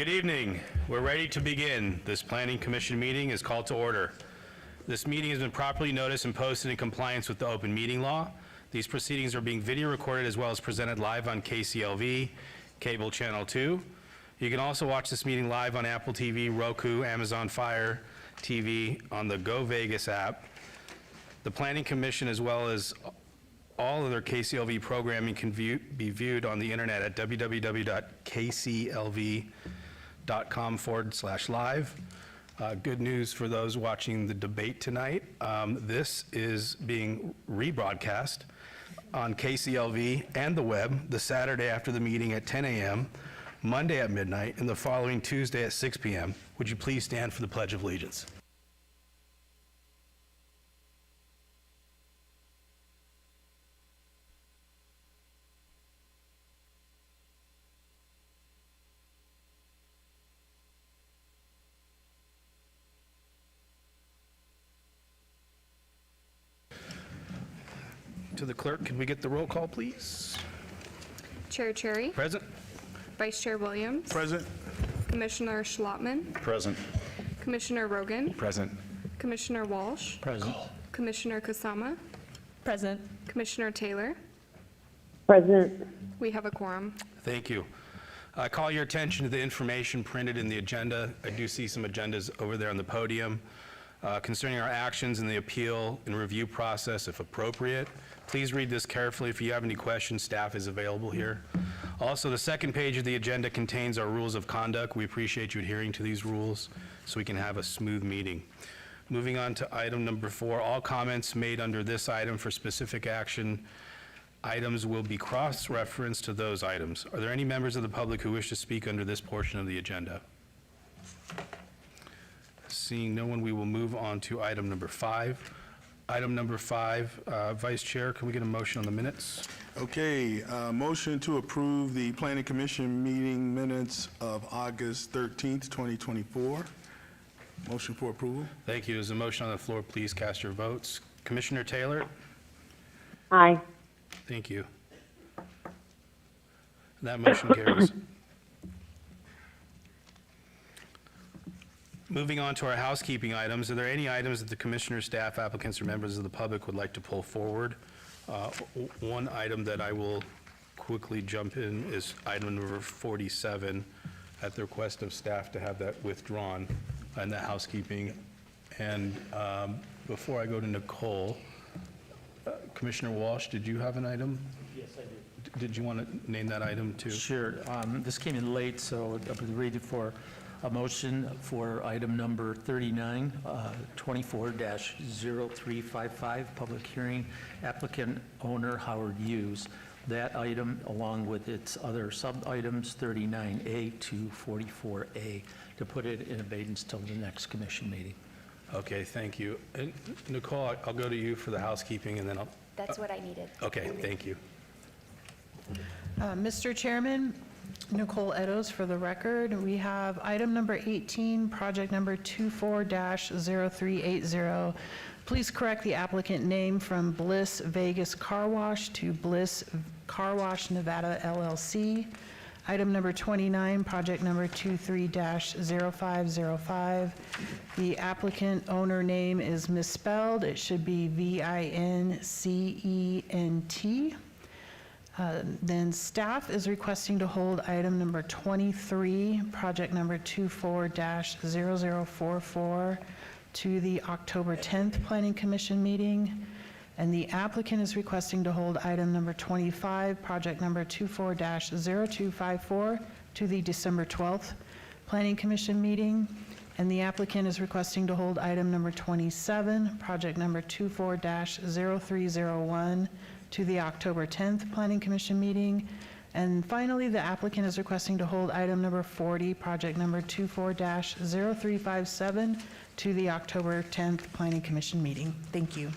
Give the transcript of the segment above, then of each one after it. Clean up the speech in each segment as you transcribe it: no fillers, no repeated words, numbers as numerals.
Good evening. We're ready to begin. This Planning Commission meeting is called to order. This meeting has been properly noticed and posted in compliance with the open meeting law. These proceedings are being video recorded as well as presented live on KCLV, Cable Channel 2. You can also watch this meeting live on Apple TV, Roku, Amazon Fire TV, on the Go Vegas app. The Planning Commission, as well as all other KCLV programming, can be viewed on the internet at www.kclv.com/live. Good news for those watching the debate tonight. This is being rebroadcast on KCLV and the web the Saturday after the meeting at 10 a.m., Monday at midnight, and the following Tuesday at 6 p.m. Would you please stand for the Pledge of Allegiance? To the clerk, can we get the roll call, please? Chair Cherry. Present. Vice Chair Williams. Present. Commissioner Schlottman. Present. Commissioner Rogan. Present. Commissioner Walsh. Present. Commissioner Kasama. Present. Commissioner Taylor. Present. We have a quorum. Thank you. I call your attention to the information printed in the agenda. I do see some agendas over there on the podium concerning our actions in the appeal and review process, if appropriate. Please read this carefully. If you have any questions, staff is available here. Also, the second page of the agenda contains our rules of conduct. We appreciate you adhering to these rules so we can have a smooth meeting. Moving on to item number 4, all comments made under this item for specific action items will be cross-referenced to those items. Are there any members of the public who wish to speak under this portion of the agenda? Seeing no one, we will move on to item number 5. Item number 5, Vice Chair, can we get a motion on the minutes? Okay, motion to approve the Planning Commission meeting minutes of August 13th, 2024. Motion for approval. Thank you. There's a motion on the floor. Please cast your votes. Commissioner Taylor? Aye. Thank you. That motion carries. Moving on to our housekeeping items, are there any items that the commissioner, staff, applicants, or members of the public would like to pull forward? One item that I will quickly jump in is item number 47, at the request of staff to have that withdrawn and the housekeeping. And before I go to Nicole, Commissioner Walsh, did you have an item? Yes, I do. Did you want to name that item too? Sure. This came in late, so I was ready for a motion for item number 39, 24-0355, public hearing, applicant owner Howard Hughes. That item, along with its other sub-items, 39A to 44A, to put it in abeyance till the next commission meeting. Okay, thank you. And Nicole, I'll go to you for the housekeeping, and then I'll... That's what I needed. Okay, thank you. Mr. Chairman, Nicole Edos for the record. We have item number 18, project number 24-0380. Please correct the applicant name from Bliss Vegas Car Wash to Bliss Car Wash Nevada LLC. Item number 29, project number 23-0505. The applicant owner name is misspelled. It should be VINCENT. Then staff is requesting to hold item number 23, project number 24-0044 to the October 10th Planning Commission meeting. And the applicant is requesting to hold item number 25, project number 24-0254 to the December 12th Planning Commission meeting. And the applicant is requesting to hold item number 27, project number 24-0301 to the October 10th Planning Commission meeting. And finally, the applicant is requesting to hold item number 40, project number 24-0357 to the October 10th Planning Commission meeting. Thank you.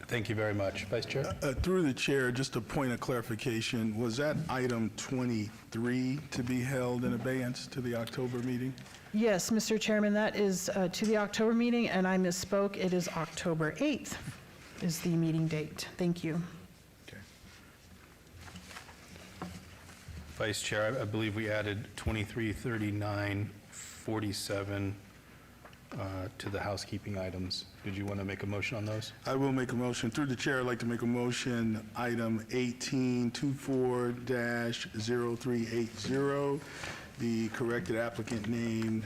Thank you very much. Vice Chair? Through the chair, just a point of clarification, was that item 23 to be held in abeyance to the October meeting? Yes, Mr. Chairman, that is to the October meeting, and I misspoke. It is October 8th is the meeting date. Thank you. Okay. Vice Chair, I believe we added 23, 39, 47 to the housekeeping items. Did you want to make a motion on those? I will make a motion. Through the chair, I'd like to make a motion, item 1824-0380, the corrected applicant named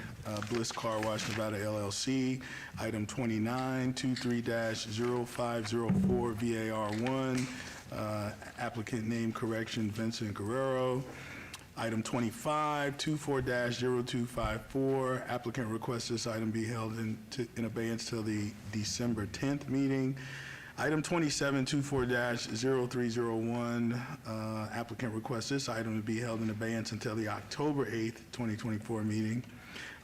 Bliss Car Wash Nevada LLC. Item 2923-0504 VAR1, applicant name correction Vincent Guerrero. Item 2524-0254, applicant requests this item be held in abeyance till the December 10th meeting. Item 2724-0301, applicant requests this item to be held in abeyance until the October 8th, 2024 meeting.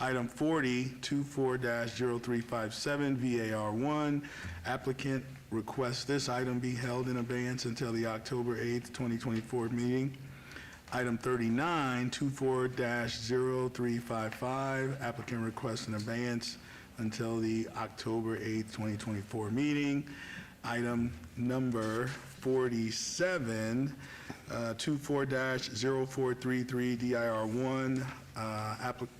Item 4024-0357, VAR1, applicant requests this item be held in abeyance until the October 8th, 2024 meeting. Item 3924-0355, applicant requests an abeyance until the October 8th, 2024 meeting. Item number 47, 24-0433 DIR1,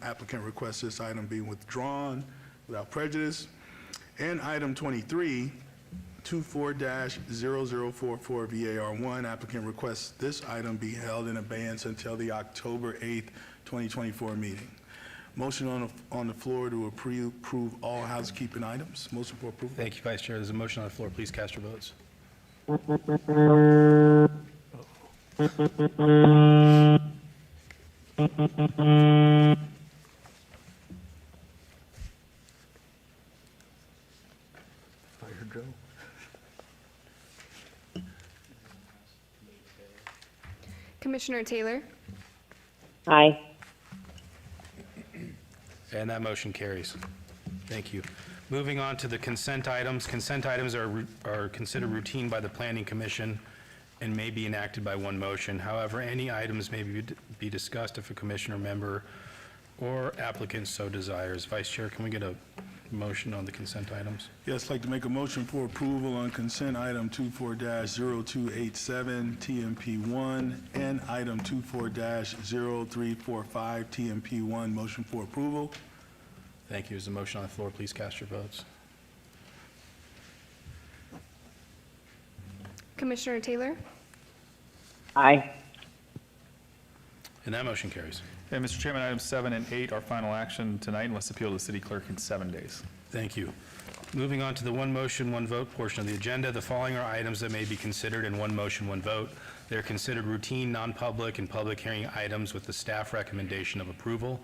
applicant requests this item be withdrawn without prejudice. And item 23, 24-0044 VAR1, applicant requests this item be held in abeyance until the October 8th, 2024 meeting. Motion on the floor to approve all housekeeping items. Motion for approval. Thank you, Vice Chair. There's a motion on the floor. Please cast your votes. Fire drill. Commissioner Taylor, Aye. And that motion carries. Thank you. Moving on to the consent items. Consent items are considered routine by the Planning Commission and may be enacted by one motion. However, any items may be discussed if a commissioner member or applicant so desires. Vice Chair, can we get a motion on the consent items? Yes, I'd like to make a motion for approval on consent item 24-0287 TMP1 and item 24-0345 TMP1. Motion for approval. Thank you. There's a motion on the floor. Please cast your votes. Commissioner Taylor, Aye. And that motion carries. And Mr. Chairman, items 7 and 8 are final action tonight unless appealed to the city clerk in 7 days. Thank you. Moving on to the one motion, one vote portion of the agenda, the following are items that may be considered in one motion, one vote. They're considered routine, non-public, and public hearing items with the staff recommendation of approval.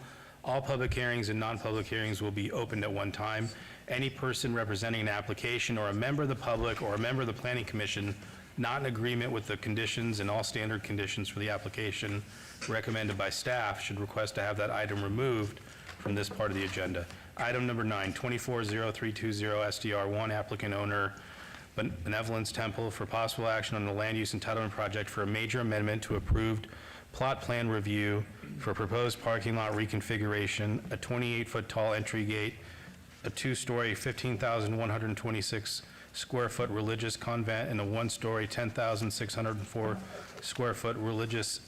All public hearings and non-public hearings will be opened at one time. Any person representing an application or a member of the public or a member of the Planning Commission not in agreement with the conditions and all standard conditions for the application recommended by staff should request to have that item removed from this part of the agenda. Item number 9, 240320 SDR1, applicant owner Benevolence Temple for possible action on the land use entitlement project for a major amendment to approved plot plan review for proposed parking lot reconfiguration, a 28-foot tall entry gate, a two-story 15,126 square foot religious convent, and a one-story 10,604 square foot religious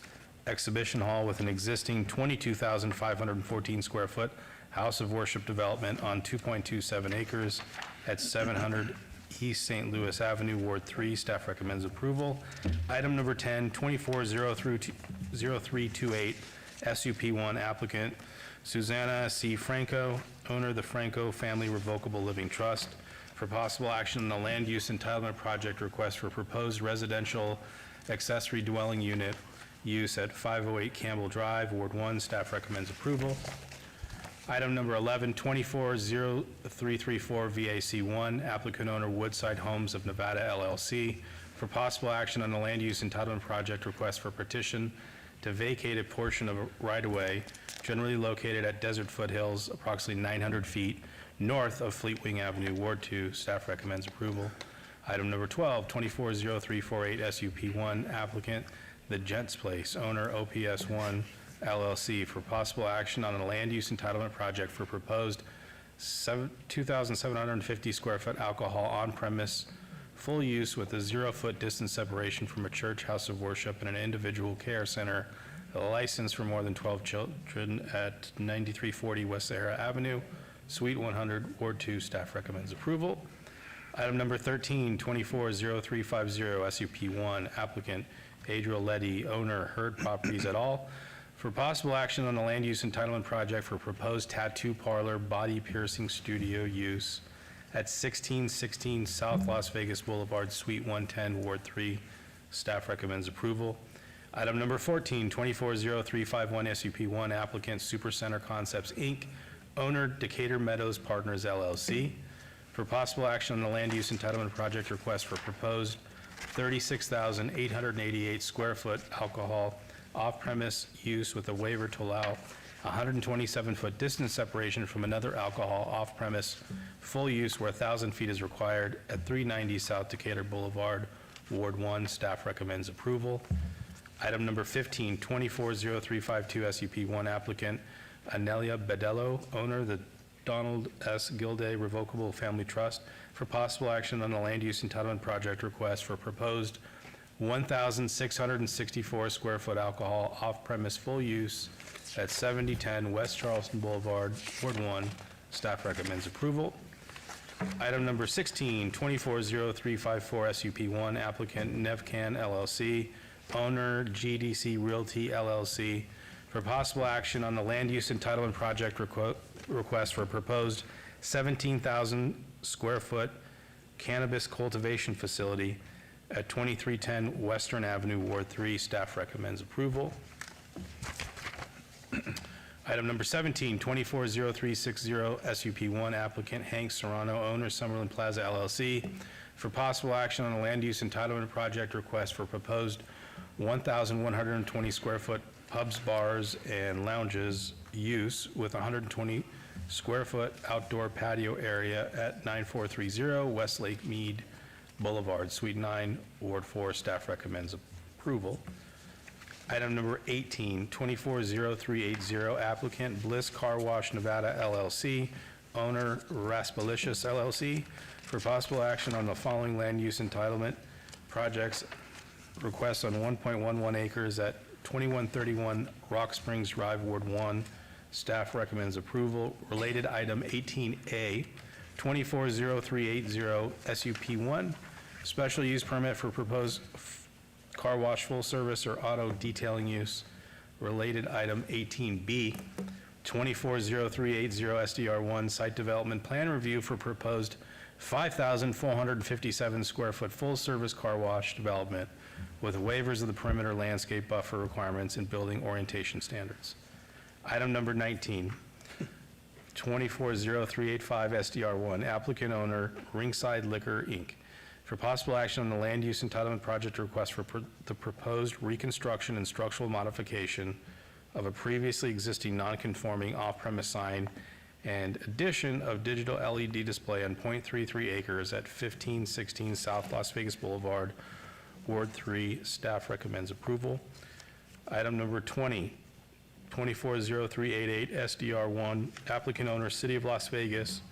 exhibition hall with an existing 22,514 square foot house of worship development on 2.27 acres at 700 East St. Louis Avenue, Ward 3. Staff recommends approval. Item number 10, 240328 SUP1, applicant Susanna C. Franco, owner of the Franco Family Revocable Living Trust, for possible action on the land use entitlement project request for proposed residential accessory dwelling unit use at 508 Campbell Drive, Ward 1. Staff recommends approval. Item number 11, 240334 VAC1, applicant owner Woodside Homes of Nevada LLC, for possible action on the land use entitlement project request for petition to vacate a portion of a right-of-way generally located at Desert Foothills, approximately 900 feet north of Fleetwing Avenue, Ward 2. Staff recommends approval. Item number 12, 240348 SUP1, applicant The Gents Place, owner OPS1 LLC, for possible action on a land use entitlement project for proposed 2,750 square foot alcohol on-premise full use with a 0-foot distance separation from a church, house of worship, and an individual care center a license for more than 12 children at 9340 West Sahara Avenue, Suite 100, Ward 2. Staff recommends approval. Item number 13, 240350, SUP1, applicant Adriel Letty, owner Hurd Properties et al., for possible action on the land use entitlement project for proposed tattoo parlor body piercing studio use at 1616 South Las Vegas Boulevard, Suite 110, Ward 3. Staff recommends approval. Item number 14, 240351, SUP1, applicant Supercenter Concepts, Inc., owner Decatur Meadows Partners, LLC, for possible action on the land use entitlement project request for proposed 36,888 square foot alcohol off-premise use with a waiver to allow 127-foot distance separation from another alcohol off-premise full use where 1,000 feet is required at 390 South Decatur Boulevard, Ward 1. Staff recommends approval. Item number 15, 240352, SUP1, applicant Anelia Bedello, owner the Donald S. Gilday Revocable Family Trust, for possible action on the land use entitlement project request for proposed 1,664 square foot alcohol off-premise full use at 7010 West Charleston Boulevard, Ward 1. Staff recommends approval. Item number 16, 240354, SUP1, applicant Nevcan LLC, owner GDC Realty LLC, for possible action on the land use entitlement project request for proposed 17,000 square foot cannabis cultivation facility at 2310 Western Avenue, Ward 3. Staff recommends approval. Item number 17, 240360, SUP1, applicant Hank Serrano, owner Summerlin Plaza LLC, for possible action on a land use entitlement project request for proposed 1,120 square foot pubs, bars, and lounges use with 120 square foot outdoor patio area at 9430 West Lake Mead Boulevard, Suite 9, Ward 4. Staff recommends approval. Item number 18, 240380, applicant Bliss Car Wash Nevada LLC, owner Raspalicious LLC, for possible action on the following land use entitlement projects requests on 1.11 acres at 2131 Rock Springs Drive, Ward 1. Staff recommends approval. Related item 18A, 240380, SUP1, special use permit for proposed car wash full service or auto detailing use. Related item 18B, 240380, SDR1, site development plan review for proposed 5,457 square foot full service car wash development with waivers of the perimeter landscape buffer requirements and building orientation standards. Item number 19, 240385, SDR1, applicant owner Ringside Liquor, Inc., for possible action on the land use entitlement project request for the proposed reconstruction and structural modification of a previously existing non-conforming off-premise sign and addition of digital LED display on .33 acres at 1516 South Las Vegas Boulevard, Ward 3. Staff recommends approval. Item number 20, 240388, SDR1, applicant owner City of Las Vegas,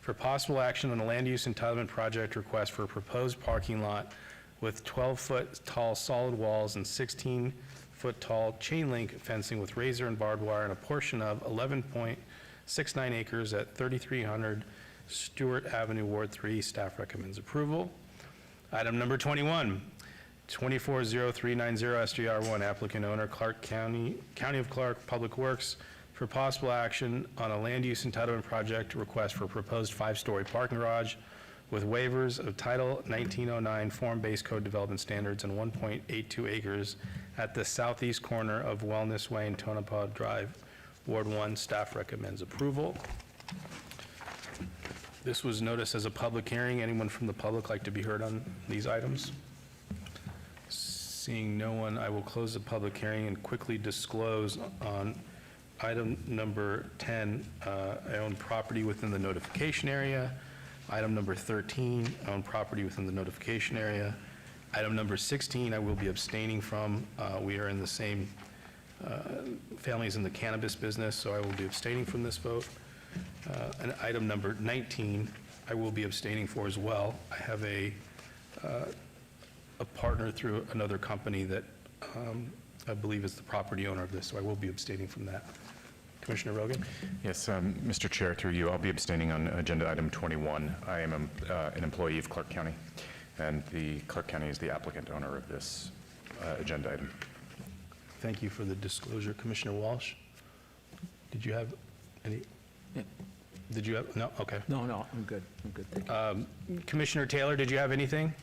for possible action on the land use entitlement project request for a proposed parking lot with 12-foot tall solid walls and 16-foot tall chain link fencing with razor and barbed wire and a portion of 11.69 acres at 3300 Stewart Avenue, Ward 3. Staff recommends approval. Item number 21, 240390, SDR1, applicant owner Clark County of Clark Public Works, for possible action on a land use entitlement project request for proposed 5-story parking garage with waivers of Title 1909 Form-Based Code Development Standards and 1.82 acres at the southeast corner of Wellness Way and Tonopah Drive, Ward 1. Staff recommends approval. This was noticed as a public hearing. Anyone from the public like to be heard on these items? Seeing no one, I will close the public hearing and quickly disclose on item number 10, I own property within the notification area. Item number 13, I own property within the notification area. Item number 16, I will be abstaining from. We are in the same families in the cannabis business, so I will be abstaining from this vote. And item number 19, I will be abstaining for as well. I have a partner through another company that I believe is the property owner of this, so I will be abstaining from that. Commissioner Rogan? Yes, Mr. Chair, through you, I'll be abstaining on agenda item 21. I am an employee of Clark County, and the Clark County is the applicant owner of this agenda item. Thank you for the disclosure. Commissioner Walsh? Did you have any? Yeah. Did you have, no? Okay. No, I'm good, thank you. Commissioner Taylor, did you have anything?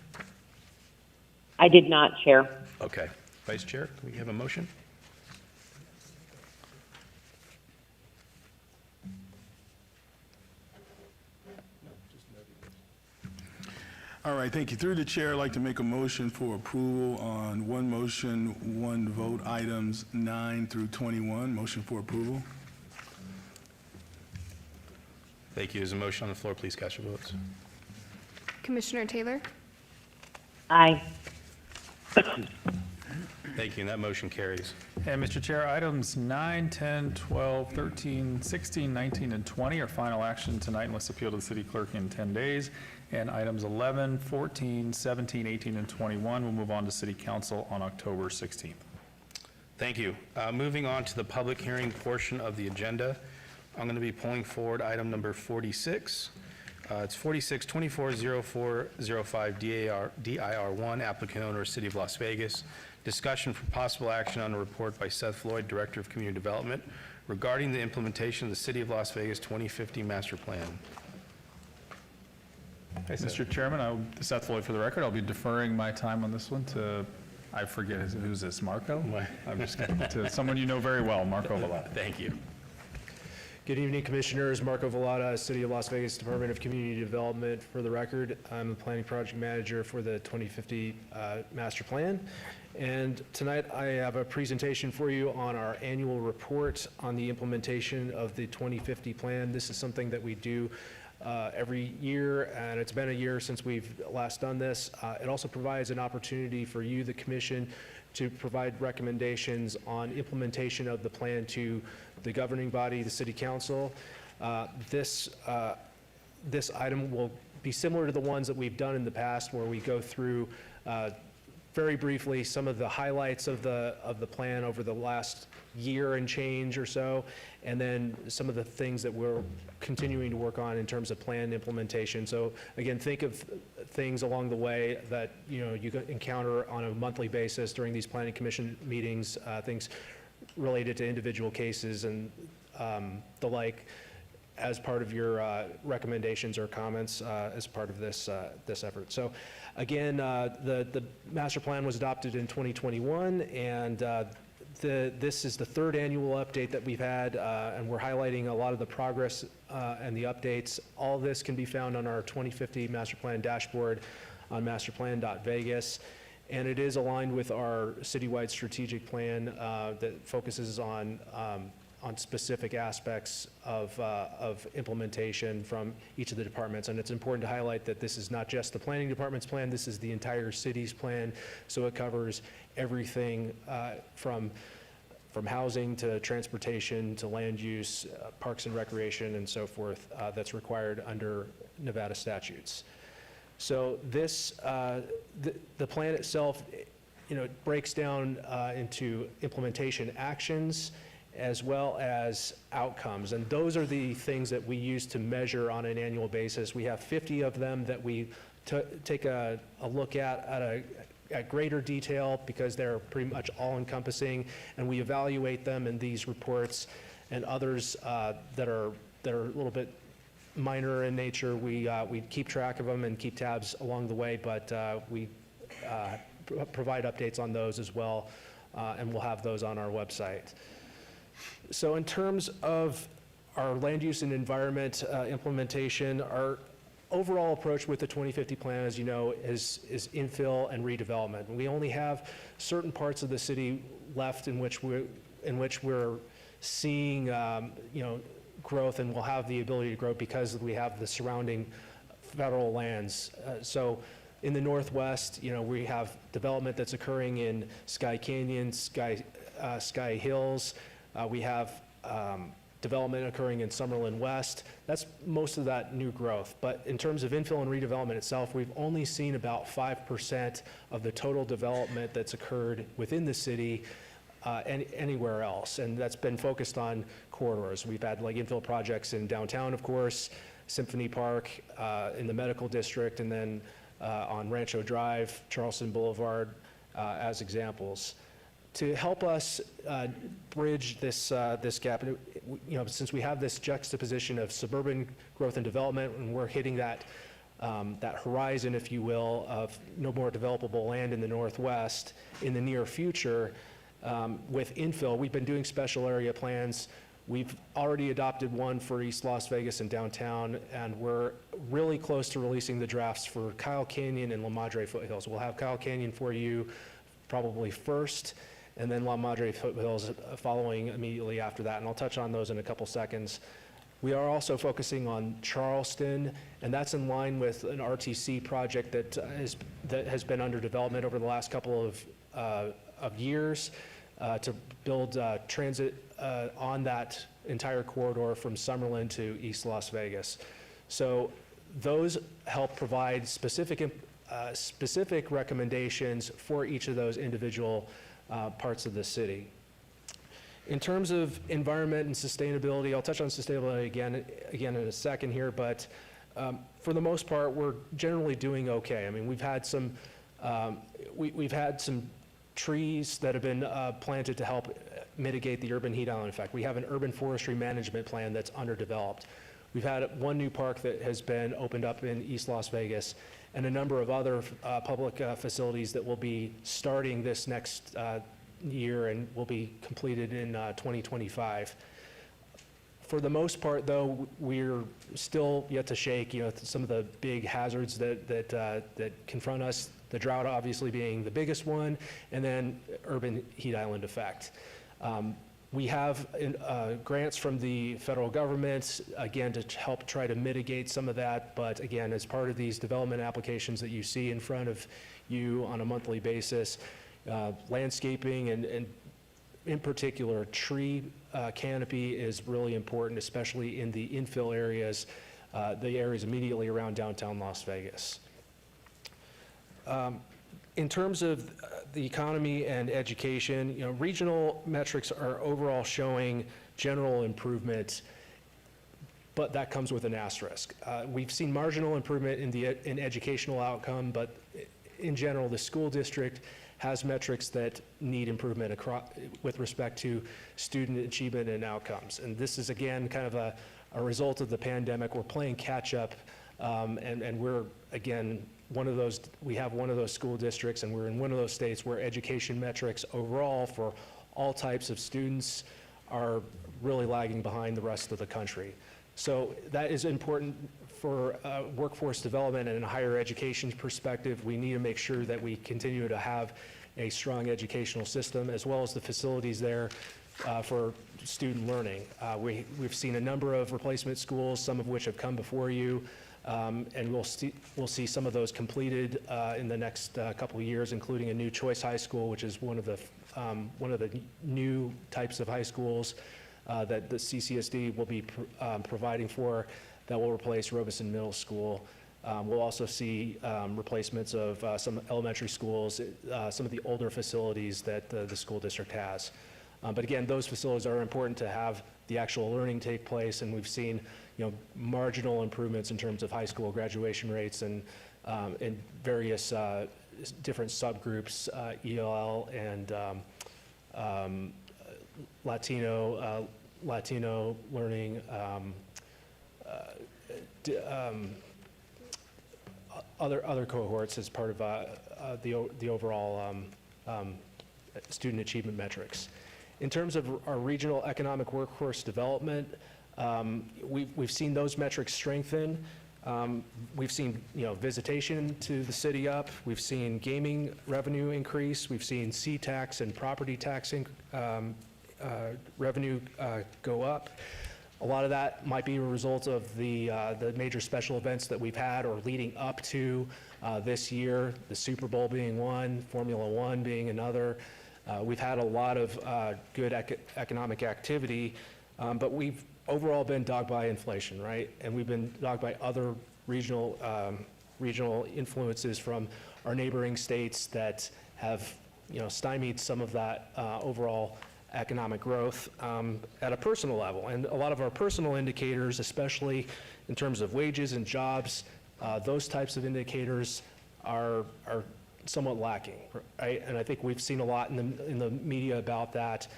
I did not, Chair. Okay. Vice Chair, can we have a motion? All right, thank you. Through the chair, I'd like to make a motion for approval on one motion, one vote items 9 through 21. Motion for approval. Thank you. There's a motion on the floor. Please cast your votes. Commissioner Taylor? Aye. Thank you, and that motion carries. And Mr. Chair, items 9, 10, 12, 13, 16, 19, and 20 are final action tonight unless appealed to the city clerk in 10 days. And items 11, 14, 17, 18, and 21 will move on to city council on October 16th. Thank you. Moving on to the public hearing portion of the agenda, I'm going to be pulling forward item number 46. It's 46240405 DIR1, applicant owner, City of Las Vegas. Discussion for possible action on a report by Seth Floyd, Director of Community Development, regarding the implementation of the City of Las Vegas 2050 Master Plan. Mr. Chairman, Seth Floyd for the record. I'll be deferring my time on this one to, I forget, who's this, Marco? I'm just kidding. To someone you know very well, Marco Vallata. Thank you. Good evening, Commissioners. Marco Vallata, City of Las Vegas Department of Community Development. For the record, I'm the Planning Project Manager for the 2050 Master Plan. And tonight I have a presentation for you on our annual report on the implementation of the 2050 plan. This is something that we do every year, and it's been a year since we've last done this. It also provides an opportunity for you, the Commission, to provide recommendations on implementation of the plan to the governing body, the City Council. This item will be similar to the ones that we've done in the past, where we go through very briefly some of the highlights of the plan over the last year and change or so, and then some of the things that we're continuing to work on in terms of plan implementation. So again, think of things along the way that you encounter on a monthly basis during these planning commission meetings, things related to individual cases and the like, as part of your recommendations or comments as part of this effort. So again, the master plan was adopted in 2021, and this is the third annual update that we've had, and we're highlighting a lot of the progress and the updates. All of this can be found on our 2050 master plan dashboard on masterplan.vegas. And it is aligned with our citywide strategic plan that focuses on specific aspects of implementation from each of the departments. And it's important to highlight that this is not just the planning department's plan, this is the entire city's plan. So it covers everything from housing to transportation to land use, parks and recreation, and so forth that's required under Nevada statutes. So this, the plan itself, it breaks down into implementation actions as well as outcomes. And those are the things that we use to measure on an annual basis. We have 50 of them that we take a look at greater detail because they're pretty much all encompassing, and we evaluate them in these reports. And others that are a little bit minor in nature, we keep track of them and keep tabs along the way, but we provide updates on those as well, and we'll have those on our website. So in terms of our land use and environment implementation, our overall approach with the 2050 plan, as you know, is infill and redevelopment. We only have certain parts of the city left in which we're seeing growth, and we'll have the ability to grow because we have the surrounding federal lands. So in the Northwest, we have development that's occurring in Sky Canyon, Sky Hills. We have development occurring in Summerlin West. That's most of that new growth. But in terms of infill and redevelopment itself, we've only seen about 5% of the total development that's occurred within the city anywhere else, and that's been focused on corridors. We've had like infill projects in downtown, of course, Symphony Park, in the medical district, and then on Rancho Drive, Charleston Boulevard, as examples. To help us bridge this gap, since we have this juxtaposition of suburban growth and development, and we're hitting that horizon, if you will, of no more developable land in the Northwest in the near future, with infill, we've been doing special area plans. We've already adopted one for East Las Vegas and downtown, and we're really close to releasing the drafts for Kyle Canyon and La Madre Foothills. We'll have Kyle Canyon for you probably first, and then La Madre Foothills following immediately after that, and I'll touch on those in a couple seconds. We are also focusing on Charleston, and that's in line with an RTC project that has been under development over the last couple of years to build transit on that entire corridor from Summerlin to East Las Vegas. So those help provide specific recommendations for each of those individual parts of the city. In terms of environment and sustainability, I'll touch on sustainability again in a second here, but for the most part, we're generally doing okay. I mean, we've had some trees that have been planted to help mitigate the urban heat island effect. We have an urban forestry management plan that's underdeveloped. We've had one new park that has been opened up in East Las Vegas, and a number of other public facilities that will be starting this next year and will be completed in 2025. For the most part, though, we're still yet to shake, some of the big hazards that confront us. The drought obviously being the biggest one, and then urban heat island effect. We have grants from the federal government, again, to help try to mitigate some of that, but again, as part of these development applications that you see in front of you on a monthly basis, landscaping and in particular tree canopy is really important, especially in the infill areas, the areas immediately around downtown Las Vegas. In terms of the economy and education, regional metrics are overall showing general improvement, but that comes with an asterisk. We've seen marginal improvement in educational outcome, but in general, the school district has metrics that need improvement with respect to student achievement and outcomes. And this is, again, kind of a result of the pandemic. We're playing catch up, and we're, again, we have one of those school districts, and we're in one of those states where education metrics overall for all types of students are really lagging behind the rest of the country. So that is important for workforce development and a higher education perspective. We need to make sure that we continue to have a strong educational system, as well as the facilities there for student learning. We've seen a number of replacement schools, some of which have come before you, and we'll see some of those completed in the next couple of years, including a new Choice High School, which is one of the new types of high schools that the CCSD will be providing for, that will replace Robeson Middle School. We'll also see replacements of some elementary schools, some of the older facilities that the school district has. But again, those facilities are important to have the actual learning take place, and we've seen marginal improvements in terms of high school graduation rates and in various different subgroups, ELL and Latino learning, other cohorts as part of the overall student achievement metrics. In terms of our regional economic workforce development, we've seen those metrics strengthen. We've seen visitation to the city up. We've seen gaming revenue increase. We've seen C-tax and property tax revenue go up. A lot of that might be a result of the major special events that we've had or leading up to this year, the Super Bowl being one, Formula One being another. We've had a lot of good economic activity, but we've overall been dogged by inflation, right? And we've been dogged by other regional influences from our neighboring states that have stymied some of that overall economic growth at a personal level. And a lot of our personal indicators, especially in terms of wages and jobs, those types of indicators are somewhat lacking, right? And I think we've seen a lot in the media about that.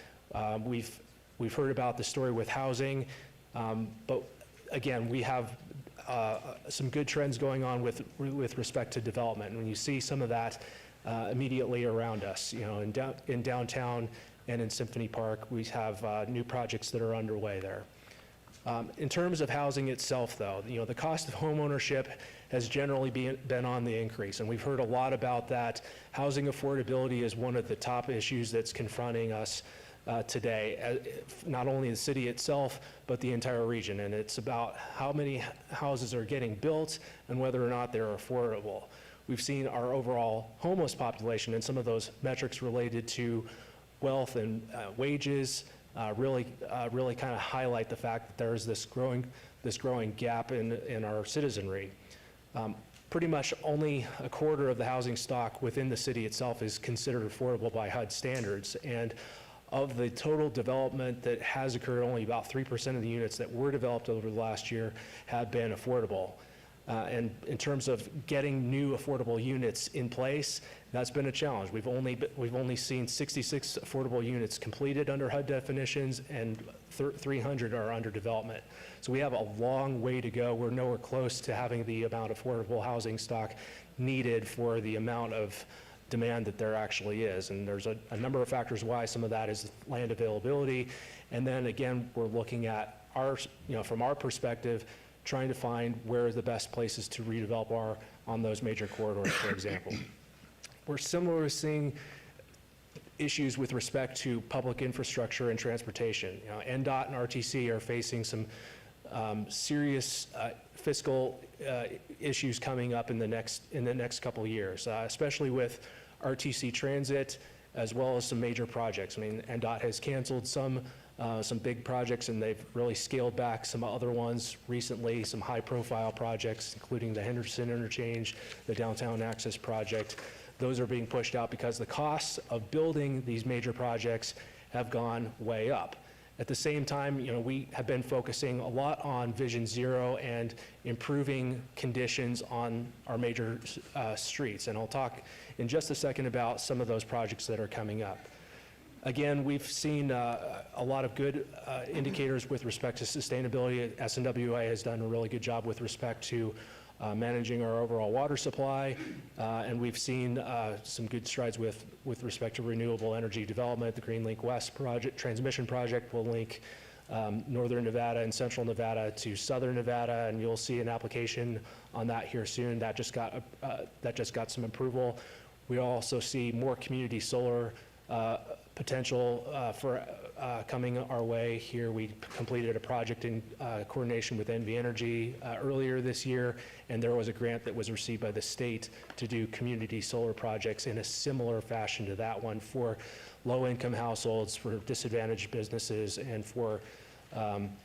We've heard about the story with housing, but again, we have some good trends going on with respect to development. And when you see some of that immediately around us, in downtown and in Symphony Park, we have new projects that are underway there. In terms of housing itself, though, the cost of homeownership has generally been on the increase, and we've heard a lot about that. Housing affordability is one of the top issues that's confronting us today, not only the city itself, but the entire region. And it's about how many houses are getting built and whether or not they're affordable. We've seen our overall homeless population and some of those metrics related to wealth and wages really kind of highlight the fact that there's this growing gap in our citizenry. Pretty much only a quarter of the housing stock within the city itself is considered affordable by HUD standards. And of the total development that has occurred, only about 3% of the units that were developed over the last year have been affordable. And in terms of getting new affordable units in place, that's been a challenge. We've only seen 66 affordable units completed under HUD definitions, and 300 are under development. So we have a long way to go. We're nowhere close to having the amount of affordable housing stock needed for the amount of demand that there actually is. And there's a number of factors why. Some of that is land availability. And then again, we're looking at from our perspective, trying to find where the best places to redevelop are on those major corridors, for example. We're similarly seeing issues with respect to public infrastructure and transportation. NDOT and RTC are facing some serious fiscal issues coming up in the next couple of years, especially with RTC Transit, as well as some major projects. I mean, NDOT has canceled some big projects, and they've really scaled back some other ones recently, some high-profile projects, including the Henderson Interchange, the Downtown Access Project. Those are being pushed out because the costs of building these major projects have gone way up. At the same time, we have been focusing a lot on Vision Zero and improving conditions on our major streets. And I'll talk in just a second about some of those projects that are coming up. Again, we've seen a lot of good indicators with respect to sustainability. SNWA has done a really good job with respect to managing our overall water supply, and we've seen some good strides with respect to renewable energy development. The Green Link West transmission project will link northern Nevada and central Nevada to southern Nevada, and you'll see an application on that here soon. That just got some approval. We also see more community solar potential for coming our way here. We completed a project in coordination with NV Energy earlier this year, and there was a grant that was received by the state to do community solar projects in a similar fashion to that one for low-income households, for disadvantaged businesses, and for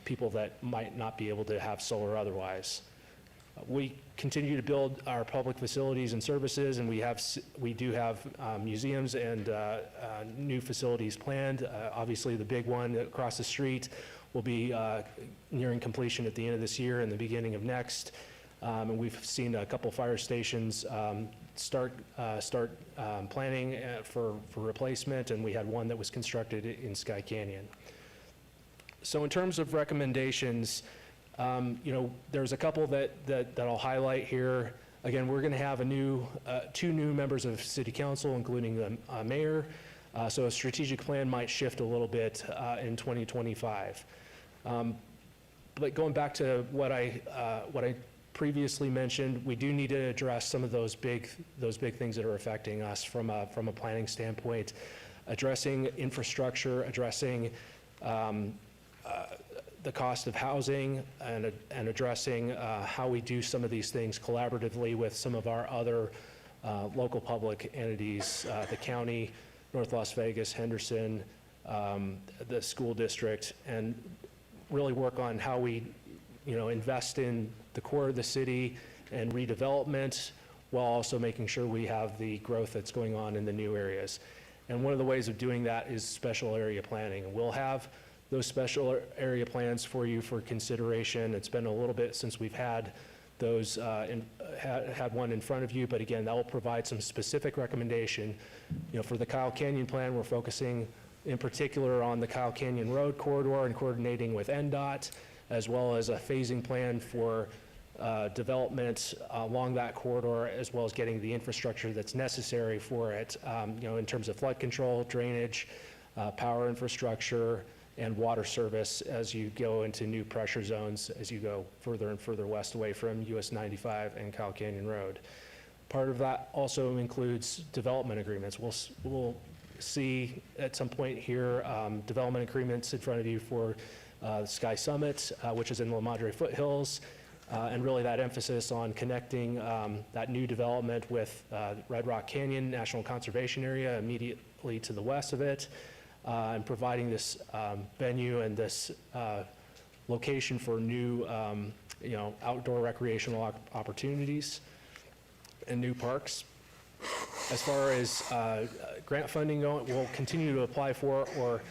people that might not be able to have solar otherwise. We continue to build our public facilities and services, and we do have museums and new facilities planned. Obviously, the big one across the street will be nearing completion at the end of this year and the beginning of next. And we've seen a couple fire stations start planning for replacement, and we had one that was constructed in Sky Canyon. So in terms of recommendations, there's a couple that I'll highlight here. Again, we're going to have two new members of City Council, including the mayor. So a strategic plan might shift a little bit in 2025. But going back to what I previously mentioned, we do need to address some of those big things that are affecting us from a planning standpoint, addressing infrastructure, addressing the cost of housing, and addressing how we do some of these things collaboratively with some of our other local public entities, the county, North Las Vegas, Henderson, the school district, and really work on how we invest in the core of the city and redevelopment, while also making sure we have the growth that's going on in the new areas. And one of the ways of doing that is special area planning. And we'll have those special area plans for you for consideration. It's been a little bit since we've had those, had one in front of you, but again, that will provide some specific recommendation. You know, for the Kyle Canyon plan, we're focusing in particular on the Kyle Canyon Road corridor and coordinating with NDOT, as well as a phasing plan for development along that corridor, as well as getting the infrastructure that's necessary for it, you know, in terms of flood control, drainage, power infrastructure, and water service as you go into new pressure zones, as you go further and further west away from US 95 and Kyle Canyon Road. Part of that also includes development agreements. We'll see at some point here development agreements in front of you for Sky Summit, which is in La Madre foothills, and really that emphasis on connecting that new development with Red Rock Canyon National Conservation Area immediately to the west of it, and providing this venue and this location for new, you know, outdoor recreational opportunities and new parks. As far as grant funding going, we'll continue to apply for, or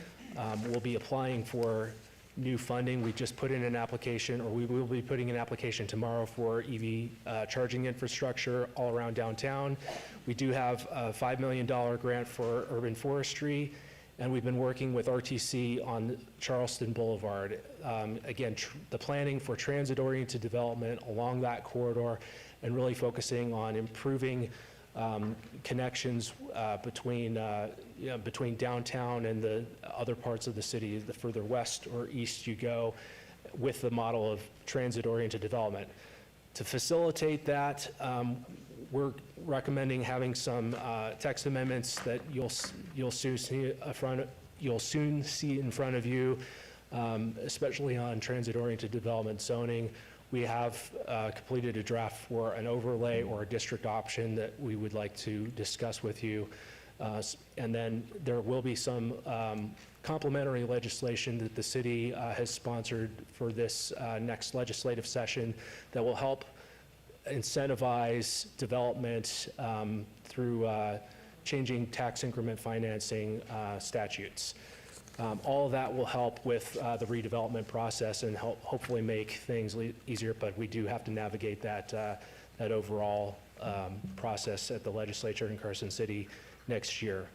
we'll be applying for new funding. We just put in an application, or we will be putting an application tomorrow for EV charging infrastructure all around downtown. We do have a $5 million grant for urban forestry, and we've been working with RTC on Charleston Boulevard. Again, the planning for transit-oriented development along that corridor, and really focusing on improving connections between downtown and the other parts of the city, the further west or east you go, with the model of transit-oriented development. To facilitate that, we're recommending having some text amendments that you'll soon see in front of you, especially on transit-oriented development zoning. We have completed a draft for an overlay or a district option that we would like to discuss with you. And then there will be some complementary legislation that the city has sponsored for this next legislative session that will help incentivize development through changing tax increment financing statutes. All of that will help with the redevelopment process and help hopefully make things easier, but we do have to navigate that overall process at the legislature in Carson City next year.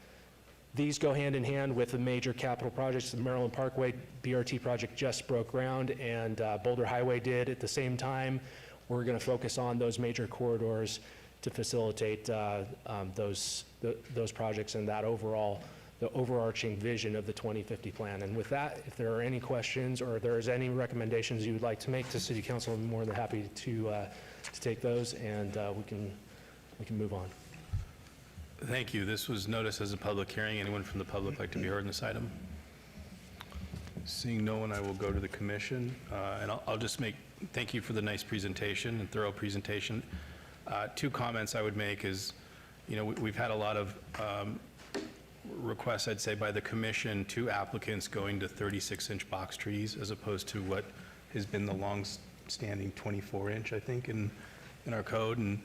These go hand in hand with the major capital projects. The Maryland Parkway BRT project just broke ground, and Boulder Highway did at the same time. We're going to focus on those major corridors to facilitate those projects and that the overarching vision of the 2050 plan. And with that, if there are any questions or if there's any recommendations you would like to make to City Council, I'm more than happy to take those, and we can move on. Thank you. This was noticed as a public hearing. Anyone from the public like to be heard in this item? Seeing no one, I will go to the commission, and I'll just thank you for the nice presentation and thorough presentation. Two comments I would make is, you know, we've had a lot of requests, I'd say, by the commission to applicants going to 36-inch box trees as opposed to what has been the long-standing 24-inch, I think, in our code, and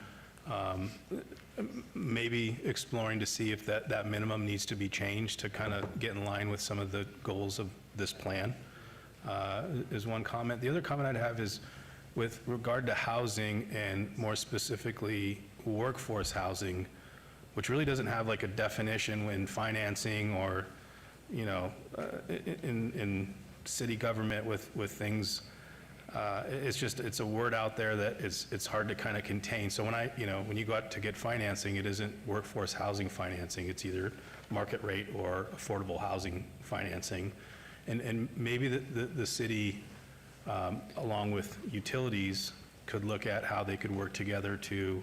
maybe exploring to see if that minimum needs to be changed to kind of get in line with some of the goals of this plan, is one comment. The other comment I'd have is with regard to housing, and more specifically workforce housing, which really doesn't have like a definition when financing or, you know, in city government with things. It's a word out there that it's hard to kind of contain. So when you go out to get financing, it isn't workforce housing financing. It's either market rate or affordable housing financing. And maybe the city, along with utilities, could look at how they could work together to,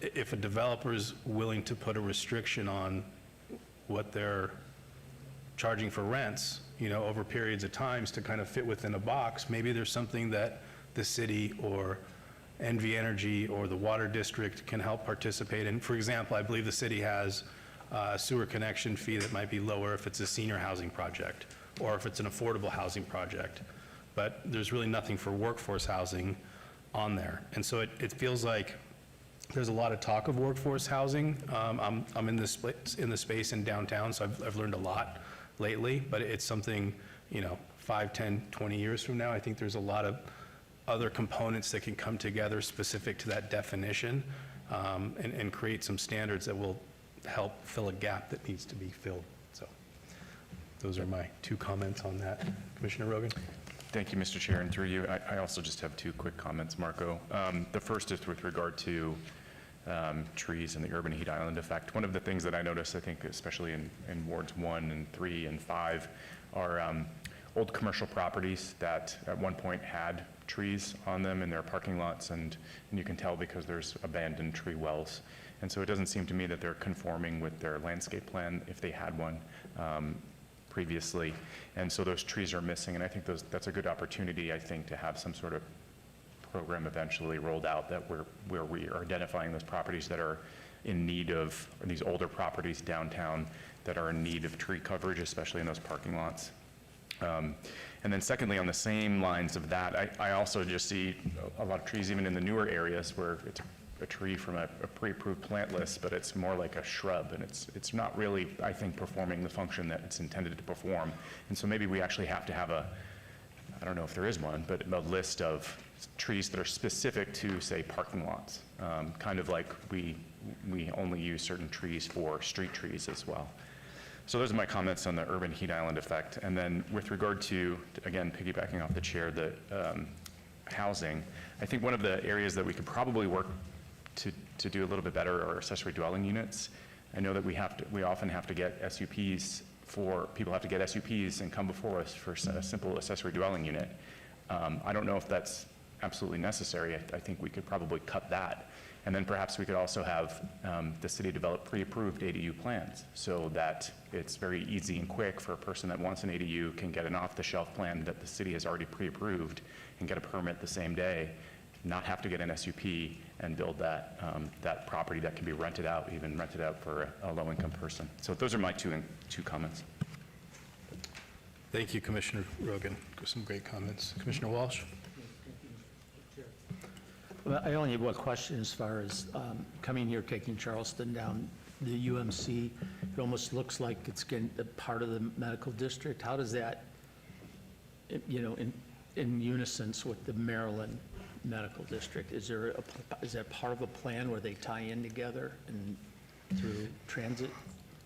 if a developer is willing to put a restriction on what they're charging for rents, you know, over periods of times to kind of fit within a box, maybe there's something that the city or NV Energy or the water district can help participate in. For example, I believe the city has a sewer connection fee that might be lower if it's a senior housing project or if it's an affordable housing project, but there's really nothing for workforce housing on there. And so it feels like There's a lot of talk of workforce housing. I'm in the space in downtown, so I've learned a lot lately, but it's something, 5, 10, 20 years from now, I think there's a lot of other components that can come together specific to that definition, and create some standards that will help fill a gap that needs to be filled. So those are my 2 comments on that. Commissioner Rogan? Thank you, Mr. Chair, and through you, I also just have 2 quick comments, Marco. The first is with regard to trees and the urban heat island effect. One of the things that I noticed, I think, especially in wards 1 and 3 and 5, are old commercial properties that at one point had trees on them in their parking lots, and you can tell because there's abandoned tree wells. And so it doesn't seem to me that they're conforming with their landscape plan if they had one previously. And so those trees are missing, and I think that's a good opportunity, I think, to have some sort of program eventually rolled out that where we are identifying those properties that are in need of, or these older properties downtown that are in need of tree coverage, especially in those parking lots. And then secondly, on the same lines of that, I also just see a lot of trees even in the newer areas where it's a tree from a pre-approved plant list, but it's more like a shrub, and it's not really, I think, performing the function that it's intended to perform. And so maybe we actually have to have I don't know if there is one, but a list of trees that are specific to, say, parking lots, kind of like we only use certain trees for street trees as well. So those are my comments on the urban heat island effect. And then with regard to, again, piggybacking off the chair, the housing, I think one of the areas that we could probably work to do a little bit better are accessory dwelling units. I know that we often have to get SUPs people have to get SUPs and come before us for a simple accessory dwelling unit. I don't know if that's absolutely necessary. I think we could probably cut that. And then perhaps we could also have the city develop pre-approved ADU plans so that it's very easy and quick for a person that wants an ADU can get an off-the-shelf plan that the city has already pre-approved and get a permit the same day, not have to get an SUP and build that property that can be rented out, even rented out for a low-income person. So those are my two comments. Thank you, Commissioner Rogan. Some great comments. Commissioner Walsh? Well, I only have one question as far as coming here, taking Charleston down the UMC. It almost looks like it's getting a part of the medical district. How does that, in unison with the Maryland Medical District? Is that part of a plan where they tie in together and through transit?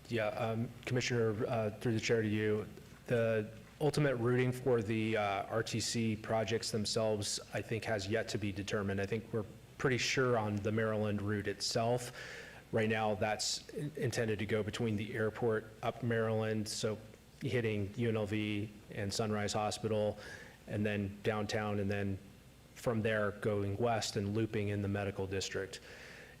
Yeah, Commissioner, through the chair to you, the ultimate routing for the RTC projects themselves, I think, has yet to be determined. I think we're pretty sure on the Maryland route itself. Right now, that's intended to go between the airport up Maryland, so hitting UNLV and Sunrise Hospital, and then downtown, and then from there going west and looping in the medical district.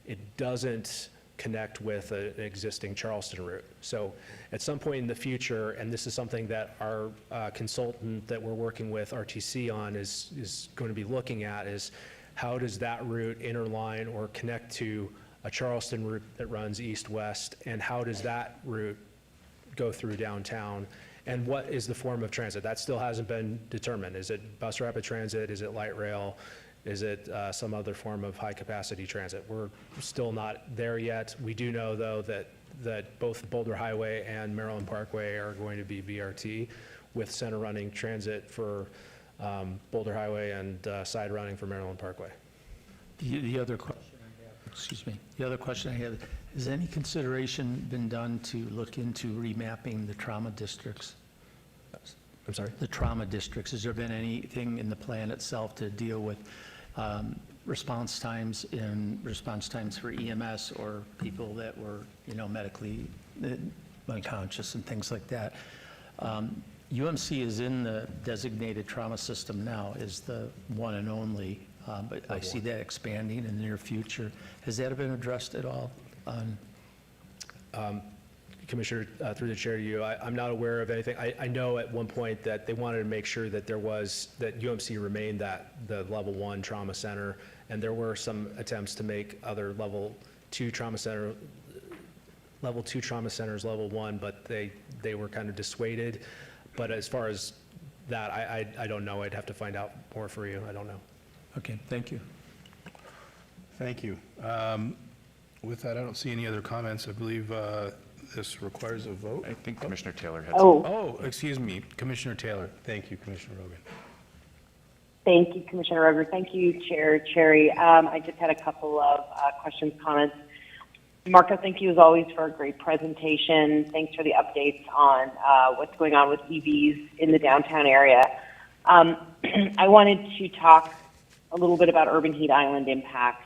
It doesn't connect with an existing Charleston route. So at some point in the future, and this is something that our consultant that we're working with, RTC, on is going to be looking at, is how does that route interline or connect to a Charleston route that runs east-west, and how does that route go through downtown, and what is the form of transit? That still hasn't been determined. Is it bus rapid transit? Is it light rail? Is it some other form of high-capacity transit? We're still not there yet. We do know, though, that both Boulder Highway and Maryland Parkway are going to be BRT, with center running transit for Boulder Highway and side running for Maryland Parkway. The other question I have, excuse me, the other question I have, has any consideration been done to look into remapping the trauma districts? I'm sorry? The trauma districts, has there been anything in the plan itself to deal with response times for EMS or people that were, medically unconscious and things like that? UMC is in the designated trauma system now, is the one and only, but I see that expanding in the near future. Has that been addressed at all? Commissioner, through the chair to you, I'm not aware of anything. I know at one point that they wanted to make sure that that UMC remained the level 1 trauma center, and there were some attempts to make other level 2 trauma centers level 1, but they were kind of dissuaded. But as far as that, I don't know. I'd have to find out more for you. I don't know. Okay, thank you. Thank you. With that, I don't see any other comments. I believe this requires a vote. I think Commissioner Taylor had some. Oh, Oh, excuse me, Commissioner Taylor. Thank you, Commissioner Rogan. thank you, Commissioner Roger. Thank you, Chair Cherry. I just had a couple of questions, comments. Marco, thank you as always for a great presentation. Thanks for the updates on what's going on with EVs in the downtown area. I wanted to talk a little bit about urban heat island impact.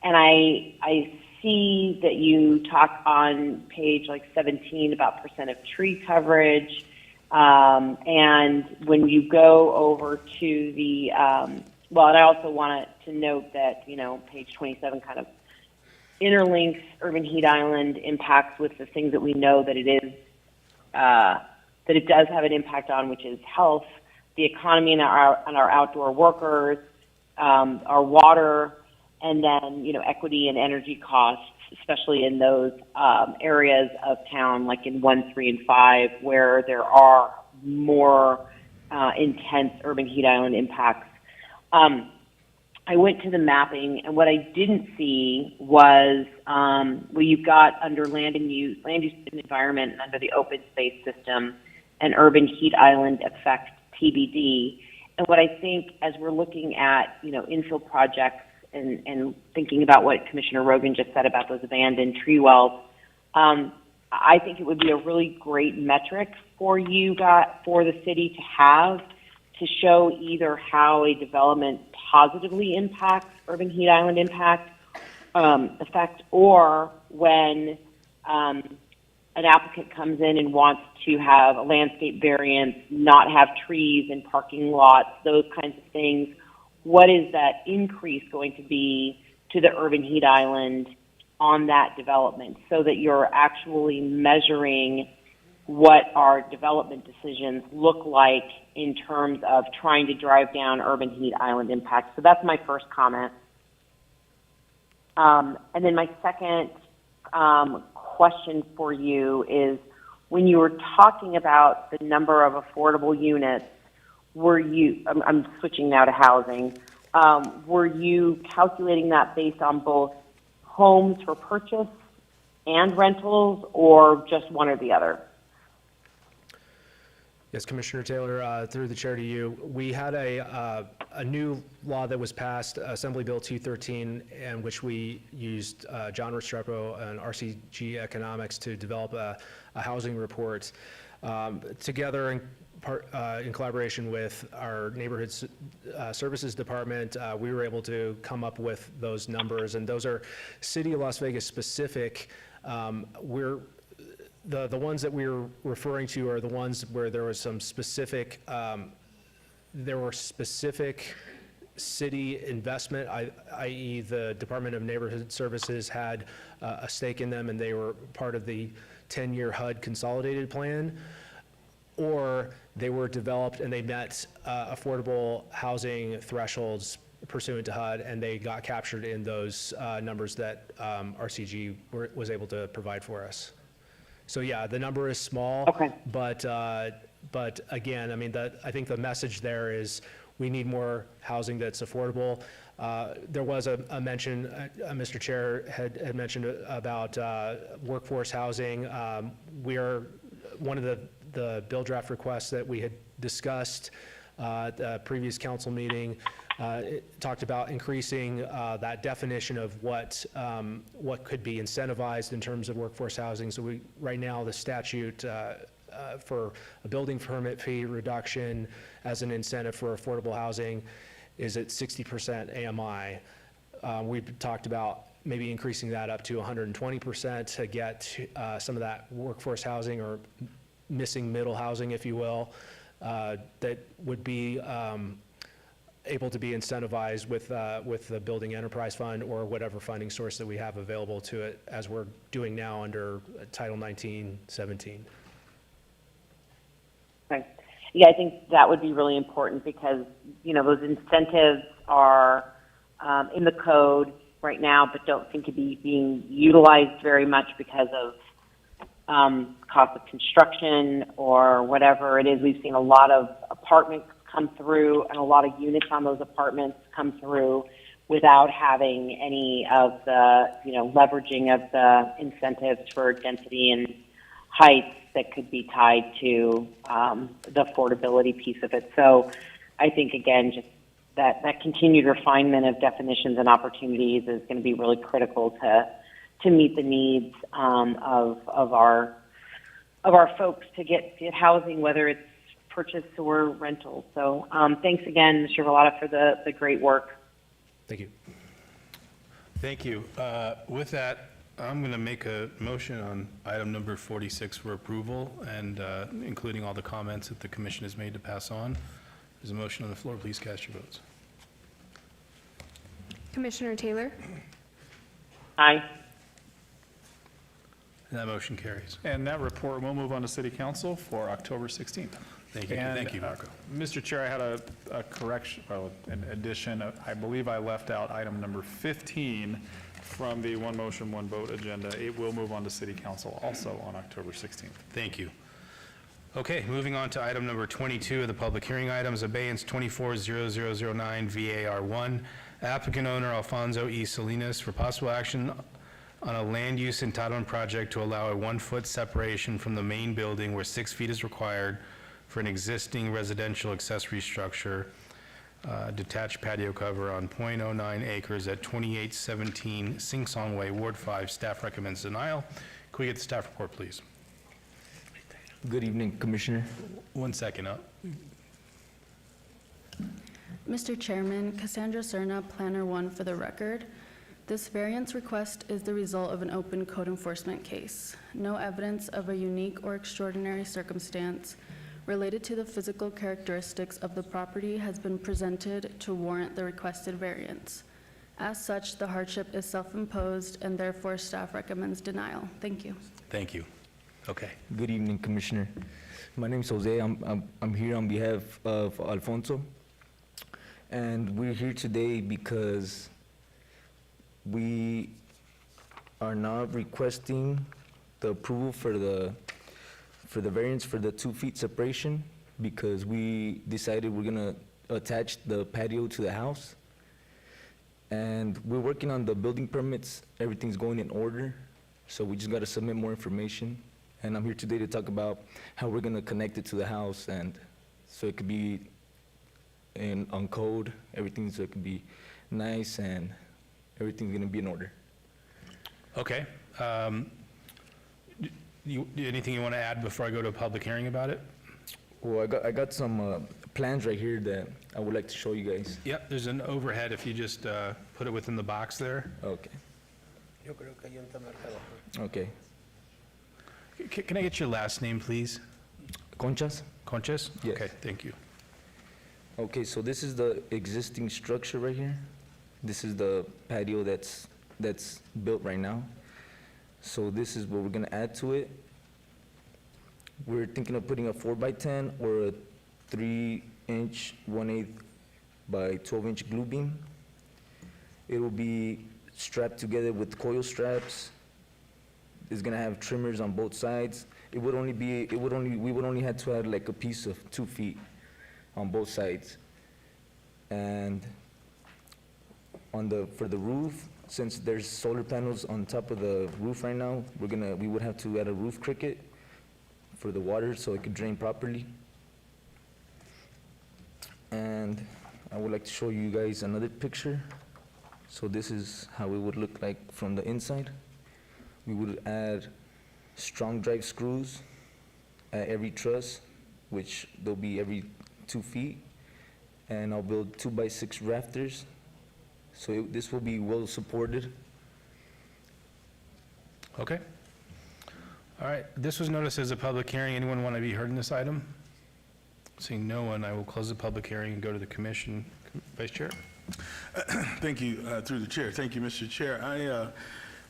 And I see that you talk on page 17 about percent of tree coverage. And when you go over to the, and I also wanted to note that, page 27 kind of interlinks urban heat island impacts with the things that we know that it is, that it does have an impact on, which is health, the economy and our outdoor workers, our water, and then, equity and energy costs, especially in those areas of town, like in 1, 3, and 5, where there are more intense urban heat island impacts. I went to the mapping, and what I didn't see was where you've got under land use and environment, under the open space system, and urban heat island effect TBD. And what I think, as we're looking at infill projects and thinking about what Commissioner Rogan just said about those abandoned tree wells, I think it would be a really great metric for for the city to have, to show either how a development positively impacts urban heat island effect, or when an applicant comes in and wants to have a landscape variance, not have trees in parking lots, those kinds of things. What is that increase going to be to the urban heat island on that development, so that you're actually measuring what our development decisions look like in terms of trying to drive down urban heat island impacts. So that's my first comment. And then my second question for you is, when you were talking about the number of affordable units, I'm switching now to housing, were you calculating that based on both homes for purchase and rentals, or just one or the other? Yes, Commissioner Taylor, through the chair to you. We had a new law that was passed, Assembly Bill 213, in which we used John Restrepo and RCG Economics to develop a housing report. Together in collaboration with our Neighborhood Services Department, we were able to come up with those numbers, and those are City of Las Vegas specific. The ones that we're referring to are the ones where there was some specific, city investment, i.e. the Department of Neighborhood Services had a stake in them, and they were part of the 10-year HUD consolidated plan, or they were developed and they met affordable housing thresholds pursuant to HUD, and they got captured in those numbers that RCG was able to provide for us. So yeah, the number is small. Okay. But again, I mean, I think the message there is we need more housing that's affordable. There was a mention, Mr. Chair had mentioned about workforce housing. We are one of the bill draft requests that we had discussed at the previous council meeting. It talked about increasing that definition of what could be incentivized in terms of workforce housing. So right now, the statute for a building permit fee reduction as an incentive for affordable housing is at 60% AMI. We've talked about maybe increasing that up to 120% to get some of that workforce housing, or missing middle housing, if you will, that would be able to be incentivized with the Building Enterprise Fund or whatever funding source that we have available to it, as we're doing now under Title 1917. Okay. Yeah, I think that would be really important, because, those incentives are in the code right now, but don't seem to be being utilized very much because of cost of construction or whatever it is. We've seen a lot of apartments come through and a lot of units on those apartments come through, without having any of the, leveraging of the incentives for density and heights that could be tied to the affordability piece of it. So I think, again, just that continued refinement of definitions and opportunities is going to be really critical to meet the needs of our folks to get housing, whether it's purchase or rental. So thanks again, Mr. Vallata, for the great work. Thank you. Thank you. With that, I'm going to make a motion on item number 46 for approval, and including all the comments that the commission has made to pass on. There's a motion on the floor. Please cast your votes. Commissioner Taylor? Aye. And that motion carries. And that report will move on to City Council for October 16th. Thank you. And, Thank you, Marco. Mr. Chair, I had a correction, an addition. I believe I left out item number 15 from the one motion, one vote agenda. It will move on to City Council also on October 16th. Thank you. Okay, moving on to item number 22 of the public hearing items, abeyance 240009 VAR1, applicant owner Alfonso E. Salinas for possible action on a land use entitlement project to allow a 1-foot separation from the main building where 6 feet is required for an existing residential accessory structure, detached patio cover on .09 acres at 2817 Sing Song Way, Ward 5. Staff recommends denial. Can we get the staff report, please? Good evening, Commissioner. 1 second up. Mr. Chairman, Cassandra Cerna, Planner 1 for the record. This variance request is the result of an open code enforcement case. No evidence of a unique or extraordinary circumstance related to the physical characteristics of the property has been presented to warrant the requested variance. As such, the hardship is self-imposed and therefore staff recommends denial. Thank you. Thank you. Okay. Good evening, Commissioner. My name is Jose. I'm here on behalf of Alfonso. And we're here today because we are not requesting the approval for the variance for the 2 feet separation because we decided we're gonna attach the patio to the house. And we're working on the building permits. Everything's going in order. So we just gotta submit more information. And I'm here today to talk about how we're gonna connect it to the house and so it could be on code, everything so it could be nice and everything's gonna be in order. Okay. Anything you want to add before I go to a public hearing about it? Well, I got some plans right here that I would like to show you guys. Yep, there's an overhead if you just put it within the box there. Okay. Okay. Can I get your last name, please? Conchas? Conchas? Yes. Okay, thank you. Okay, so this is the existing structure right here. This is the patio that's built right now. So this is what we're gonna add to it. We're thinking of putting a 4x10 or a 3-inch 1/8 by 12-inch glue beam. It will be strapped together with coil straps. It's gonna have trimmers on both sides. We would only have to add like a piece of 2 feet on both sides. And for the roof, since there's solar panels on top of the roof right now, we would have to add a roof cricket for the water so it could drain properly. And I would like to show you guys another picture. So this is how it would look like from the inside. We would add strong drive screws at every truss, which they'll be every 2 feet. And I'll build 2x6 rafters. So this will be well supported. Okay. All right, this was noticed as a public hearing. Anyone want to be heard in this item? Seeing no one, I will close the public hearing and go to the commission. Vice Chair? Thank you, through the chair. Thank you, Mr. Chair.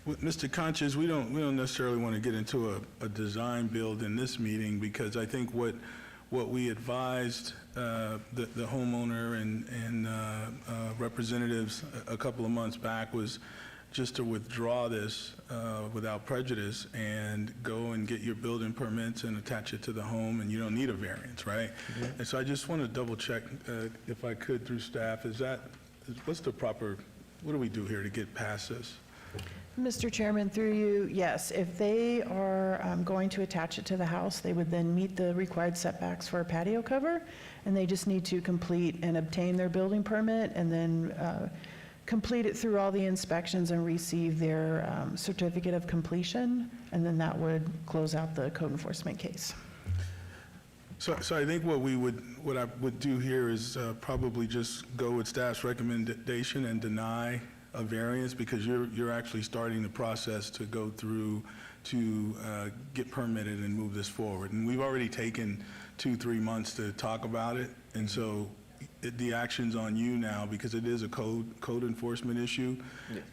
With Mr. Conchas, we don't necessarily want to get into a design build in this meeting because I think what we advised the homeowner and representatives a couple of months back was just to withdraw this without prejudice and go and get your building permits and attach it to the home, and you don't need a variance, right? And so I just want to double check, if I could, through staff, what's the proper what do we do here to get past this? Mr. Chairman, through you, yes, if they are going to attach it to the house, they would then meet the required setbacks for a patio cover, and they just need to complete and obtain their building permit, and then complete it through all the inspections and receive their certificate of completion, and then that would close out the code enforcement case. So I think what I would do here is probably just go with staff's recommendation and deny a variance, because you're actually starting the process to go through to get permitted and move this forward. And we've already taken 2-3 months to talk about it, and so the action's on you now, because it is a code enforcement issue,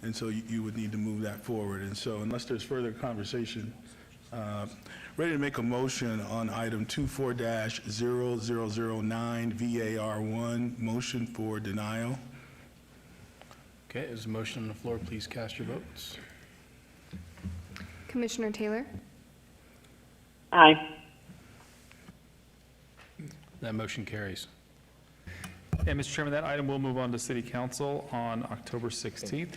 and so you would need to move that forward. And so unless there's further conversation, ready to make a motion on item 24-0009 VAR1, motion for denial. Okay, there's a motion on the floor. Please cast your votes. Commissioner Taylor? Aye. That motion carries. And Mr. Chairman, that item will move on to City Council on October 16th.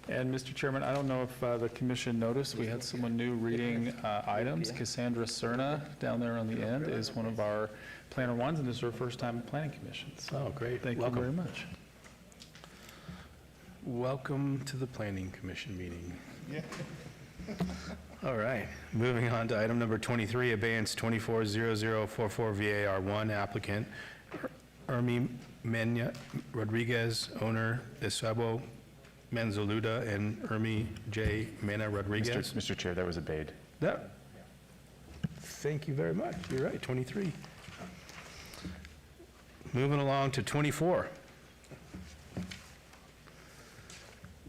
And Mr. Chairman, I don't know if the commission noticed, we had someone new reading items. Cassandra Cerna down there on the end is one of our planner ones, and this is her first time at Planning Commission. So Oh, great. thank you Welcome. very much. Welcome to the Planning Commission meeting. All right, moving on to item number 23, abeyance 240044 VAR1, applicant Ermi Mena Rodriguez, owner Isabo Manzoluda and Ermi J. Mena Rodriguez. Mr. Chair, that was obeyed. That, thank you very much. You're right, 23. Moving along to 24.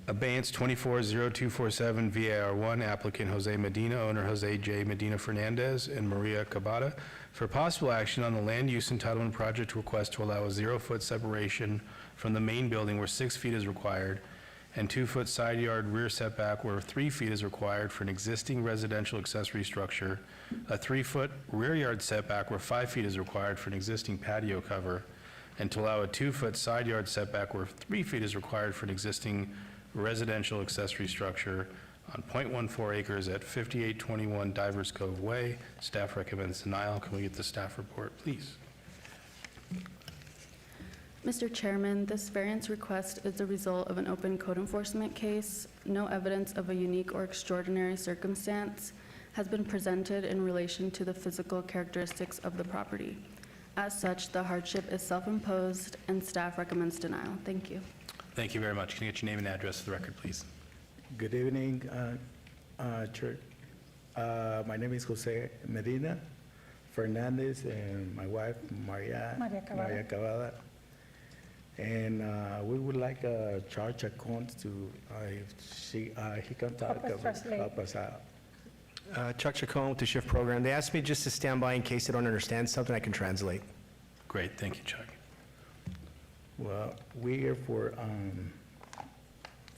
Abeyance 240247 VAR1, applicant Jose Medina, owner Jose J. Medina Fernandez and Maria Cabada, for possible action on the land use entitlement project request to allow a 0-foot separation from the main building where 6 feet is required, and 2-foot side yard rear setback where 3 feet is required for an existing residential accessory structure, a 3-foot rear yard setback where 5 feet is required for an existing patio cover, and to allow a 2-foot side yard setback where 3 feet is required for an existing residential accessory structure on .14 acres at 5821 Divers Cove Way. Staff recommends denial. Can we get the staff report, please? Mr. Chairman, this variance request is the result of an open code enforcement case. No evidence of a unique or extraordinary circumstance has been presented in relation to the physical characteristics of the property. As such, the hardship is self-imposed, and staff recommends denial. Thank you. Thank you very much. Can you get your name and address for the record, please? Good evening, Church. My name is Jose Medina Fernandez, and my wife, Maria Cabada. And we would like to charge a count to, he can talk about, help us out. Chuck Chacon with the SHIFT program. They asked me just to stand by in case they don't understand something I can translate. Great, thank you, Chuck. Well, we're here for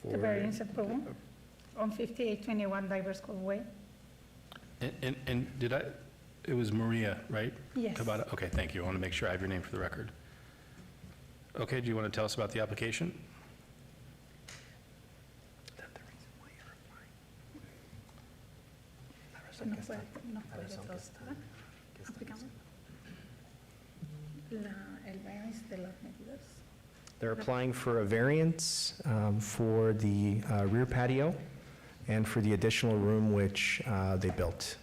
The variance approval on 5821 Divers Cove Way. And did I, it was Maria, right? Yes. Cabada? Okay, thank you. I want to make sure I have your name for the record. Okay, do you want to tell us about the application? No puede todos, ¿verdad? Aplicamos el variance de las medidas. They're applying for a variance for the rear patio and for the additional room which they built.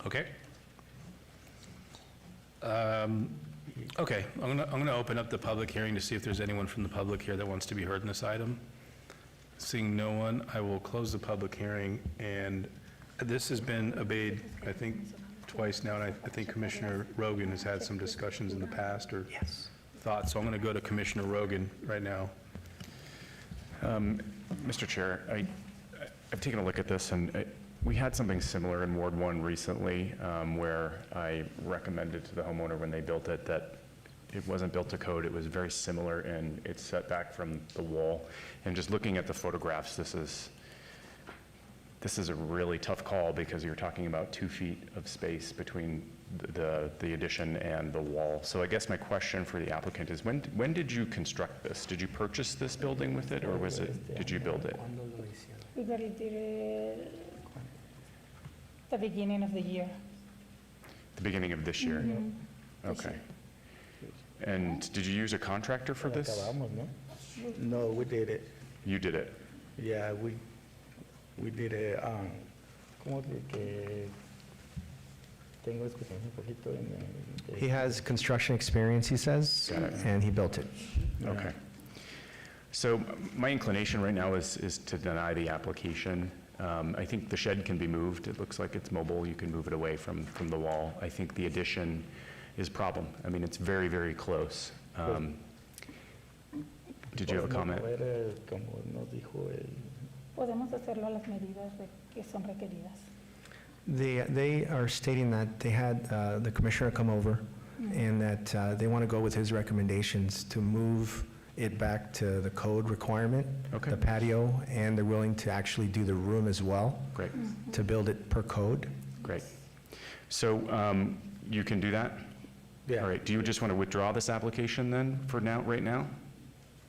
Okay. Okay, I'm gonna open up the public hearing to see if there's anyone from the public here that wants to be heard in this item. Seeing no one, I will close the public hearing, and this has been obeyed, I think, twice now, and I think Commissioner Rogan has had some discussions in the past or thoughts, so I'm gonna go to Commissioner Rogan right now. Mr. Chair, I've taken a look at this, and we had something similar in Ward 1 recently, where I recommended to the homeowner when they built it that it wasn't built to code. It was very similar in its setback from the wall. And just looking at the photographs, this this is a really tough call because you're talking about 2 feet of space between the addition and the wall. So I guess my question for the applicant is, when did you construct this? Did you purchase this building with it, or did you build it? We got it the beginning of the year. The beginning of this year? Okay. And did you use a contractor for this? Acabamos, ¿no? No, we did it. You did it? Yeah, we did it, ¿cómo que tengo experiencia un poquito en He has construction experience, he says, Got it. and he built it. Okay. So my inclination right now is to deny the application. I think the shed can be moved. It looks like it's mobile. You can move it away from the wall. I think the addition is a problem. I mean, it's very, very close. Did you have a comment? Como nos dijo el Podemos hacerlo a las medidas que son requeridas. They are stating that they had the commissioner come over and that they want to go with his recommendations to move it back to the code requirement, Okay. the patio, and they're willing to actually do the room as well Great, to build it per code. great. So you can do that? Yeah. All right, do you just want to withdraw this application then for now, right now?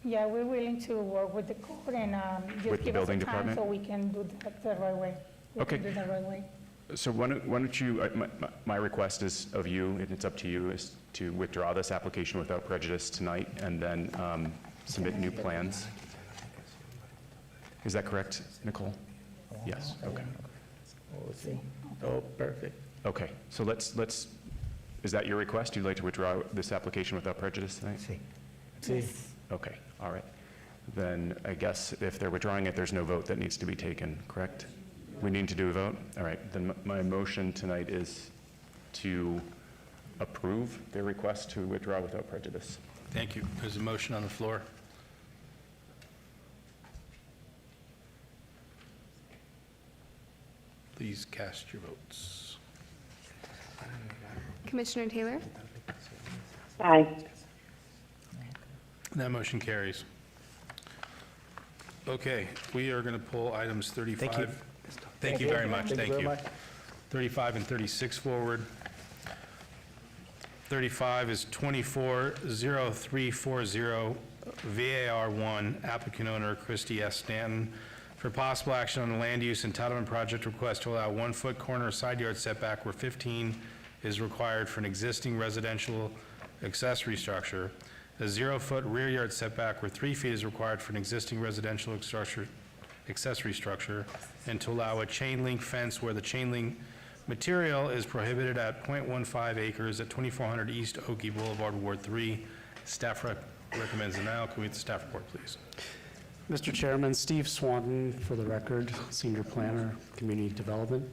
Yeah, we're willing to work with the code and With just the give us building a time department? so we can do that the right way. We Okay. can do the right way. So why don't you, my request is of you, and it's up to you, is to withdraw this application without prejudice tonight and then submit new plans. Is that correct, Nicole? Yes, okay. Oh, sí. Oh, perfect. Okay, so let's, is that your request? You'd like to withdraw this application without prejudice tonight? See. Sí. Okay, all right. Then I guess if they're withdrawing it, there's no vote that needs to be taken, correct? We need to do a vote? All right, then my motion tonight is to approve their request to withdraw without prejudice. Thank you. There's a motion on the floor. Please cast your votes. Commissioner Taylor? Aye. That motion carries. Okay, we are going to pull items 35. Thank you. Thank you very much. Thank you very much. 35 and 36 forward. 35 is 240340 VAR1, applicant owner Christy S. Stanton, for possible action on the land use entitlement project request to allow 1-foot corner side yard setback where 15 is required for an existing residential accessory structure, a 0-foot rear yard setback where 3 feet is required for an existing residential accessory structure, and to allow a chain link fence where the chain link material is prohibited at .15 acres at 2400 East Oakey Boulevard, Ward 3. Staff recommends denial. Can we get the staff report, please? Mr. Chairman, Steve Swanton, for the record, Senior Planner, Community Development.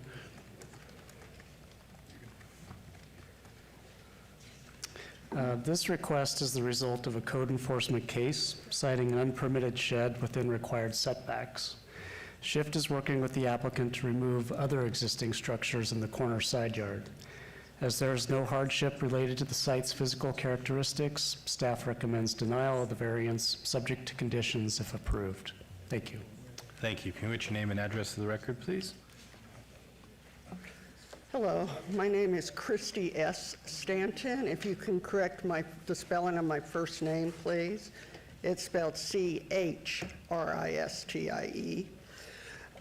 This request is the result of a code enforcement case citing an unpermitted shed within required setbacks. Shift is working with the applicant to remove other existing structures in the corner side yard. As there is no hardship related to the site's physical characteristics, staff recommends denial of the variance, subject to conditions if approved. Thank you. Thank you. Can you get your name and address to the record, please? Hello, my name is Christy S. Stanton. If you can correct the spelling of my first name, please. It's spelled C-H-R-I-S-T-I-E.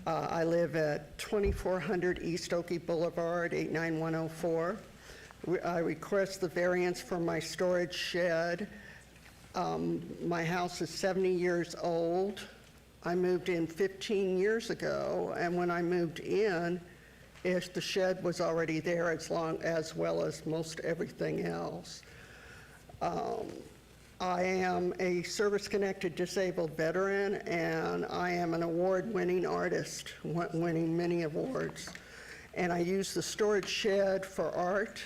I live at 2400 East Oakey Boulevard, 89104. I request the variance for my storage shed. My house is 70 years old. I moved in 15 years ago, and when I moved in, the shed was already there as well as most everything else. I am a service-connected disabled veteran, and I am an award-winning artist, winning many awards. And I use the storage shed for art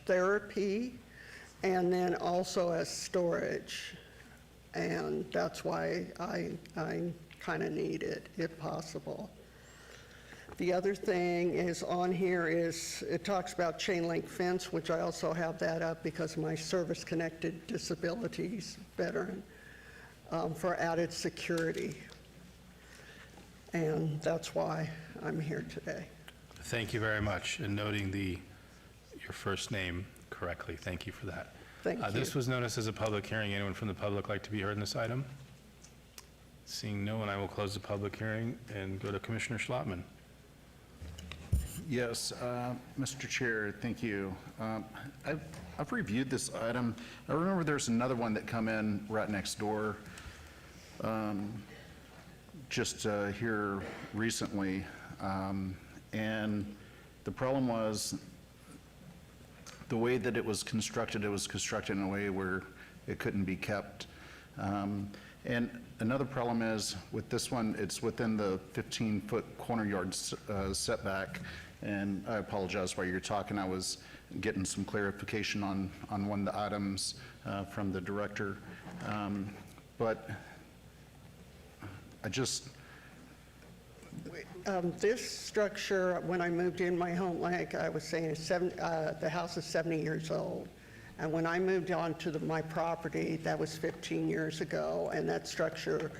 therapy, and then also as storage. And that's why I kind of need it, if possible. The other thing is on here is, it talks about chain link fence, which I also have that up because of my service-connected disabilities veteran, for added security. And that's why I'm here today. Thank you very much, and noting your first name correctly. Thank you for that. Thank you. This was noticed as a public hearing. Anyone from the public like to be heard in this item? Seeing no one, I will close the public hearing and go to Commissioner Schlottman. Yes, Mr. Chair, thank you. I've reviewed this item. I remember there's another one that come in right next door just here recently. And the problem was the way that it was constructed in a way where it couldn't be kept. And another problem is with this one, it's within the 15-foot corner yard setback. And I apologize while you're talking, I was getting some clarification on one of the items from the director. But I just, This structure, when I moved in my home, like I was saying, the house is 70 years old. And when I moved onto my property, that was 15 years ago, and that structure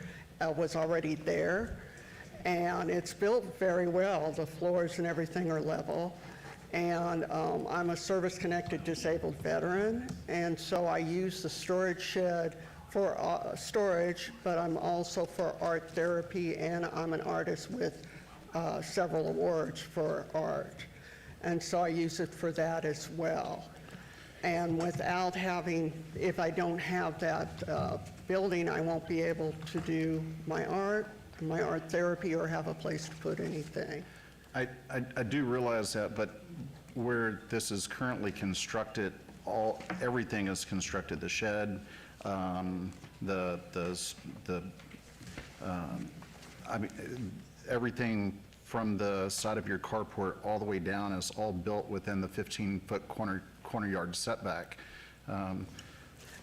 was already there. And it's built very well. The floors and everything are level. And I'm a service-connected disabled veteran, and so I use the storage shed for storage, but I'm also for art therapy, and I'm an artist with several awards for art. And so I use it for that as well. And without having, if I don't have that building, I won't be able to do my art therapy, or have a place to put anything. I do realize that, but where this is currently constructed, everything is constructed, the shed, I mean, everything from the side of your carport all the way down is all built within the 15-foot corner yard setback.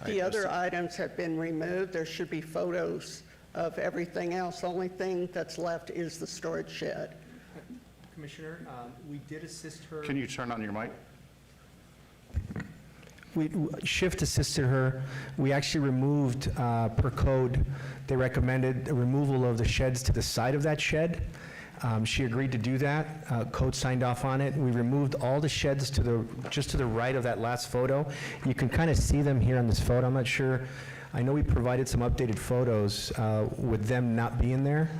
The other items have been removed. There should be photos of everything else. The only thing that's left is the storage shed. Commissioner, we did assist her. Can you turn on your mic? Shift assisted her. We actually removed, per code, they recommended a removal of the sheds to the side of that shed. She agreed to do that. Code signed off on it. We removed all the sheds just to the right of that last photo. You can kind of see them here on this photo. I'm not sure. I know we provided some updated photos with them not being there.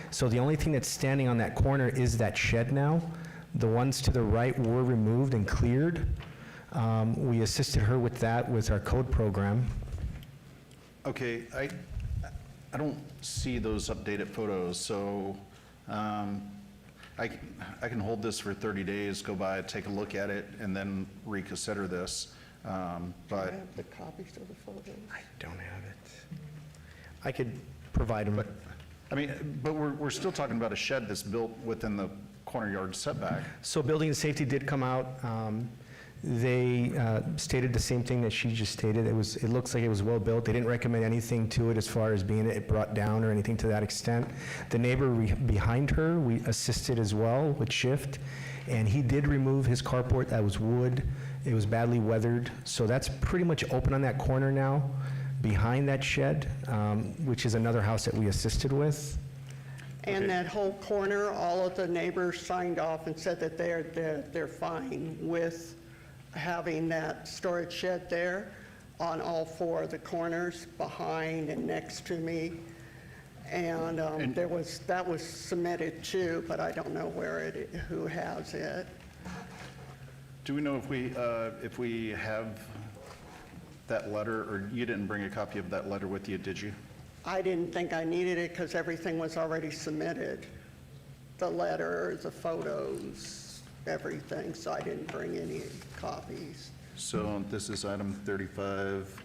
So the only thing that's standing on that corner is that shed now. The ones to the right were removed and cleared. We assisted her with that with our code program. Okay, I don't see those updated photos, so I can hold this for 30 days, go by, take a look at it, and then reconsider this. Do you But have the copies of the photos? I don't have it. I could provide them. I mean, but we're still talking about a shed that's built within the corner yard setback. So building and safety did come out. They stated the same thing that she just stated. It looks like it was well-built. They didn't recommend anything to it as far as being it brought down or anything to that extent. The neighbor behind her, we assisted as well with shift, and he did remove his carport. That was wood. It was badly weathered. So that's pretty much open on that corner now, behind that shed, which is another house that we assisted with. And that whole corner, all of the neighbors signed off and said that they're fine with having that storage shed there on all four of the corners, behind and next to me. And that was submitted too, but I don't know who has it. Do we know if we have that letter, or you didn't bring a copy of that letter with you, did you? I didn't think I needed it because everything was already submitted. The letter, the photos, everything, so I didn't bring any copies. So this is item 35.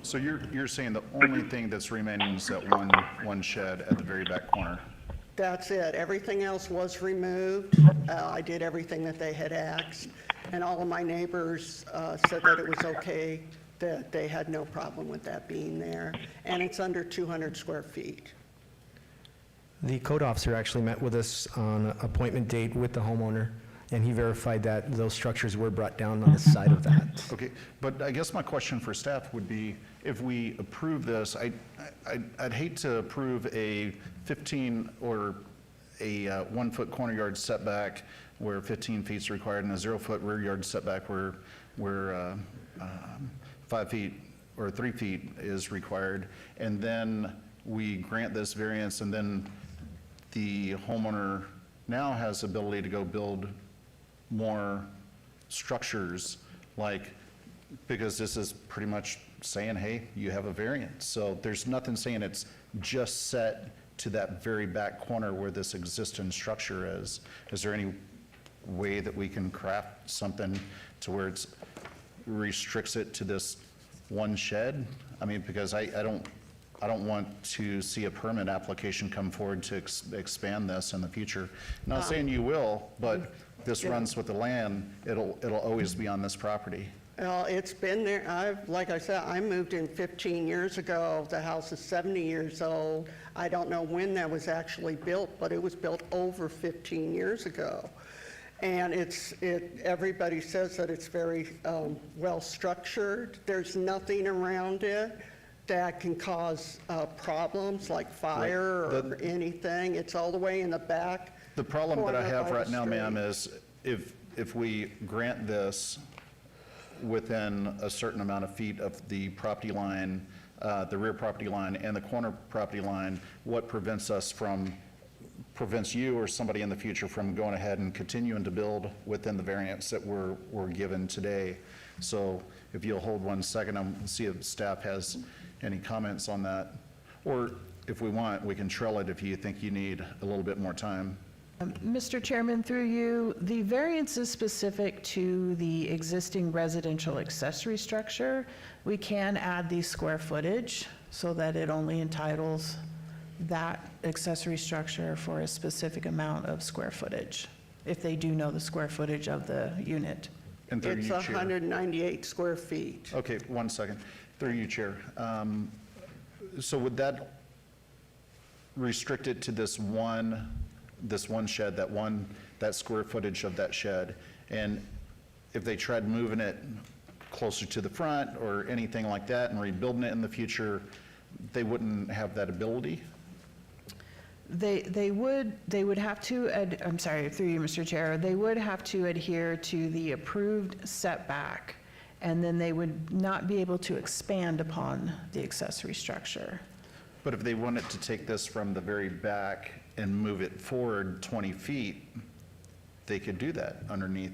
So you're saying the only thing that's remaining is that one shed at the very back corner? That's it. Everything else was removed. I did everything that they had asked, and all of my neighbors said that it was okay, that they had no problem with that being there, and it's under 200 square feet. The code officer actually met with us on an appointment date with the homeowner, and he verified that those structures were brought down on the side of that. Okay, but I guess my question for staff would be, if we approve this, I'd hate to approve a 15 or a 1-foot corner yard setback where 15 feet is required and a 0-foot rear yard setback where 5 feet or 3 feet is required, and then we grant this variance, and then the homeowner now has ability to go build more structures, like, because this is pretty much saying, hey, you have a variance. So there's nothing saying it's just set to that very back corner where this existing structure is. Is there any way that we can craft something to where it's restricts it to this one shed? I mean, because I don't want to see a permit application come forward to expand this in the future. Not saying you will, but this runs with the land, it'll always be on this property. Well, it's been there. Like I said, I moved in 15 years ago. The house is 70 years old. I don't know when that was actually built, but it was built over 15 years ago. And everybody says that it's very well structured. There's nothing around it that can cause problems like fire or anything. It's all the way in the back. The problem that I have corner right by now, the ma'am, is if we grant this within a certain amount of feet of the property line, the rear property line and the corner property line, what prevents you or somebody in the future from going ahead and continuing to build within the variance that we're given today? So if you'll hold 1 second, I'll see if staff has any comments on that. Or if we want, we can trail it if you think you need a little bit more time. Mr. Chairman, through you, the variance is specific to the existing residential accessory structure. We can add the square footage so that it only entitles that accessory structure for a specific amount of square footage, if they do know the square footage of the unit. And through It's you, Chair. 198 square feet. Okay, 1 second. Through you, Chair. So would that restrict it to this one shed, that square footage of that shed? And if they tried moving it closer to the front or anything like that and rebuilding it in the future, they wouldn't have that ability? They would have to, I'm sorry, through you, Mr. Chair, they would have to adhere to the approved setback, and then they would not be able to expand upon the accessory structure. But if they wanted to take this from the very back and move it forward 20 feet, they could do that underneath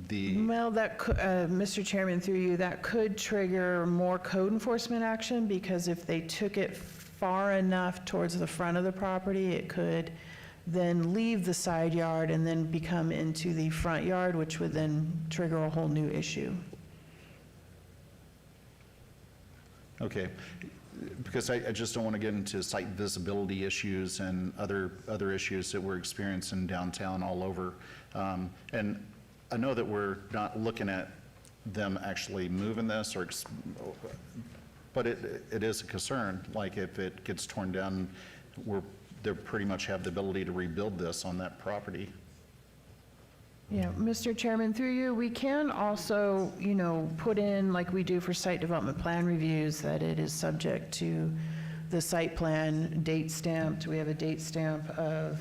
the... Well, that could, Mr. Chairman, through you, that could trigger more code enforcement action, because if they took it far enough towards the front of the property, it could then leave the side yard and then become into the front yard, which would then trigger a whole new issue. Okay, because I just don't want to get into site visibility issues and other issues that we're experiencing downtown all over. And I know that we're not looking at them actually moving this, but it is a concern. Like if it gets torn down, they pretty much have the ability to rebuild this on that property. Yeah, Mr. Chairman, through you, we can also, put in, like we do for site development plan reviews, that it is subject to the site plan date stamped. We have a date stamp of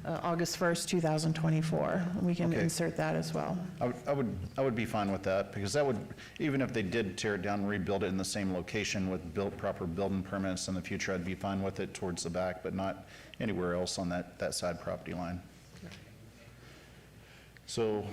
August 1st, 2024. We can insert that as well. I would be fine with that, because that would, even if they did tear it down and rebuild it in the same location with proper building permits in the future, I'd be fine with it towards the back, but not anywhere else on that side property line. So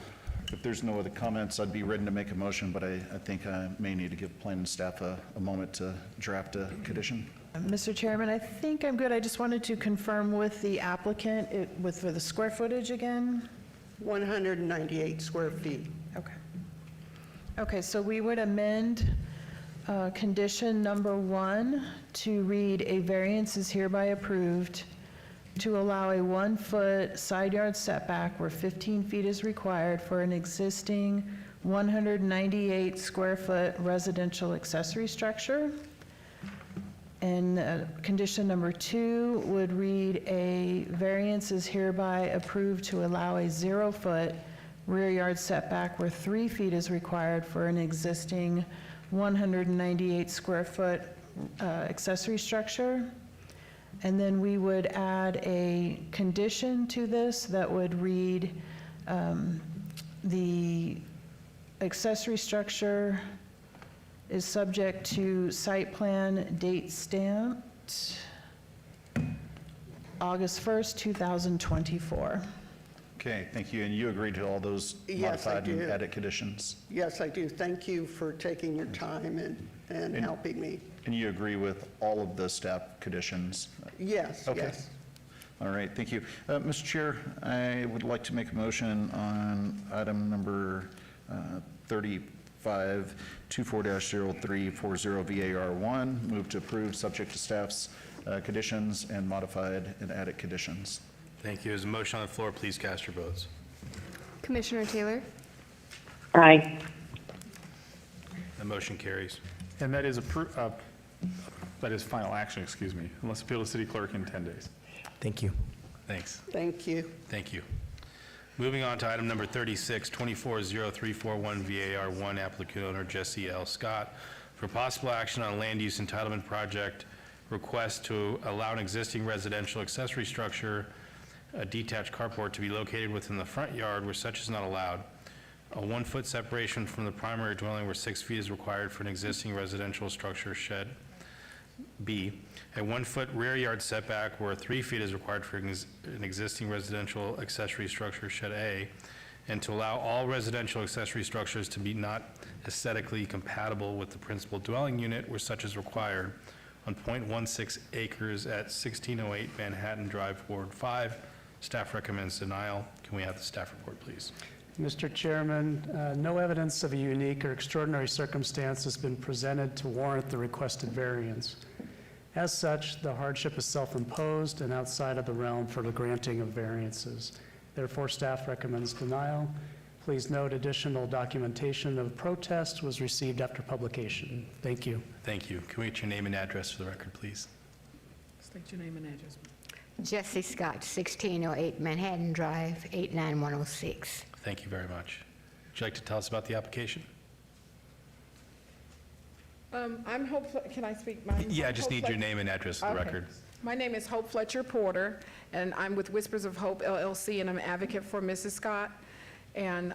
if there's no other comments, I'd be ready to make a motion, but I think I may need to give planning staff a moment to draft a condition. Mr. Chairman, I think I'm good. I just wanted to confirm with the applicant, for the square footage again? 198 square feet. Okay. Okay, so we would amend condition number 1 to read, a variance is hereby approved to allow a 1-foot side yard setback where 15 feet is required for an existing 198 square foot residential accessory structure. And condition number 2 would read, a variance is hereby approved to allow a 0-foot rear yard setback where 3 feet is required for an existing 198 square foot accessory structure. And then we would add a condition to this that would read, the accessory structure is subject to site plan date stamped August 1st, 2024. Okay, thank you. And you agreed to all those Yes, I modified and do. edit conditions? Yes, I do. Thank you for taking your time and helping me. And you agree with all of the staff conditions? Yes, Okay. yes. All right, thank you. Mr. Chair, I would like to make a motion on item number 35, 24-0340 VAR1. Move to approve, subject to staff's conditions and modified and added conditions. Thank you. There's a motion on the floor. Please cast your votes. Commissioner Taylor? Aye. The motion carries. And that is that is final action, excuse me, unless appealed to city clerk in 10 days. Thank you. Thanks. Thank you. Thank you. Moving on to item number 36, 240341 VAR1, applicant owner Jesse L. Scott, for possible action on land use entitlement project request to allow an existing residential accessory structure, a detached carport, to be located within the front yard where such is not allowed, a 1-foot separation from the primary dwelling where 6 feet is required for an existing residential structure shed. B, a 1-foot rear yard setback where 3 feet is required for an existing residential accessory structure shed A, and to allow all residential accessory structures to be not aesthetically compatible with the principal dwelling unit where such is required on .16 acres at 1608 Manhattan Drive, Ward 5. Staff recommends denial. Can we have the staff report, please? Mr. Chairman, no evidence of a unique or extraordinary circumstance has been presented to warrant the requested variance. As such, the hardship is self-imposed and outside of the realm for the granting of variances. Therefore, staff recommends denial. Please note additional documentation of protest was received after publication. Thank you. Thank you. Can we get your name and address for the record, please? State your name and address. Jesse Scott, 1608 Manhattan Drive, 89106. Thank you very much. Would you like to tell us about the application? I'm Hope, can I speak? Yeah, I just need your name and address for the Okay. record. My name is Hope Fletcher Porter, and I'm with Whispers of Hope LLC, and I'm an advocate for Mrs. Scott. And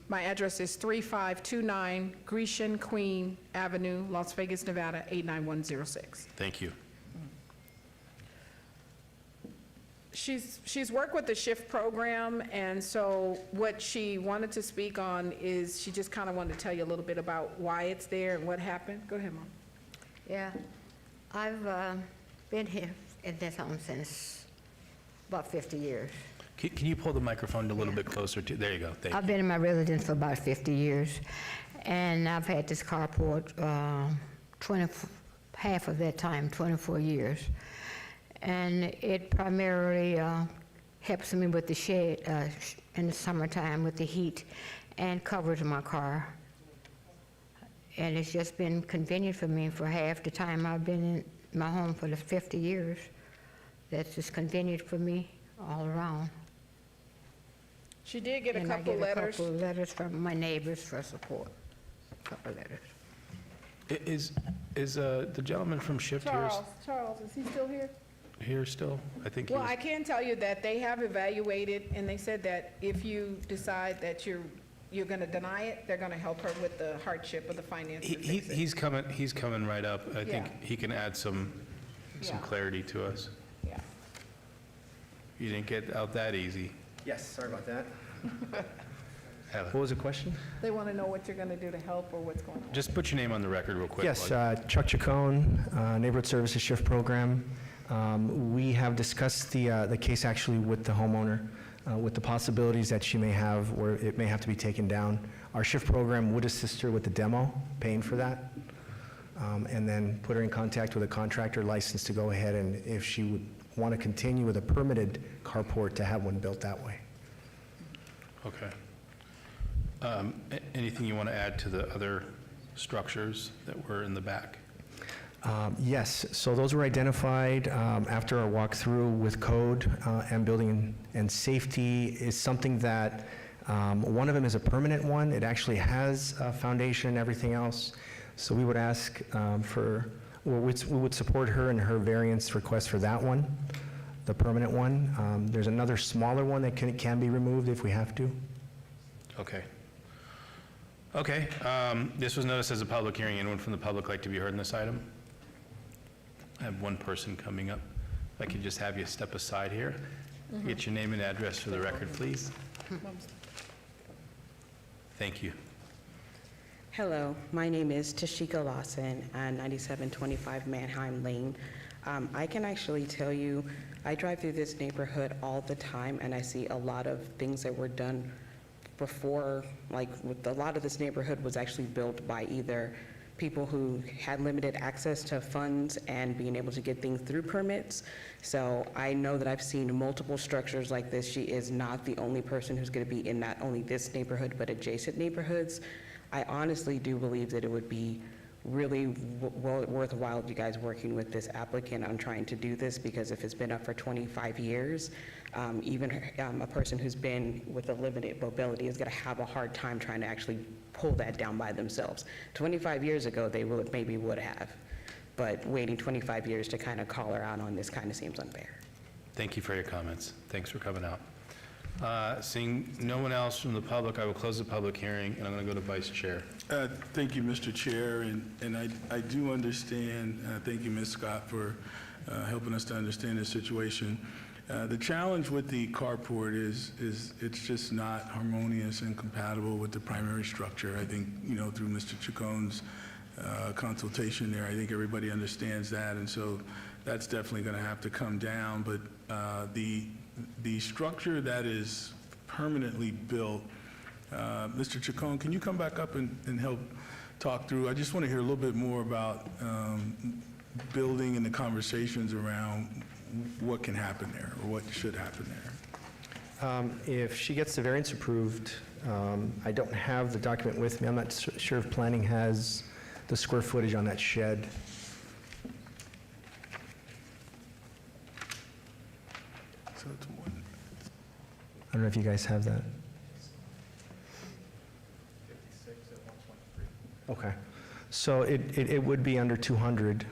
my address is 3529 Grecian Queen Avenue, Las Vegas, Nevada, 89106. Thank you. She's worked with the SHIFT program, and so what she wanted to speak on is she just kind of wanted to tell you a little bit about why it's there and what happened. Go ahead, Mom. Yeah, I've been here at this home since about 50 years. Can you pull the microphone a little bit closer to, there you go, thank you. I've been in my residence for about 50 years, and I've had this carport half of that time, 24 years. And it primarily helps me with the shed in the summertime with the heat and covers my car. And it's just been convenient for me for half the time I've been in my home for the 50 years. That's just convenient for me all around. She did get a And couple I get letters. a couple of letters from my neighbors for support. Couple letters. Is the gentleman from Shift Charles, is he still here? here still? I think he Well, was. I can tell you that they have evaluated, and they said that if you decide that you're going to deny it, they're going to help her with the hardship of the finances. they said. He's coming right up. I think Yeah. he can add some Yeah. clarity to us. Yeah. You didn't get out that easy. Yes, sorry about that. Heather. What was the question? They want to know what you're going to do to help or what's going on. Just put your name on the record real quick. Yes, bud. Chuck Chacon, Neighborhood Services Shift Program. We have discussed the case actually with the homeowner, with the possibilities that she may have where it may have to be taken down. Our Shift Program would assist her with the demo, paying for that, and then put her in contact with a contractor licensed to go ahead and if she would want to continue with a permitted carport to have one built that way. Okay. Anything you want to add to the other structures that were in the back? Yes, so those were identified after our walkthrough with code and building and safety is something that, one of them is a permanent one. It actually has a foundation and everything else. So we would ask we would support her in her variance request for that one, the permanent one. There's another smaller one that can be removed if we have to. Okay. Okay, this was noticed as a public hearing. Anyone from the public like to be heard in this item? I have one person coming up. If I could just have you step aside here. Get your name and address for the record, please. Thank you. Hello, my name is Tashika Lawson, 9725 Manheim Lane. I can actually tell you, I drive through this neighborhood all the time, and I see a lot of things that were done before, like with a lot of this neighborhood was actually built by either people who had limited access to funds and being able to get things through permits. So I know that I've seen multiple structures like this. She is not the only person who's going to be in not only this neighborhood, but adjacent neighborhoods. I honestly do believe that it would be really worthwhile you guys working with this applicant on trying to do this, because if it's been up for 25 years, even a person who's been with a limited mobility is going to have a hard time trying to actually pull that down by themselves. 25 years ago, they maybe would have, but waiting 25 years to kind of call her out on this kind of seems unfair. Thank you for your comments. Thanks for coming out. Seeing no one else from the public, I will close the public hearing, and I'm going to go to Vice Chair. Thank you, Mr. Chair, and I do understand, thank you, Ms. Scott, for helping us to understand the situation. The challenge with the carport is it's just not harmonious and compatible with the primary structure. I think, through Mr. Chacon's consultation there, I think everybody understands that, and so that's definitely going to have to come down. But the structure that is permanently built, Mr. Chacon, can you come back up and help talk through? I just want to hear a little bit more about building and the conversations around what can happen there or what should happen there. If she gets the variance approved, I don't have the document with me. I'm not sure if planning has the square footage on that shed. So it's one. I don't know if you guys have that. 56 at 123. Okay. So it would be under 200.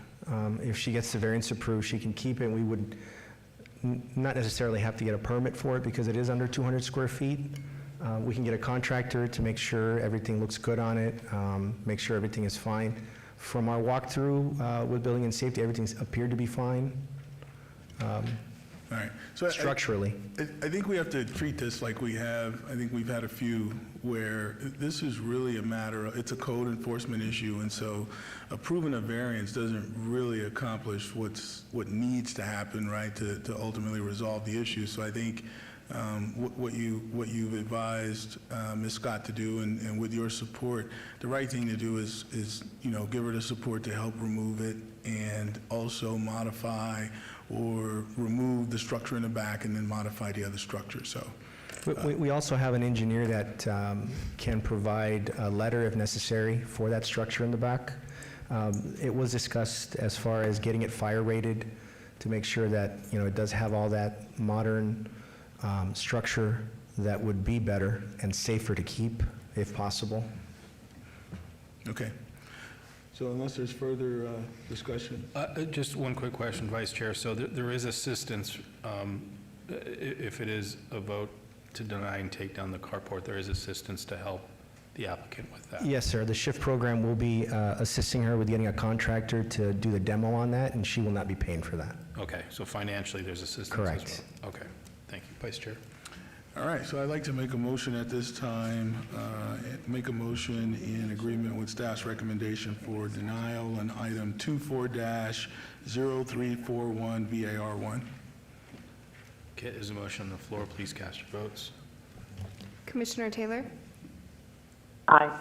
If she gets the variance approved, she can keep it. We would not necessarily have to get a permit for it because it is under 200 square feet. We can get a contractor to make sure everything looks good on it, make sure everything is fine. From our walkthrough with building and safety, everything's appeared to be fine. All right. So structurally. I think we have to treat this like we have, I think we've had a few where this is really a matter of, it's a code enforcement issue, and so approving a variance doesn't really accomplish what needs to happen, right, to ultimately resolve the issue. So I think what you've advised Ms. Scott to do, and with your support, the right thing to do is give her the support to help remove it and also modify or remove the structure in the back and then modify the other structure. So we also have an engineer that can provide a letter if necessary for that structure in the back. It was discussed as far as getting it fire rated to make sure that it does have all that modern structure that would be better and safer to keep if possible. Okay. So unless there's further discussion. Just one quick question, Vice Chair. So there is assistance, if it is a vote to deny and take down the carport, there is assistance to help the applicant with that? Yes, sir. The SHIFT program will be assisting her with getting a contractor to do the demo on that, and she will not be paying for that. Okay, so financially there's assistance Correct. as well? Okay, thank you. Vice Chair. All right, so I'd like to make a motion at this time, make a motion in agreement with staff's recommendation for denial on item 24-0341 VAR1. Okay, there's a motion on the floor. Please cast your votes. Commissioner Taylor? Aye.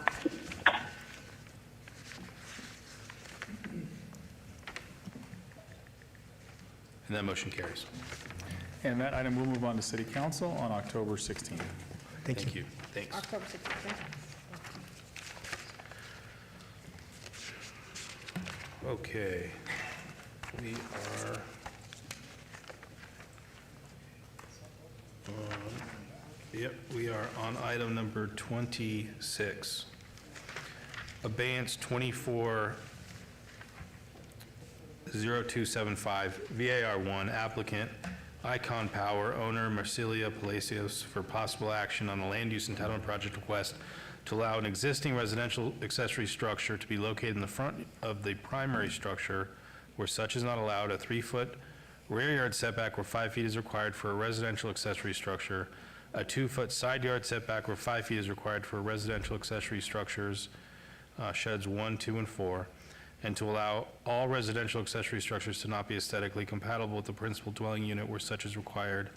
And that motion carries. And that item will move on to City Council on October 16th. Thank you. Thanks. October 16th. Okay. We are we are on item number 26. Abeyance 240275, VAR1, applicant Icon Power, owner Marcilia Palacios, for possible action on the land use entitlement project request to allow an existing residential accessory structure to be located in the front of the primary structure where such is not allowed, a 3-foot rear yard setback where 5 feet is required for a residential accessory structure, a 2-foot side yard setback where 5 feet is required for residential accessory structures, sheds 1, 2, and 4, and to allow all residential accessory structures to not be aesthetically compatible with the principal dwelling unit where such is required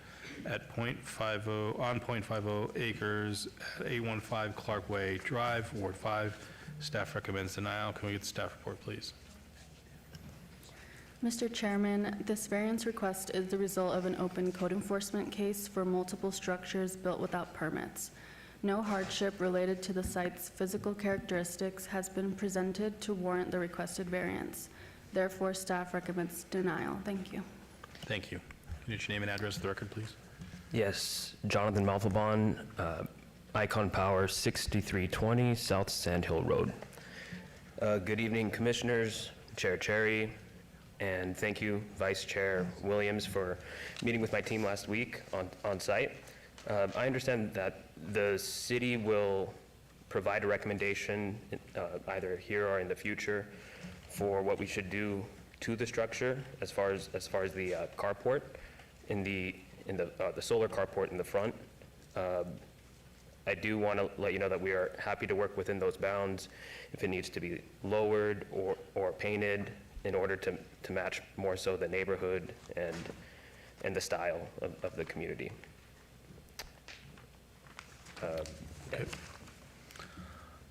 at .50 acres at 815 Clark Way Drive, Ward 5. Staff recommends denial. Can we get the staff report, please? Mr. Chairman, this variance request is the result of an open code enforcement case for multiple structures built without permits. No hardship related to the site's physical characteristics has been presented to warrant the requested variance. Therefore, staff recommends denial. Thank you. Thank you. Can you get your name and address for the record, please? Yes, Jonathan Malfabon, Icon Power, 6320 South Sand Hill Road. Good evening, Commissioners, Chair Cherry, and thank you, Vice Chair Williams, for meeting with my team last week on site. I understand that the city will provide a recommendation either here or in the future for what we should do to the structure as far as the carport in the solar carport in the front. I do want to let you know that we are happy to work within those bounds if it needs to be lowered or painted in order to match more so the neighborhood and the style of the community. Okay.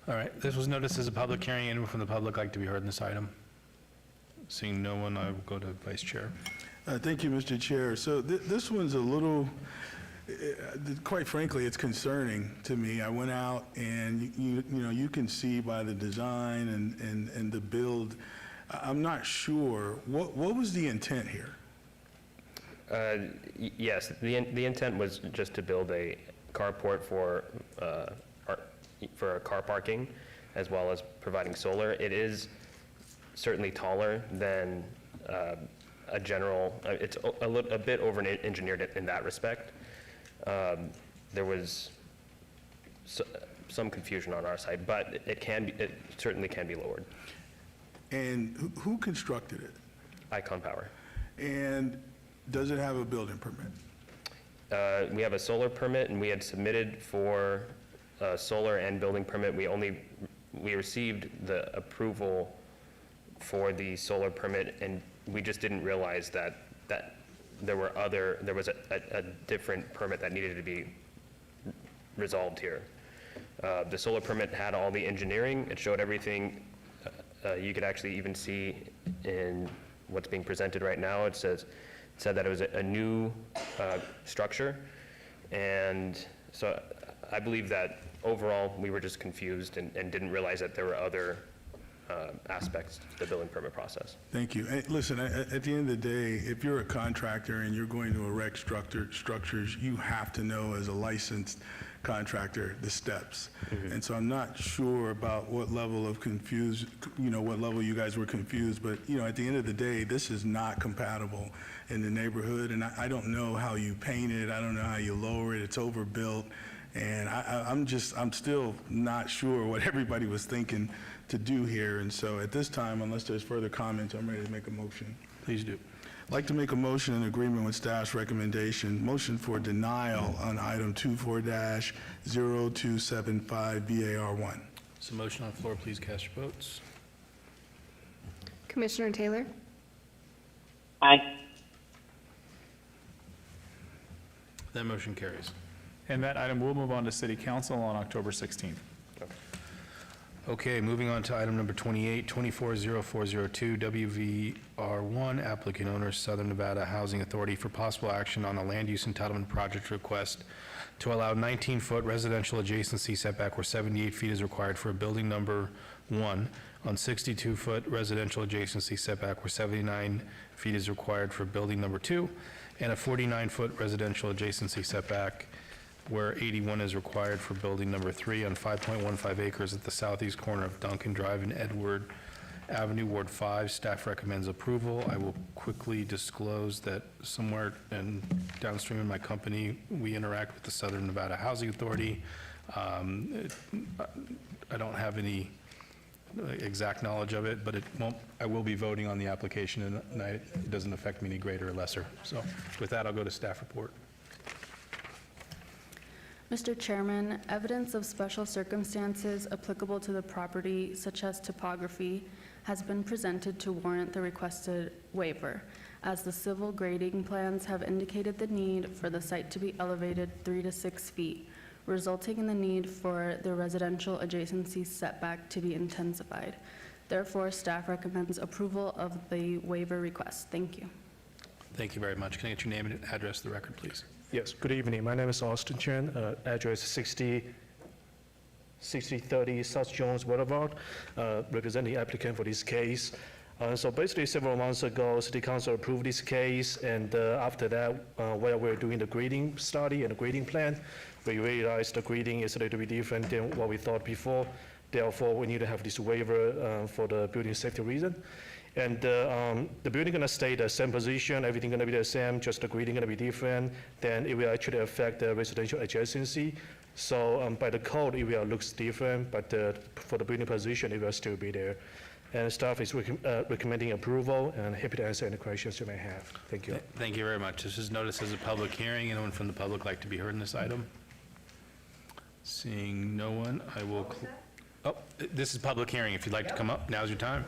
All right, this was noticed as a public hearing. Anyone from the public like to be heard in this item? Seeing no one, I will go to Vice Chair. Thank you, Mr. Chair. So this one's a little, quite frankly, it's concerning to me. I went out and you can see by the design and the build, I'm not sure, what was the intent here? Yes, the intent was just to build a carport for car parking, as well as providing solar. It is certainly taller than a general. It's a bit over-engineered in that respect. There was some confusion on our side, but it certainly can be lowered. And who constructed it? Icon Power. And does it have a building permit? We have a solar permit, and we had submitted for solar and building permit. We received the approval for the solar permit, and we just didn't realize that there was a different permit that needed to be resolved here. The solar permit had all the engineering. It showed everything. You could actually even see in what's being presented right now. It said that it was a new structure, and so I believe that overall we were just confused and didn't realize that there were other aspects to the building permit process. Thank you. Hey, listen, at the end of the day, if you're a contractor and you're going to erect structures, you have to know as a licensed contractor the steps. Mm-hmm. And so I'm not sure about what level of what level you guys were confused, but at the end of the day, this is not compatible in the neighborhood, and I don't know how you paint it. I don't know how you lower it. It's overbuilt, and I'm still not sure what everybody was thinking to do here. And so at this time, unless there's further comments, I'm ready to make a motion. Please do. I'd like to make a motion in agreement with staff's recommendation. Motion for denial on item 24-0275 VAR1. So motion on the floor. Please cast your votes. Commissioner Taylor? Aye. That motion carries. And that item will move on to City Council on October 16th. Okay, moving on to item number 28, 240402, WVR1, applicant owner, Southern Nevada Housing Authority, for possible action on a land use entitlement project request to allow 19-foot residential adjacency setback where 78 feet is required for a building number 1, on 62-foot residential adjacency setback where 79 feet is required for building number 2, and a 49-foot residential adjacency setback where 81 is required for building number 3 on 5.15 acres at the southeast corner of Duncan Drive and Edward Avenue, Ward 5. Staff recommends approval. I will quickly disclose that somewhere downstream in my company, we interact with the Southern Nevada Housing Authority. I don't have any exact knowledge of it, but I will be voting on the application, and it doesn't affect me any greater or lesser. So with that, I'll go to staff report. Mr. Chairman, evidence of special circumstances applicable to the property, such as topography, has been presented to warrant the requested waiver, as the civil grading plans have indicated the need for the site to be elevated 3 to 6 feet, resulting in the need for the residential adjacency setback to be intensified. Therefore, staff recommends approval of the waiver request. Thank you. Thank you very much. Can I get your name and address for the record, please? Yes, good evening. My name is Austin Chen, address 6030 South Jones Boulevard, representing the applicant for this case. So basically, several months ago, City Council approved this case, and after that, while we're doing the grading study and the grading plan, we realized the grading is a little bit different than what we thought before. Therefore, we need to have this waiver for the building safety reason. And the building gonna stay the same position, everything gonna be the same, just the grading gonna be different, then it will actually affect the residential adjacency. So by the code, it will looks different, but for the building position, it will still be there. And staff is recommending approval, and happy to answer any questions you may have. Thank you. Thank you very much. This is noticed as a public hearing. Anyone from the public like to be heard in this item? Seeing no one, I will. Oh, this is public hearing. If you'd like to come up, now's your time.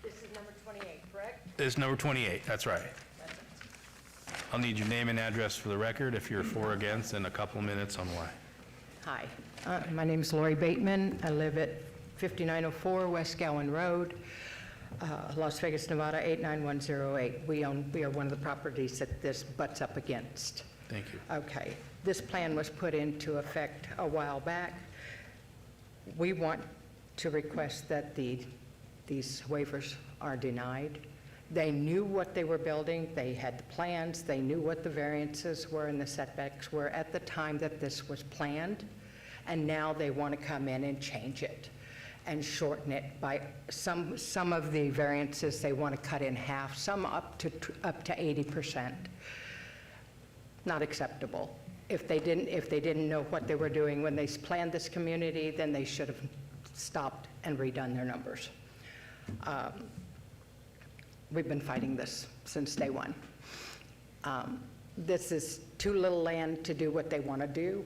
This is number 28, correct? This is number 28, that's right. I'll need your name and address for the record, if you're for or against, and a couple minutes on why. Hi, my name is Lori Bateman. I live at 5904 West Gowan Road, Las Vegas, Nevada 89108. We are one of the properties that this butts up against. Thank you. Okay, this plan was put into effect a while back. We want to request that these waivers are denied. They knew what they were building, they had the plans, they knew what the variances were and the setbacks were at the time that this was planned, and now they want to come in and change it and shorten it by some of the variances they want to cut in half, some up to 80%. Not acceptable. If they didn't know what they were doing when they planned this community, then they should have stopped and redone their numbers. We've been fighting this since day one. This is too little land to do what they want to do,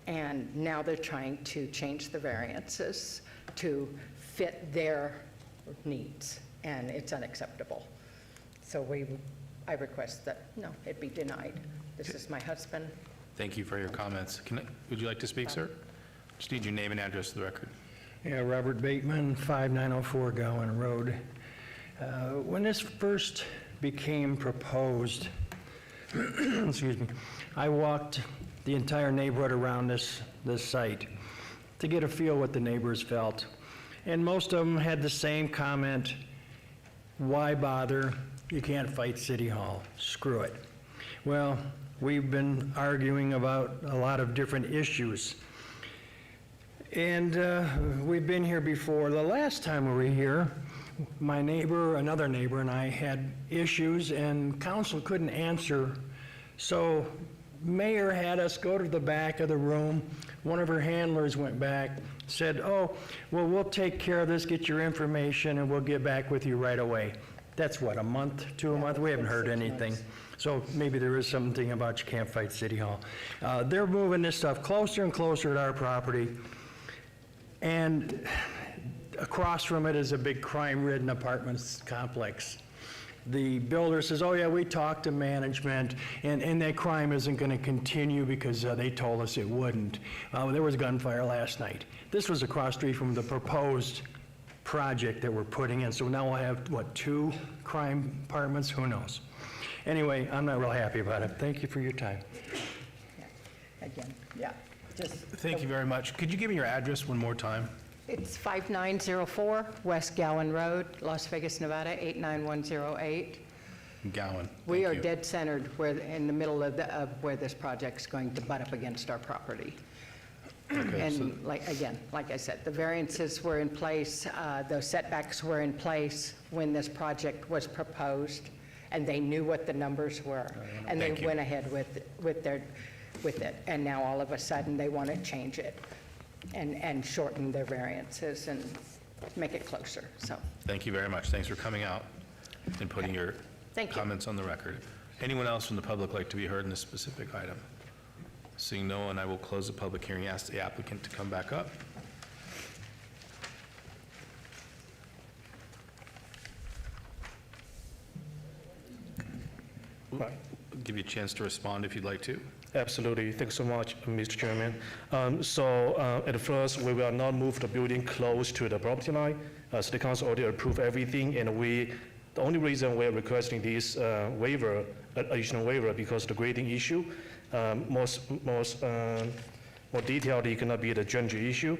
and now they're trying to change the variances to fit their needs, and it's unacceptable. So I request that, no, it be denied. This is my husband. Thank you for your comments. Would you like to speak, sir? Just need your name and address for the record. Yeah, Robert Bateman, 5904 Gowan Road. When this first became proposed, excuse me, I walked the entire neighborhood around this site to get a feel what the neighbors felt. And most of them had the same comment: why bother? You can't fight City Hall. Screw it. Well, we've been arguing about a lot of different issues. And we've been here before. The last time we were here, my neighbor, another neighbor, and I had issues, and council couldn't answer. So mayor had us go to the back of the room. One of her handlers went back, said, oh, well, we'll take care of this, get your information, and we'll get back with you right away. That's what, a month, 2 months? We haven't heard anything. So maybe there is something about you can't fight City Hall. They're moving this stuff closer and closer to our property. And across from it is a big crime-ridden apartments complex. the builder says, oh yeah, we talked to management, and that crime isn't going to continue because they told us it wouldn't. There was gunfire last night. This was across the street from the proposed project that we're putting in, so now we'll have, what, 2 crime apartments? Who knows? Anyway, I'm not real happy about it. Thank you for your time. Again, yeah, just. Thank you very much. Could you give me your address one more time? It's 5904 West Gowan Road, Las Vegas, Nevada, 89108. Gowan. We are dead centered where, in the middle of where this project's going to butt up against our property. Okay, so- And like I said, the variances were in place, those setbacks were in place when this project was proposed, and they knew what the numbers were. And they Thank you. went ahead with it. And now all of a sudden, they want to change it and shorten their variances and make it closer, so. Thank you very much. Thanks for coming out and putting your Thank you. comments on the record. Anyone else from the public like to be heard in this specific item? Seeing no one, I will close the public hearing. Ask the applicant to come back up. I'll give you a chance to respond if you'd like to. Absolutely. Thanks so much, Mr. Chairman. At first, we will not move the building close to the property line. City Council already approved everything, and the only reason we're requesting this additional waiver, because the grading issue, more detailed, it cannot be the drainage issue.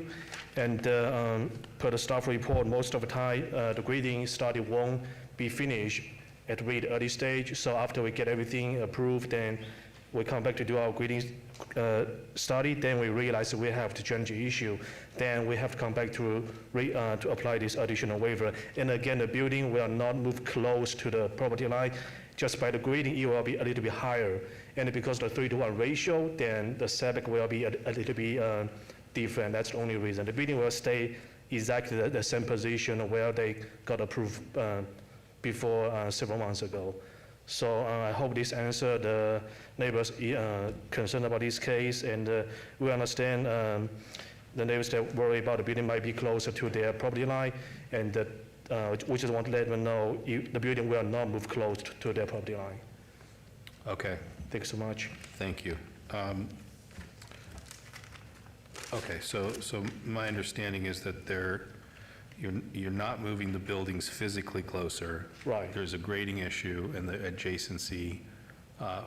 And per the staff report, most of the time, the grading study won't be finished at a really early stage. So after we get everything approved, then we come back to do our grading study, then we realize we have the drainage issue. Then we have to come back to apply this additional waiver. And again, the building will not move close to the property line. Just by the grading, it will be a little bit higher. And because the 3-to-1 ratio, then the setback will be a little bit different. That's the only reason. The building will stay exactly the same position where they got approved before several months ago. So I hope this answered the neighbors' concern about this case, and we understand the neighbors that worry about the building might be closer to their property line, and that we just want to let them know the building will not move close to their property line. Okay. Thanks so much. Thank you. Okay, so my understanding is that you're not moving the buildings physically closer. Right. There's a grading issue and the adjacency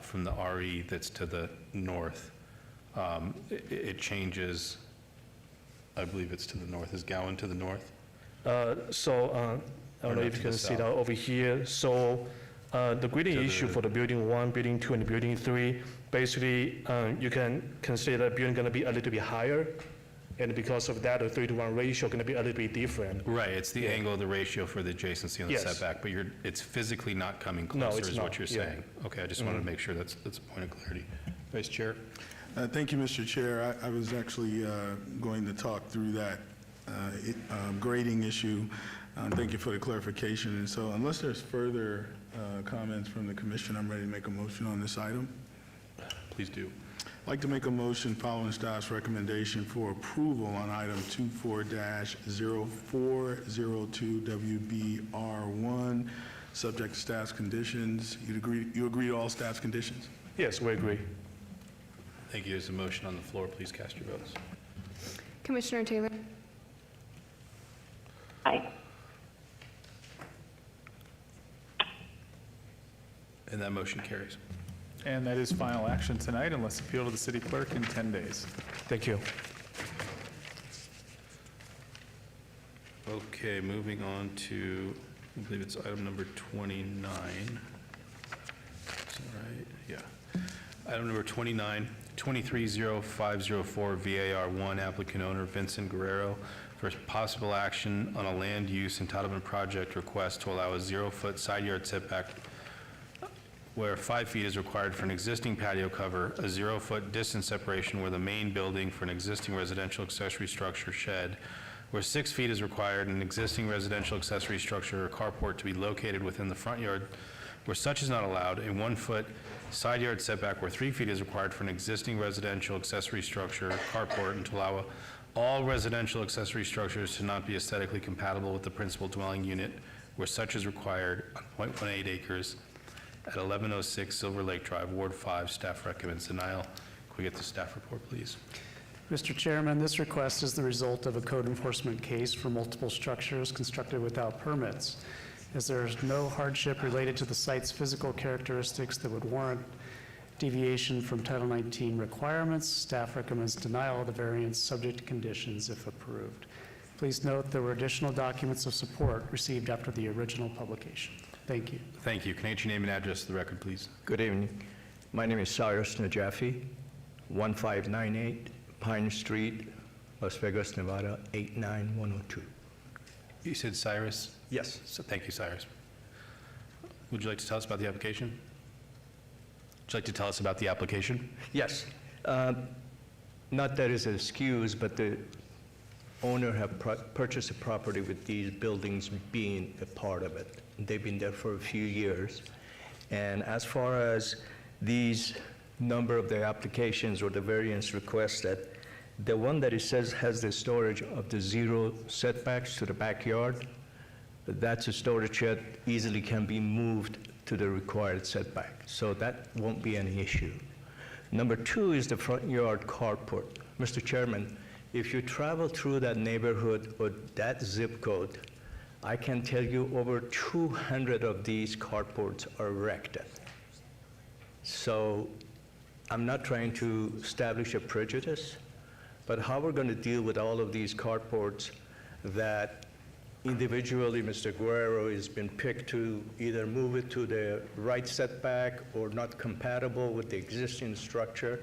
from the RE that's to the north. It changes, I believe it's to the north. Is Gowan to the north? I don't know if you can see that over here. So the grading issue for the building 1, building 2, and building 3, basically you can consider the building going to be a little bit higher. And because of that, the 3-to-1 ratio going to be a little bit different. Right, it's the angle of the ratio for the adjacency on the setback, but it's physically not coming closer is what you're saying. Okay, I just wanted to make sure that's a point of clarity. Vice Chair? Thank you, Mr. Chair. I was actually going to talk through that grading issue. Thank you for the clarification. And so unless there's further comments from the commission, I'm ready to make a motion on this item. Please do. I'd like to make a motion following staff's recommendation for approval on item 24-0402 WBR1, subject to staff's conditions. You agree to all staff's conditions? Yes, we agree. Thank you. There's a motion on the floor. Please cast your votes. Commissioner Taylor? Aye. And that motion carries. And that is final action tonight unless appealed to the city clerk in 10 days. Thank you. Okay, moving on to, I believe it's item number 29. Is that right? Yeah. Item number 29, 230504 VAR1, applicant owner Vincent Guerrero for possible action on a land use entitlement project request to allow a 0-foot side yard setback where 5 feet is required for an existing patio cover, a 0-foot distance separation where the main building for an existing residential accessory structure shed, where 6 feet is required, an existing residential accessory structure or carport to be located within the front yard where such is not allowed, a 1-foot side yard setback where 3 feet is required for an existing residential accessory structure or carport, and to allow all residential accessory structures to not be aesthetically compatible with the principal dwelling unit where such is required on .18 acres at 1106 Silver Lake Drive, Ward 5. Staff recommends denial. Can we get the staff report, please? Mr. Chairman, this request is the result of a code enforcement case for multiple structures constructed without permits. As there is no hardship related to the site's physical characteristics that would warrant deviation from Title 19 requirements, staff recommends denial of the variance subject to conditions if approved. Please note there were additional documents of support received after the original publication. Thank you. Thank you. Can I get your name and address to the record, please? Good evening. My name is Cyrus Najafi, 1598 Pine Street, Las Vegas, Nevada, 89102. You said Cyrus? Yes. So thank you, Cyrus. Would you like to tell us about the application? Would you like to tell us about the application? Yes. Not that is an excuse, but the owner have purchased a property with these buildings being a part of it. They've been there for a few years. And as far as these number of the applications or the variance requested, the one that it says has the storage of the 0 setbacks to the backyard, that's a storage shed, easily can be moved to the required setback. So that won't be any issue. Number 2 is the front yard carport. Mr. Chairman, if you travel through that neighborhood or that zip code, I can tell you over 200 of these carports are erected. So I'm not trying to establish a prejudice, but how we're going to deal with all of these carports that individually Mr. Guerrero has been picked to either move it to the right setback or not compatible with the existing structure.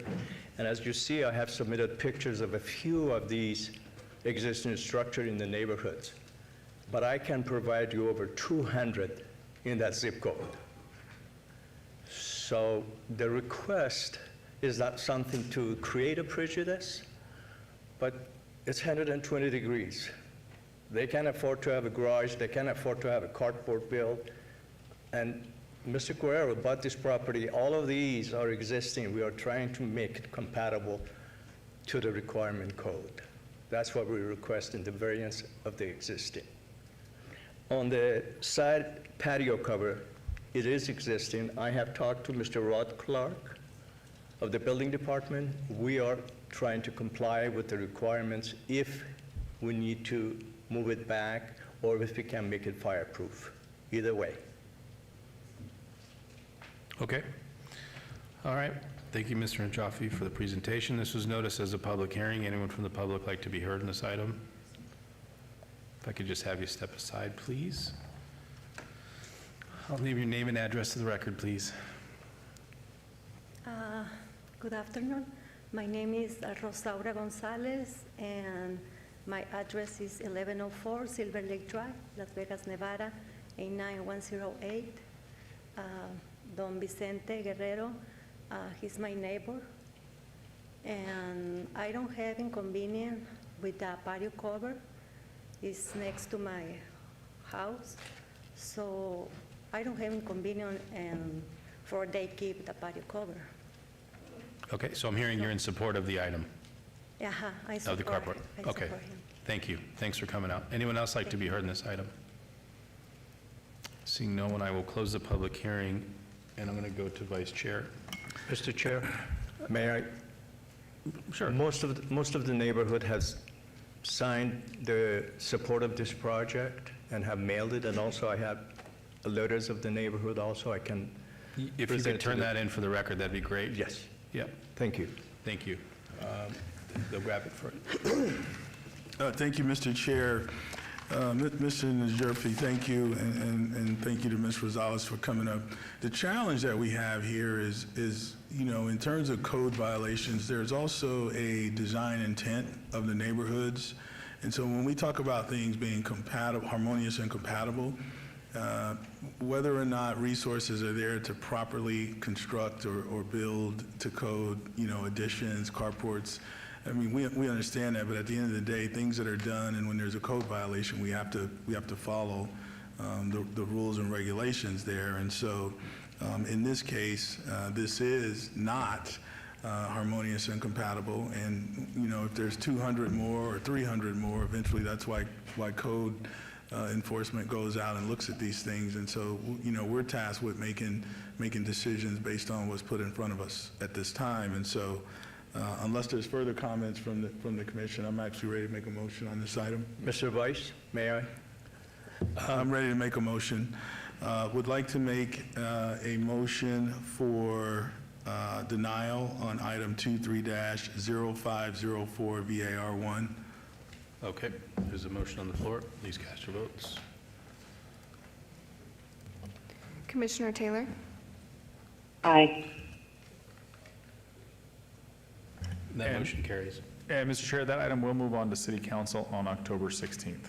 And as you see, I have submitted pictures of a few of these existing structure in the neighborhoods. But I can provide you over 200 in that zip code. So the request is not something to create a prejudice, but it's 120 degrees. They can't afford to have a garage, they can't afford to have a carport built. And Mr. Guerrero bought this property, all of these are existing. We are trying to make it compatible to the requirement code. That's what we request in the variance of the existing. On the side patio cover, it is existing. I have talked to Mr. Rod Clark of the building department. We are trying to comply with the requirements if we need to move it back or if we can make it fireproof. Either way. Okay. All right. Thank you, Mr. Najafi, for the presentation. This was noticed as a public hearing. Anyone from the public like to be heard in this item? If I could just have you step aside, please. I'll leave your name and address to the record, please. Good afternoon. My name is Rosaura Gonzalez, and my address is 1104 Silver Lake Drive, Las Vegas, Nevada, 89108. Don Vicente Guerrero, he's my neighbor, and I don't have inconvenience with the patio cover. It's next to my house, so I don't have inconvenience for they keep the patio cover. Okay, so I'm hearing you're in support of the item, I of the support, carport. I Okay, support him. thank you. Thanks for coming out. Anyone else like to be heard in this item? Seeing no one, I will close the public hearing, and I'm going to go to Vice Chair. Mr. Chair, may I? Sure. Most of the neighborhood has signed the support of this project and have mailed it, and also I have letters of the neighborhood also. I can If you present could it to turn the- that in for the record, that'd be great. Yes. Yep. Thank you. Thank you. They'll grab it for you. Thank you, Mr. Chair. Mr. Najerfi, thank you, and thank you to Ms. Rosales for coming up. The challenge that we have here is, in terms of code violations, there's also a design intent of the neighborhoods. And so when we talk about things being compatible, harmonious and compatible, whether or not resources are there to properly construct or build to code, additions, carports, I mean, we understand that, but at the end of the day, things that are done, and when there's a code violation, we have to follow the rules and regulations there. And so, in this case, this is not harmonious and compatible. And if there's 200 more or 300 more, eventually that's why code enforcement goes out and looks at these things. And so, you know, we're tasked with making decisions based on what's put in front of us at this time. And so, unless there's further comments from the commission, I'm actually ready to make a motion on this item. Mr. Vice, may I? I'm ready to make a motion. Would like to make a motion for denial on item 23-0504 VAR1. Okay, there's a motion on the floor. Please cast your votes. Commissioner Taylor? Aye. That motion carries. And Mr. Chair, that item will move on to City Council on October 16th.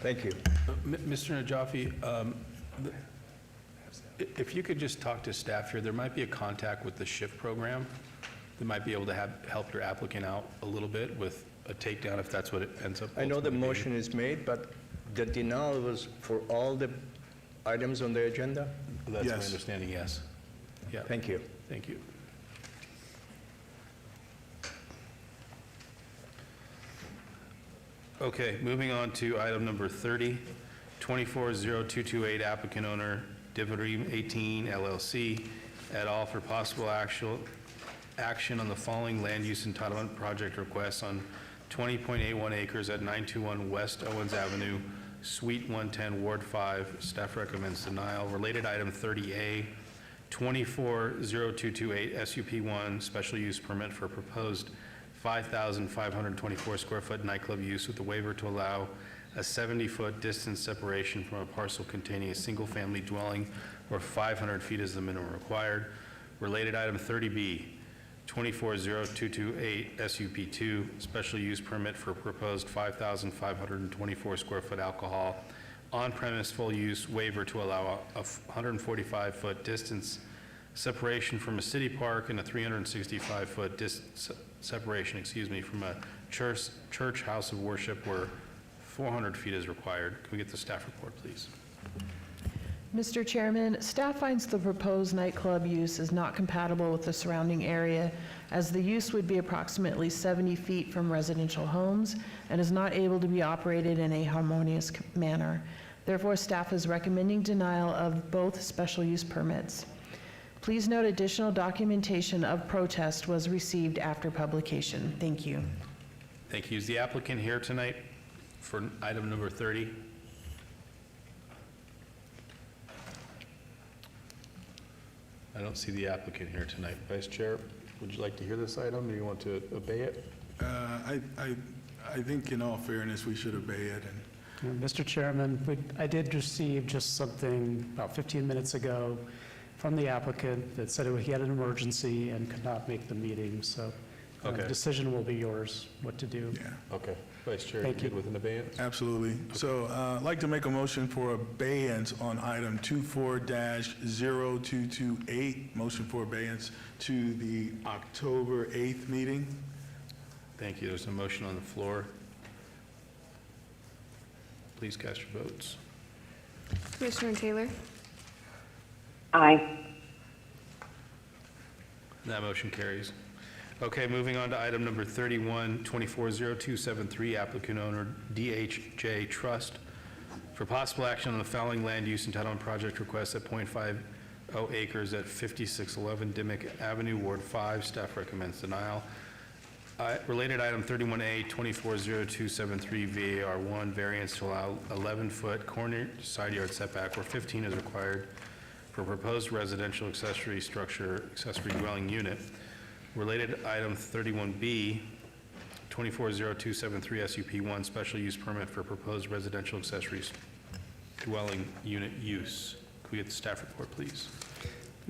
Thank you. Mr. Najafi, if you could just talk to staff here, there might be a contact with the SHIFT program that might be able to help your applicant out a little bit with a takedown if that's what it ends up. I know the ultimately being. motion is made, but the denial was for all the items on the agenda? That's my Yes. understanding, yes. Yeah. Thank you. Thank you. Okay, moving on to item number 30, 240228, applicant owner Dividream 18 LLC et al. For possible action on the following land use entitlement project requests on 20.81 acres at 921 West Owens Avenue, Suite 110, Ward 5. Staff recommends denial. Related item 30A, 240228 SUP1, special use permit for proposed 5,524 square foot nightclub use with a waiver to allow a 70-foot distance separation from a parcel containing a single-family dwelling where 500 feet is the minimum required. Related item 30B, 240228 SUP2, special use permit for proposed 5,524 square foot alcohol on-premise full use waiver to allow a 145-foot distance separation from a city park and a 365-foot separation, from a church house of worship where 400 feet is required. Can we get the staff report, please? Mr. Chairman, staff finds the proposed nightclub use is not compatible with the surrounding area, as the use would be approximately 70 feet from residential homes and is not able to be operated in a harmonious manner. Therefore, staff is recommending denial of both special use permits. Please note additional documentation of protest was received after publication. Thank you. Thank you. Is the applicant here tonight for item number 30? I don't see the applicant here tonight. Vice Chair, would you like to hear this item, or do you want to obey it? I think in all fairness, we should obey it. And Mr. Chairman, I did receive just something about 15 minutes ago from the applicant that said he had an emergency and could not make the meeting, so the decision will be yours, what to do. yeah. Okay. Vice Chair, Thank you you. good with an abeyance? Absolutely. So I'd like to make a motion for abeyance on item 24-0228, motion for abeyance to the October 8th meeting. Thank you. There's a motion on the floor. Please cast your votes. Commissioner Taylor? Aye. That motion carries. Okay, moving on to item number 31, 240273, applicant owner DHJ Trust. For possible action on the following land use entitlement project request at .50 acres at 5611 Dimmick Avenue, Ward 5. Staff recommends denial. Related item 31A, 240273 VAR1, variance to allow 11-foot corner side yard setback where 15 is required for proposed residential accessory structure, accessory dwelling unit. Related item 31B, 240273 SUP1, special use permit for proposed residential accessories dwelling unit use. Could we get the staff report, please?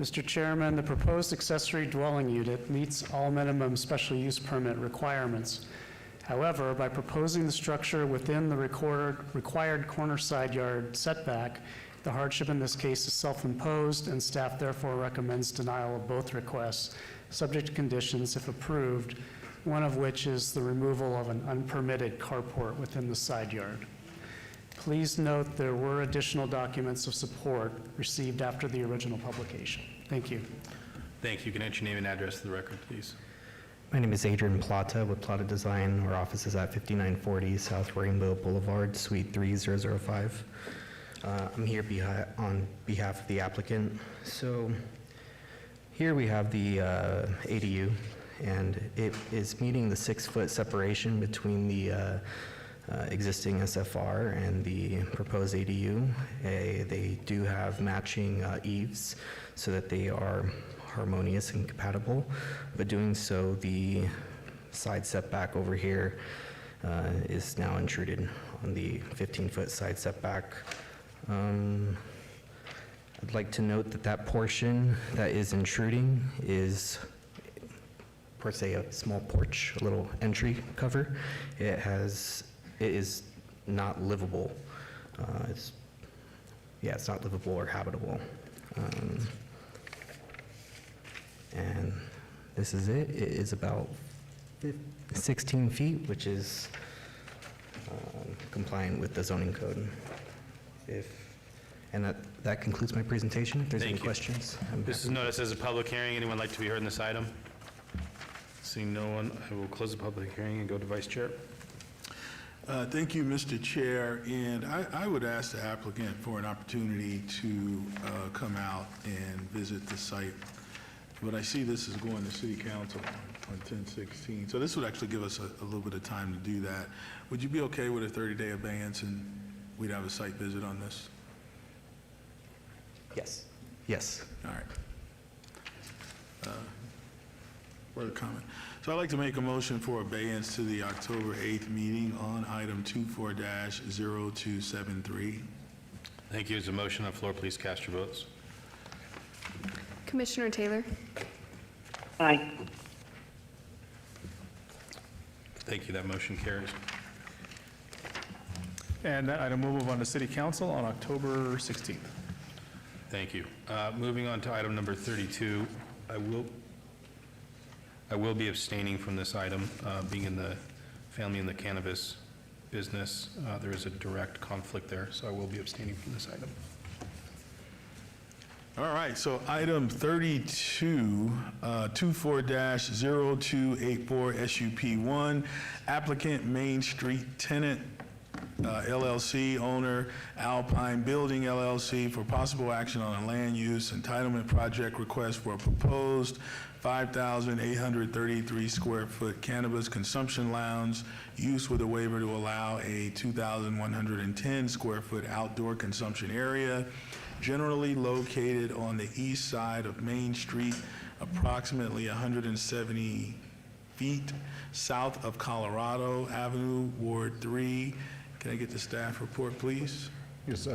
Mr. Chairman, the proposed accessory dwelling unit meets all minimum special use permit requirements. However, by proposing the structure within the required corner side yard setback, the hardship in this case is self-imposed, and staff therefore recommends denial of both requests, subject to conditions if approved, one of which is the removal of an unpermitted carport within the side yard. Please note there were additional documents of support received after the original publication. Thank you. Thank you. Can I get your name and address to the record, please? My name is Adrian Plata with Plata Design. Our office is at 5940 South Rainbow Boulevard, Suite 3005. I'm here on behalf of the applicant. So here we have the ADU, and it is meeting the 6-foot separation between the existing SFR and the proposed ADU. They do have matching eaves so that they are harmonious and compatible, but doing so, the side setback over here is now intruded on the 15-foot side setback. I'd like to note that that portion that is intruding is per se a small porch, a little entry cover. It is not livable. It's not livable or habitable. And this is it. It is about 16 feet, which is compliant with the zoning code. And that concludes my presentation. If there's any questions. This is noticed as a public hearing. Anyone like to be heard in this item? Seeing no one, I will close the public hearing and go to Vice Chair. Thank you, Mr. Chair, and I would ask the applicant for an opportunity to come out and visit the site. But I see this is going to City Council on 10/16, so this would actually give us a little bit of time to do that. Would you be okay with a 30-day abeyance and we'd have a site visit on this? Yes. Yes. All right. Further comment? So I'd like to make a motion for abeyance to the October 8th meeting on item 24-0273. Thank you. As a motion on the floor, please cast your votes. Commissioner Taylor? Aye. Thank you. That motion carries. And that item will move on to City Council on October 16th. Thank you. Moving on to item number 32, I will be abstaining from this item, being in the family and the cannabis business. There is a direct conflict there, so I will be abstaining from this item. All right, so item 32, 24-0284 SUP1, applicant Main Street Tenant LLC, owner Alpine Building LLC, for possible action on a land use entitlement project request for a proposed 5,833 square foot cannabis consumption lounge, use with a waiver to allow a 2,110 square foot outdoor consumption area, generally located on the east side of Main Street, approximately 170 feet south of Colorado Avenue, Ward 3. Can I get the staff report, please? Yes,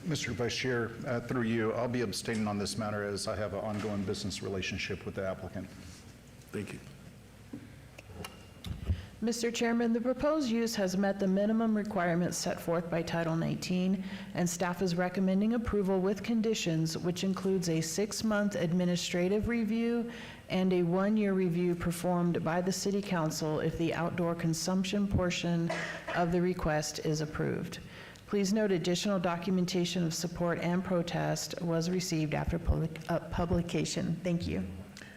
Mr. Vice Chair, through you, I'll be abstaining on this matter as I have an ongoing business relationship with the applicant. Thank you. Mr. Chairman, the proposed use has met the minimum requirements set forth by Title 19, and staff is recommending approval with conditions, which includes a 6-month administrative review and a 1-year review performed by the City Council if the outdoor consumption portion of the request is approved. Please note additional documentation of support and protest was received after publication. Thank you.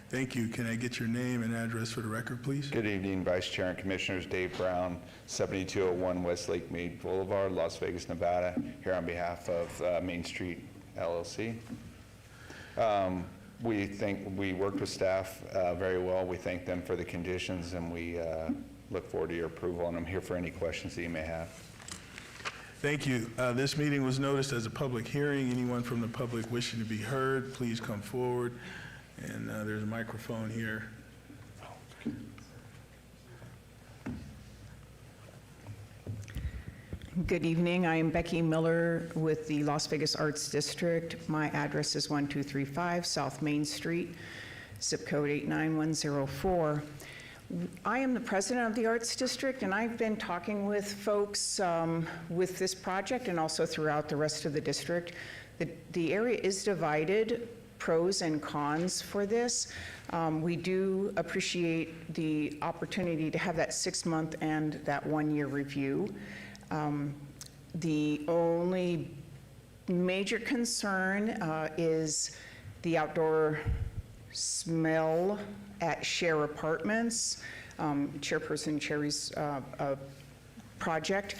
Thank you. Can I get your name and address for the record, please? Good evening, Vice Chair and Commissioners. Dave Brown, 7201 Westlake Mead Boulevard, Las Vegas, Nevada, here on behalf of Main Street LLC. We think we worked with staff very well. We thank them for the conditions, and we look forward to your approval, and I'm here for any questions that you may have. Thank you. This meeting was noticed as a public hearing. Anyone from the public wishing to be heard, please come forward. And there's a microphone here. Good evening. I am Becky Miller with the Las Vegas Arts District. My address is 1235 South Main Street, zip code 89104. I am the president of the Arts District, and I've been talking with folks with this project and also throughout the rest of the district. The area is divided, pros and cons for this. We do appreciate the opportunity to have that 6-month and that 1-year review. The only major concern is the outdoor smell at Share Apartments, Chairperson Cherry's project,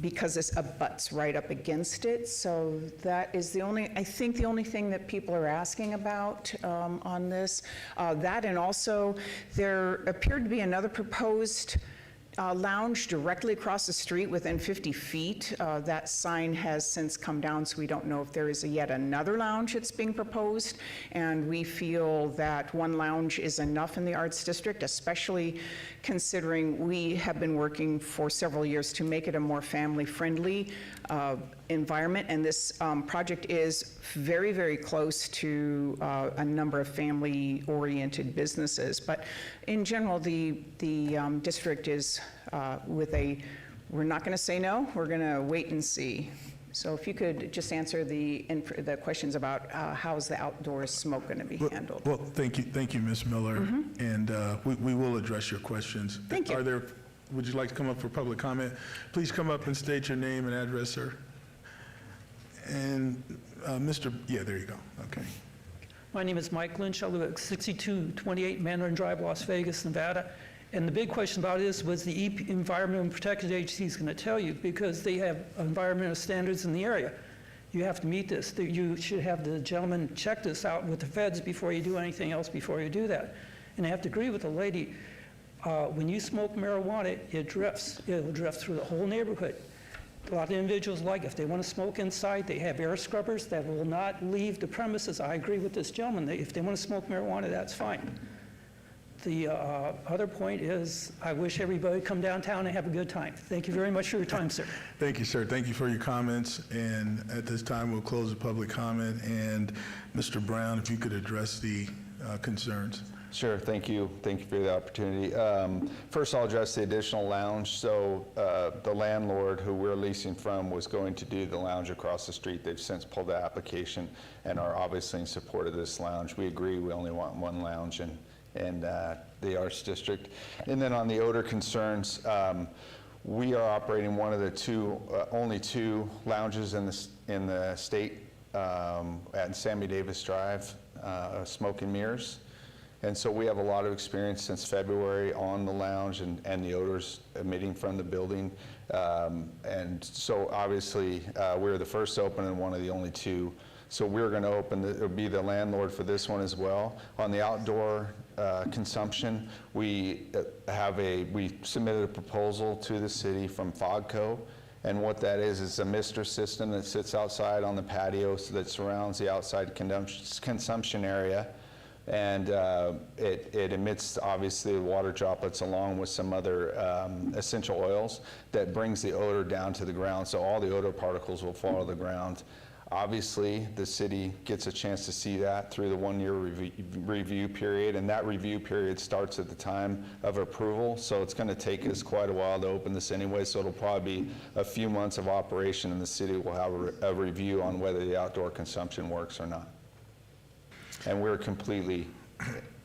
because this abuts right up against it. So that is I think the only thing that people are asking about on this. That, and also there appeared to be another proposed lounge directly across the street within 50 feet. That sign has since come down, so we don't know if there is yet another lounge that's being proposed. And we feel that one lounge is enough in the Arts District, especially considering we have been working for several years to make it a more family-friendly environment. And this project is very, very close to a number of family-oriented businesses. But in general, the district is we're not going to say no, we're going to wait and see. So if you could just answer the questions about how's the outdoor smoke going to be handled. Well, thank you, Ms. Miller, and we will address your questions. Thank you. Would you like to come up for public comment? Please come up and state your name and address, sir. And there you go, okay. My name is Mike Lynch. I live at 6228 Mandarin Drive, Las Vegas, Nevada. And the big question about this was the Environmental Protection Agency is going to tell you, because they have environmental standards in the area. You have to meet this. You should have the gentleman check this out with the feds before you do anything else before you do that. And I have to agree with the lady. When you smoke marijuana, it drifts. It will drift through the whole neighborhood. A lot of individuals if they want to smoke inside, they have air scrubbers that will not leave the premises. I agree with this gentleman. If they want to smoke marijuana, that's fine. The other point is, I wish everybody would come downtown and have a good time. Thank you very much for your time, sir. Thank you, sir. Thank you for your comments. And at this time, we'll close the public comment. And Mr. Brown, if you could address the concerns. Sure, thank you. Thank you for the opportunity. First, I'll address the additional lounge. So the landlord who we're leasing from was going to do the lounge across the street. They've since pulled the application and are obviously in support of this lounge. We agree we only want one lounge in the Arts District. And then on the odor concerns, we are operating one of the only two lounges in the state at Sammy Davis Drive, Smoke and Mirrors. And so we have a lot of experience since February on the lounge and the odors emitting from the building. And so obviously we're the first to open and one of the only two. So we're going to be the landlord for this one as well. On the outdoor consumption, we submitted a proposal to the city from FOGCO. And what that is a mister system that sits outside on the patio that surrounds the outside consumption area. And it emits, obviously, water droplets along with some other essential oils that brings the odor down to the ground. So all the odor particles will fall to the ground. Obviously, the city gets a chance to see that through the one-year review period, and that review period starts at the time of approval. So it's going to take us quite a while to open this anyway, so it'll probably be a few months of operation, and the city will have a review on whether the outdoor consumption works or not. And we're completely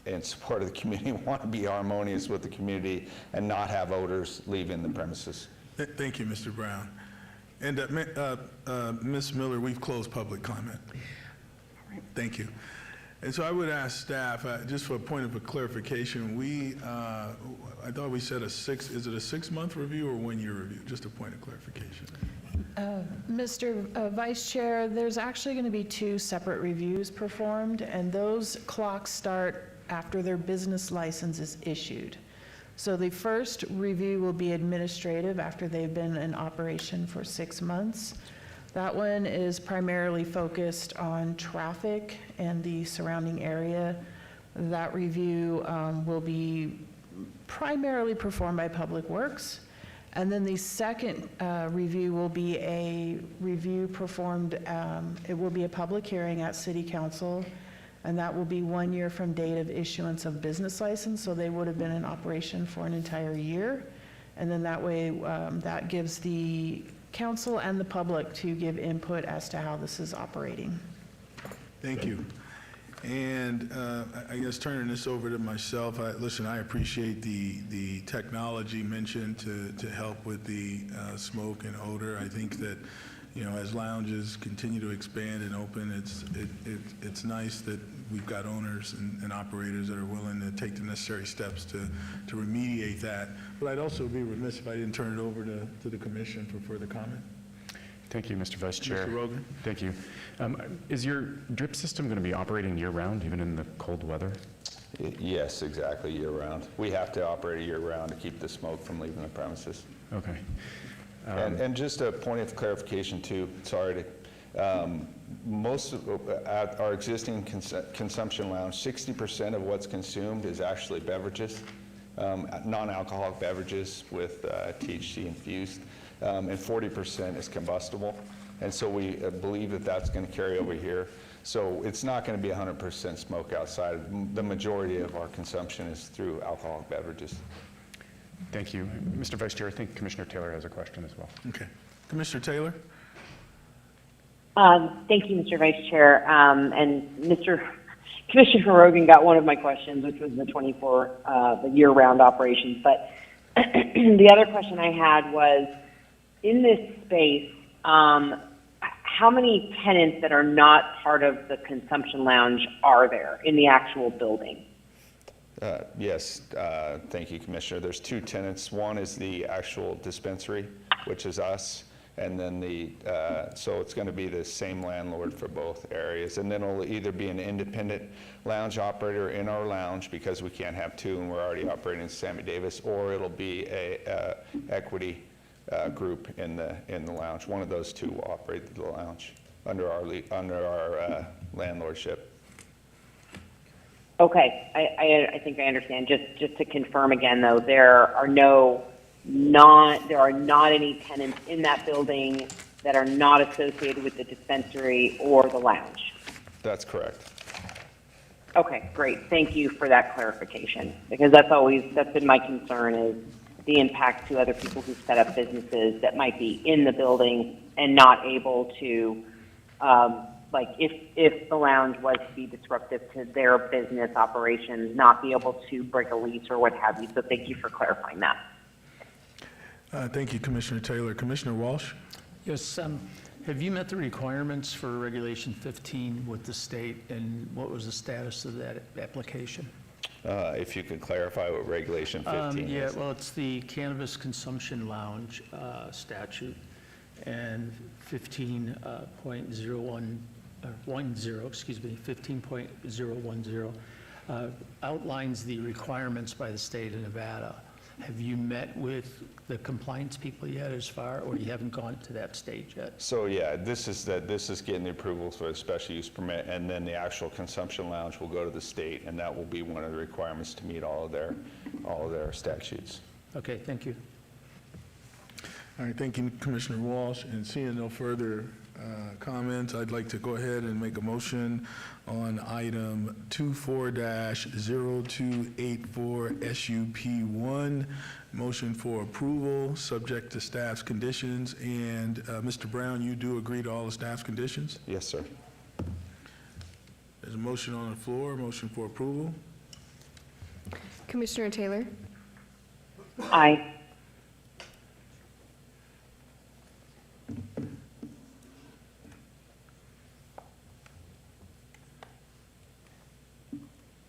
in support of the community, want to be harmonious with the community and not have odors leaving the premises. Thank you, Mr. Brown. And Ms. Miller, we've closed public comment. Thank you. And so I would ask staff, just for a point of clarification, I thought we said is it a 6-month review or 1-year review? Just a point of clarification. Mr. Vice Chair, there's actually going to be 2 separate reviews performed, and those clocks start after their business license is issued. So the first review will be administrative after they've been in operation for 6 months. That one is primarily focused on traffic and the surrounding area. That review will be primarily performed by Public Works. And then the second review will be a review performed, it will be a public hearing at City Council, and that will be 1 year from date of issuance of business license, so they would have been in operation for an entire year. And then that way, that gives the council and the public to give input as to how this is operating. Thank you. And I guess turning this over to myself, listen, I appreciate the technology mentioned to help with the smoke and odor. I think that, as lounges continue to expand and open, it's nice that we've got owners and operators that are willing to take the necessary steps to remediate that. But I'd also be remiss if I didn't turn it over to the commission for further comment. Thank you, Mr. Vice Chair. Mr. Rogan? Thank you. Is your drip system going to be operating year-round, even in the cold weather? Yes, exactly, year-round. We have to operate year-round to keep the smoke from leaving the premises. Okay. And just a point of clarification too, sorry to, most of, at our existing consumption lounge, 60% of what's consumed is actually beverages, non-alcoholic beverages with THC infused, and 40% is combustible. And so we believe that that's going to carry over here. So it's not going to be 100% smoke outside. The majority of our consumption is through alcoholic beverages. Thank you. Mr. Vice Chair, I think Commissioner Taylor has a question as well. Okay. Commissioner Taylor? Thank you, Mr. Vice Chair. And Commissioner Rogan got one of my questions, which was the year-round operations. But the other question I had was, in this space, how many tenants that are not part of the consumption lounge are there in the actual building? Yes, thank you, Commissioner. There's two tenants. One is the actual dispensary, which is us, and then so it's going to be the same landlord for both areas. And then it'll either be an independent lounge operator in our lounge, because we can't have two and we're already operating in Sammy Davis, or it'll be a equity group in the lounge. One of those two will operate the lounge under our landlordship. Okay, I think I understand. Just to confirm again, though, there are not any tenants in that building that are not associated with the dispensary or the lounge. That's correct. Okay, great. Thank you for that clarification, because that's been my concern, is the impact to other people who set up businesses that might be in the building and not able to, if the lounge was to be disruptive to their business operations, not be able to break a lease or what have you. So thank you for clarifying that. Thank you, Commissioner Taylor. Commissioner Walsh? Yes, have you met the requirements for Regulation 15 with the state, and what was the status of that application? If you could clarify what Regulation 15 is. Yeah, well, it's the Cannabis Consumption Lounge statute, and 15.010 outlines the requirements by the state of Nevada. Have you met with the compliance people yet or you haven't gone to that stage yet? So yeah, this is getting the approvals for a special use permit, and then the actual consumption lounge will go to the state, and that will be one of the requirements to meet all of their statutes. Okay, thank you. All right, thank you, Commissioner Walsh. And seeing no further comments, I'd like to go ahead and make a motion on item 24-0284 SUP1, motion for approval, subject to staff's conditions. And Mr. Brown, you do agree to all the staff's conditions? Yes, sir. There's a motion on the floor, motion for approval. Commissioner Taylor? Aye.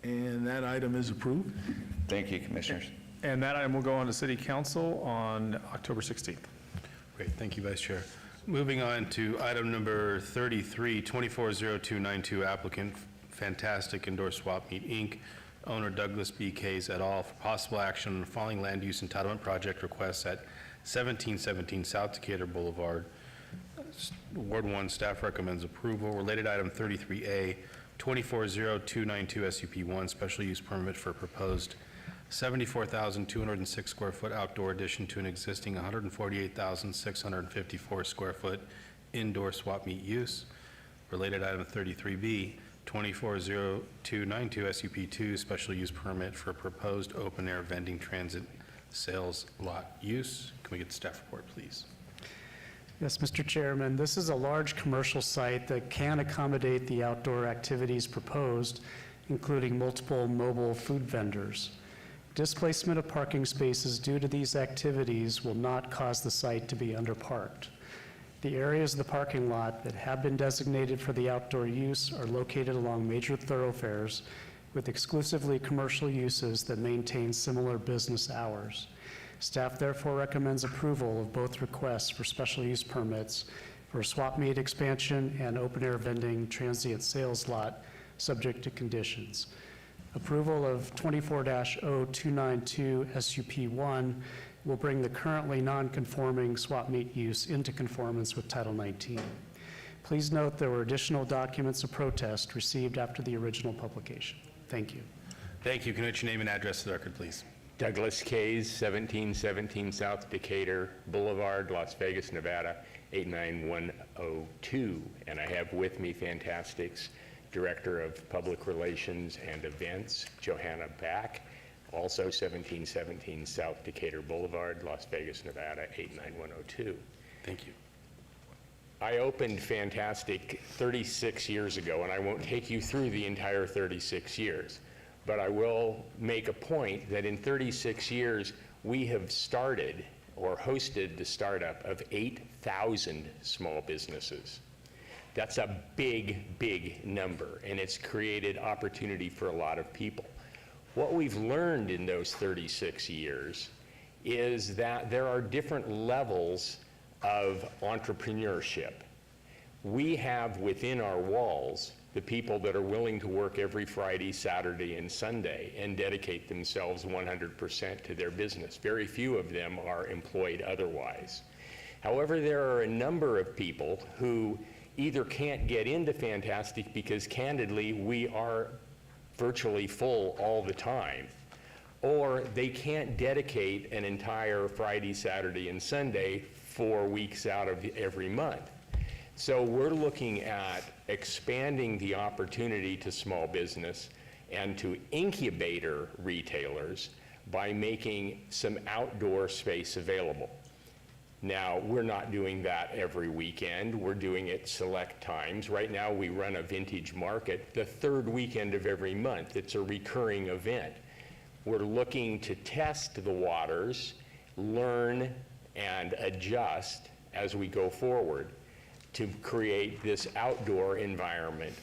And that item is approved. Thank you, Commissioners. And that item will go on to City Council on October 16th. Great, thank you, Vice Chair. Moving on to item number 33, 240292, applicant Fantastic Indoor Swap Meet, Inc., owner Douglas B. Case et al., for possible action on the following land use entitlement project requests at 1717 South Decatur Boulevard. Ward 1, staff recommends approval. Related item 33A, 240292 SUP1, special use permit for proposed 74,206 square foot outdoor addition to an existing 148,654 square foot indoor swap meet use. Related item 33B, 240292 SUP2, special use permit for proposed open air vending transit sales lot use. Can we get the staff report, please? Yes, Mr. Chairman, this is a large commercial site that can accommodate the outdoor activities proposed, including multiple mobile food vendors. Displacement of parking spaces due to these activities will not cause the site to be underparked. The areas of the parking lot that have been designated for the outdoor use are located along major thoroughfares with exclusively commercial uses that maintain similar business hours. Staff therefore recommends approval of both requests for special use permits for swap meet expansion and open-air vending transient sales lot, subject to conditions. Approval of 24-0292 SUP1 will bring the currently non-conforming swap meet use into conformance with Title 19. Please note there were additional documents of protest received after the original publication. Thank you. Thank you. Can I get your name and address to the record, please? Douglas Kays, 1717 South Decatur Boulevard, Las Vegas, Nevada, 89102. And I have with me Fantastic's Director of Public Relations and Events, Johanna Back, also 1717 South Decatur Boulevard, Las Vegas, Nevada, 89102. Thank you. I opened Fantastic 36 years ago, and I won't take you through the entire 36 years, but I will make a point that in 36 years, we have started or hosted the startup of 8,000 small businesses. That's a big, big number, and it's created opportunity for a lot of people. What we've learned in those 36 years is that there are different levels of entrepreneurship. We have within our walls the people that are willing to work every Friday, Saturday, and Sunday and dedicate themselves 100% to their business. Very few of them are employed otherwise. However, there are a number of people who either can't get into Fantastic because, candidly, we are virtually full all the time, or they can't dedicate an entire Friday, Saturday, and Sunday 4 weeks out of every month. So we're looking at expanding the opportunity to small business and to incubator retailers by making some outdoor space available. Now, we're not doing that every weekend. We're doing it select times. Right now, we run a vintage market the third weekend of every month. It's a recurring event. We're looking to test the waters, learn, and adjust as we go forward to create this outdoor environment.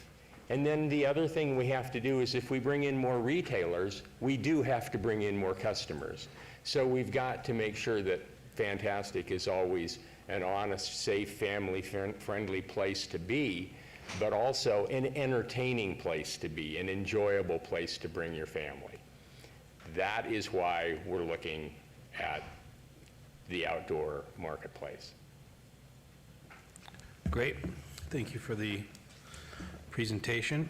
And then the other thing we have to do is if we bring in more retailers, we do have to bring in more customers. So we've got to make sure that Fantastic is always an honest, safe, family-friendly place to be, but also an entertaining place to be, an enjoyable place to bring your family. That is why we're looking at the outdoor marketplace. Great. Thank you for the presentation.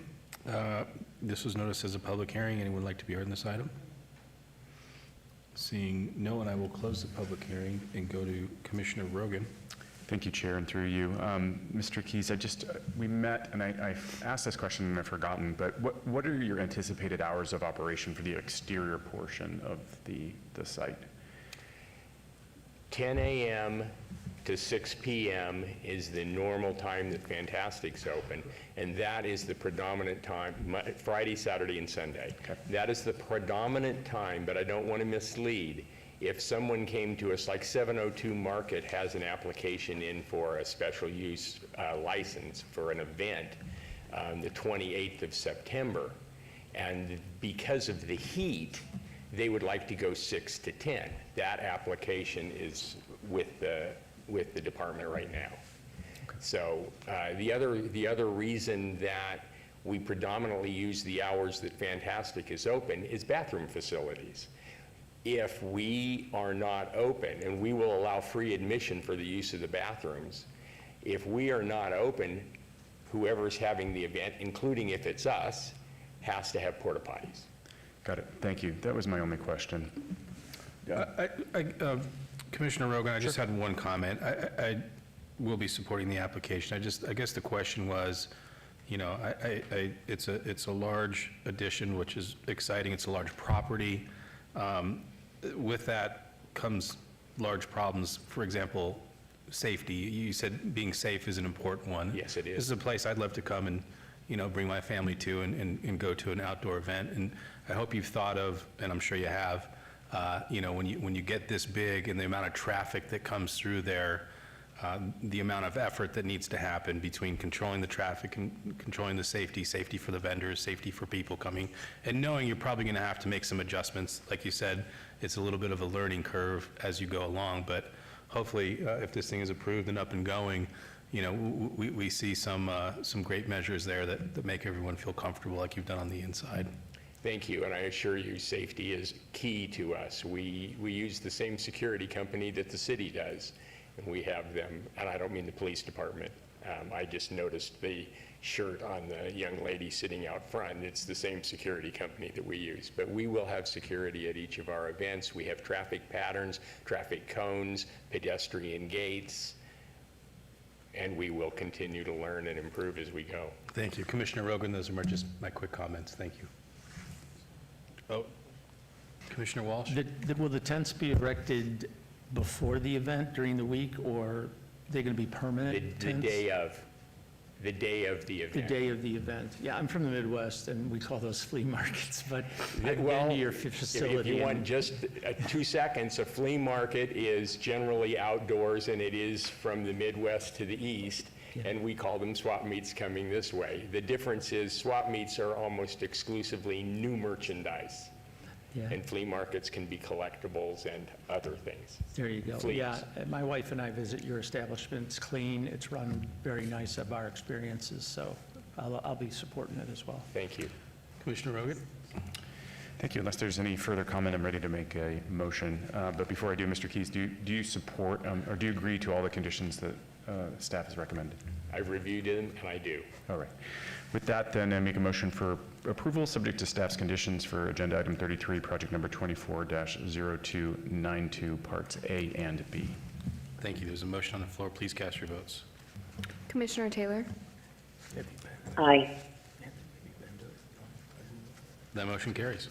This was noticed as a public hearing. Anyone would like to be heard on this item? Seeing no one, I will close the public hearing and go to Commissioner Rogan. Thank you, Chair, and through you. Mr. Keys, we met, and I asked this question and I've forgotten, but what are your anticipated hours of operation for the exterior portion of the site? 10 a.m. to 6 p.m. is the normal time that Fantastic's open, and that is the predominant time, Friday, Saturday, and Sunday. Okay. That is the predominant time, but I don't want to mislead. If someone came to us, like 702 Market has an application in for a special use license for an event the 28th of September, and because of the heat, they would like to go 6 to 10. That application is with the department right now. Okay. So the other reason that we predominantly use the hours that Fantastic is open is bathroom facilities. If we are not open, and we will allow free admission for the use of the bathrooms, if we are not open, whoever's having the event, including if it's us, has to have porta potties. Got it. Thank you. That was my only question. Commissioner Rogan, I just had one comment. I will be supporting the application. I guess the question was, you know, it's a large addition, which is exciting. It's a large property. With that comes large problems. For example, safety. You said being safe is an important one. Yes, it is. This is a place I'd love to come and, you know, bring my family to and go to an outdoor event. And I hope you've thought of, and I'm sure you have, you know, when you get this big and the amount of traffic that comes through there, the amount of effort that needs to happen between controlling the traffic and controlling the safety for the vendors, safety for people coming, and knowing you're probably going to have to make some adjustments. Like you said, it's a little bit of a learning curve as you go along, but hopefully, if this thing is approved and up and going, you know, we see some great measures there that make everyone feel comfortable like you've done on the inside. Thank you, and I assure you, safety is key to us. We use the same security company that the city does, and we have them, and I don't mean the police department. I just noticed the shirt on the young lady sitting out front. It's the same security company that we use, but we will have security at each of our events. We have traffic patterns, traffic cones, pedestrian gates, and we will continue to learn and improve as we go. Thank you. Commissioner Rogan, those are just my quick comments. Thank you. Oh, Commissioner Walsh? Will the tents be erected before the event, during the week, or are they going to be permanent The tents? day of the event. The day of the event. Yeah, I'm from the Midwest, and we call those flea markets, but I've Well, been to your facility. if you want and- just 2 seconds, a flea market is generally outdoors, and it is from the Midwest to the east, and we call them swap meets coming this way. The difference is swap meets are almost exclusively new merchandise, Yeah. and flea markets can be collectibles and other things. There you go. Fleas. Yeah, my wife and I visit your establishment. It's clean, it's run very nice of our experiences, so I'll be supporting it as well. Thank you. Commissioner Rogan? Thank you. Unless there's any further comment, I'm ready to make a motion. But before I do, Mr. Keys, do you support or do you agree to all the conditions that staff has recommended? I've reviewed them, and I do. All right. With that, then, I make a motion for approval, subject to staff's conditions for agenda item 33, project number 24-0292, parts A and B. Thank you. There's a motion on the floor. Please cast your votes. Commissioner Taylor? Aye. That motion carries.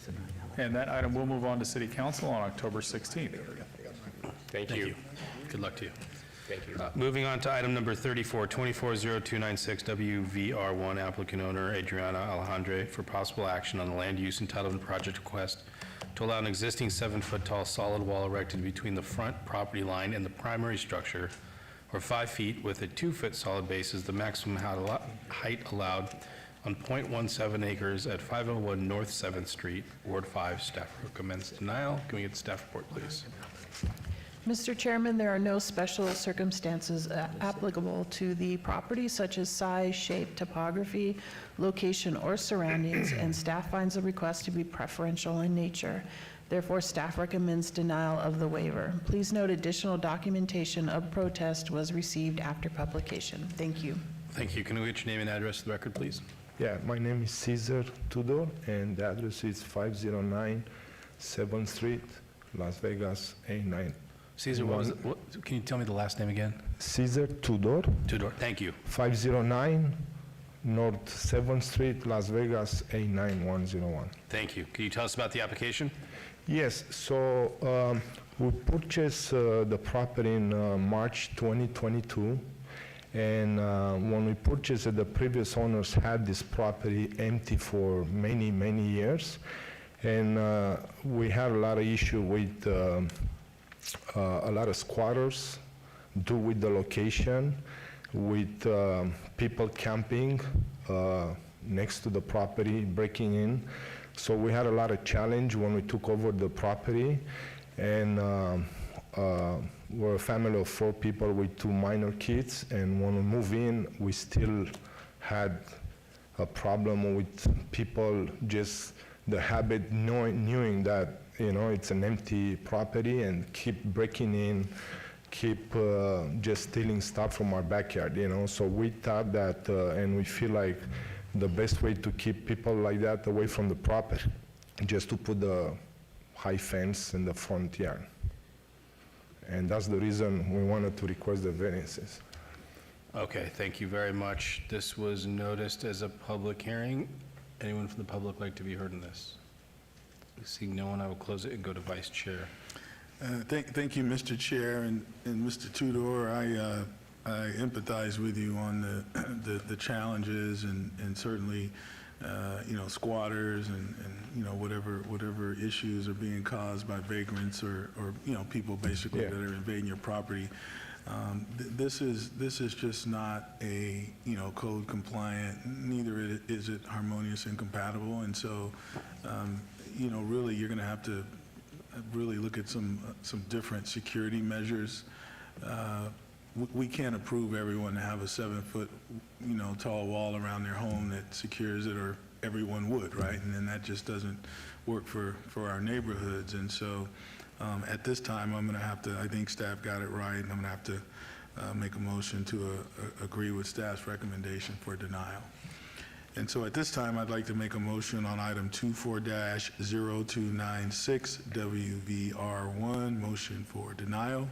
And that item will move on to City Council on October 16th. Thank you. Good luck to you. Thank you. Moving on to item number 34, 240296 WVR1, applicant owner Adriana Alejandre for possible action on the land use entitlement project request to allow an existing 7-foot-tall solid wall erected between the front property line and the primary structure, or 5 feet with a 2-foot solid base is the maximum height allowed on .17 acres at 501 North 7th Street, Ward 5. Staff recommends denial. Can we get the staff report, please? Mr. Chairman, there are no special circumstances applicable to the property such as size, shape, topography, location, or surroundings, and staff finds the request to be preferential in nature. Therefore, staff recommends denial of the waiver. Please note additional documentation of protest was received after publication. Thank you. Thank you. Can we get your name and address to the record, please? Yeah, my name is Cesar Tudor, and the address is 509 7th Street, Las Vegas, A9. Caesar, can you tell me the last name again? Cesar Tudor. Tudor, thank you. 509 North 7th Street, Las Vegas, A9101. Thank you. Can you tell us about the application? Yes, so we purchased the property in March 2022, and when we purchased it, the previous owners had this property empty for many, many years, and we had a lot of issue with a lot of squatters due with the location, with people camping next to the property, breaking in. So we had a lot of challenge when we took over the property, and we're a family of 4 people with 2 minor kids, and when we moved in, we still had a problem with people just the habit knowing that, you know, it's an empty property and keep breaking in, keep just stealing stuff from our backyard, you know. So we thought that, and we feel like the best way to keep people like that away from the property, just to put the high fence in the front yard. And that's the reason we wanted to request the variances. Okay, thank you very much. This was noticed as a public hearing. Anyone from the public like to be heard in this? Seeing no one, I will close it and go to Vice Chair. Thank you, Mr. Chair, and Mr. Tudor. I empathize with you on the challenges and certainly, you know, squatters and you know, whatever issues are being caused by vagrants or you know, people basically that are invading your property. This is just not a, code compliant, neither is it harmonious and compatible. And so, really, you're going to have to really look at some different security measures. We can't approve everyone to have a 7-foot, tall wall around their home that secures it, or everyone would, right? And then that just doesn't work for our neighborhoods. And so at this time, I'm going to have to, I think staff got it right, and I'm going to have to make a motion to agree with staff's recommendation for denial. And so at this time, I'd like to make a motion on item 24-0296, WVR1, motion for denial.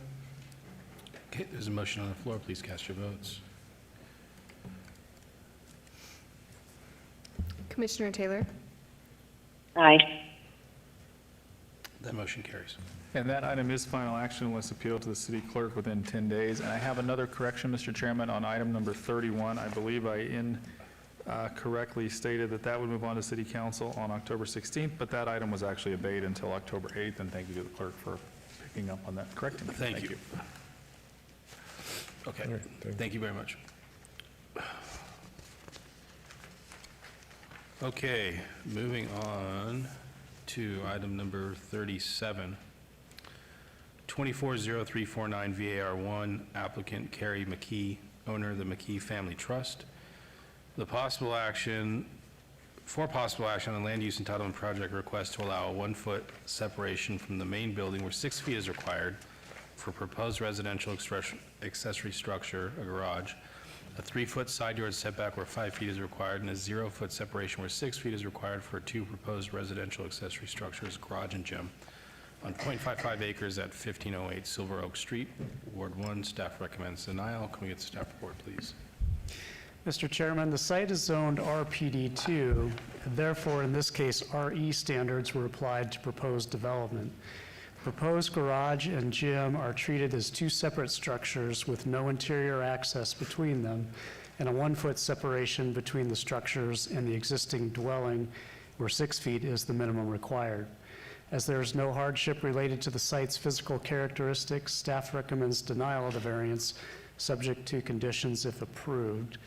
Okay, there's a motion on the floor. Please cast your votes. Commissioner Taylor? Aye. That motion carries. And that item is final action unless appealed to the city clerk within 10 days. And I have another correction, Mr. Chairman, on item number 31. I believe I correctly stated that that would move on to city council on October 16th, but that item was actually abated until October 8th, and thank you to the clerk for picking up on that, correcting me. Thank you. Okay, thank you very much. Okay, moving on to item number 37. 240349 VAR1, applicant Carrie McKee, owner of the McKee Family Trust. For possible action on land use entitlement project request to allow a 1-foot separation from the main building where 6 feet is required for proposed residential accessory structure, a garage, a 3-foot side yard setback where 5 feet is required, and a 0-foot separation where 6 feet is required for 2 proposed residential accessory structures, garage and gym, on 0.55 acres at 1508 Silver Oak Street, Ward 1. Staff recommends denial. Can we get the staff report, please? Mr. Chairman, the site is zoned RPD2, and therefore, in this case, RE standards were applied to proposed development. Proposed garage and gym are treated as 2 separate structures with no interior access between them, and a 1-foot separation between the structures and the existing dwelling where 6 feet is the minimum required. As there is no hardship related to the site's physical characteristics, staff recommends denial of the variance, subject to conditions if approved.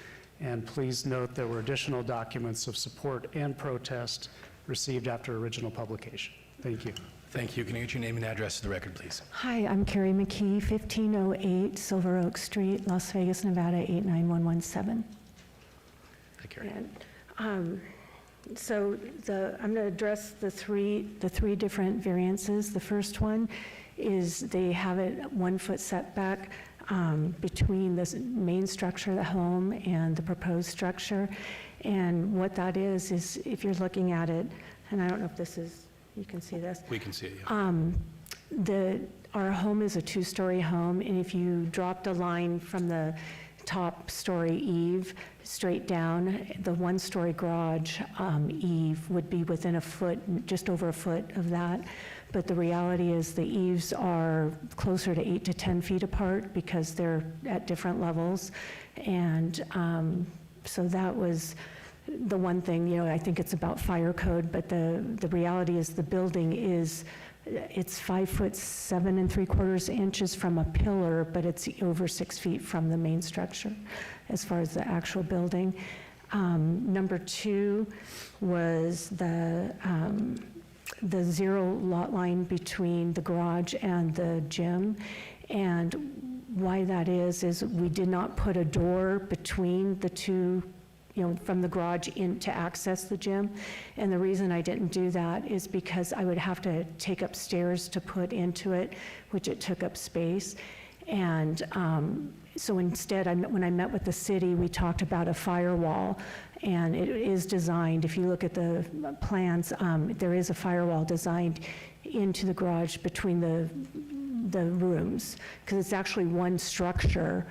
And please note there were additional documents of support and protest received after original publication. Thank you. Thank you. Can I get your name and address to the record, please? Hi, I'm Carrie McKee, 1508 Silver Oak Street, Las Vegas, Nevada, 89117. Hi, Carrie. So I'm going to address the three different variances. The first one is they have it 1-foot setback between the main structure of the home and the proposed structure. And what that is if you're looking at it, and I don't know if this is, you can see this. We can see it, yeah. Our home is a 2-story home, and if you dropped a line from the top story eave straight down, the 1-story garage eave would be within a foot, just over a foot of that. But the reality is the eaves are closer to 8 to 10 feet apart because they're at different levels. And so that was the one thing, I think it's about fire code, but the reality is the building it's 5'7" 3/4 inches from a pillar, but it's over 6 feet from the main structure as far as the actual building. Number 2 was the 0 lot line between the garage and the gym. And why that is we did not put a door between the two, from the garage in to access the gym. And the reason I didn't do that is because I would have to take up stairs to put into it, which it took up space. And so instead, when I met with the city, we talked about a firewall. And it is designed, if you look at the plans, there is a firewall designed into the garage between the rooms, because it's actually one structure,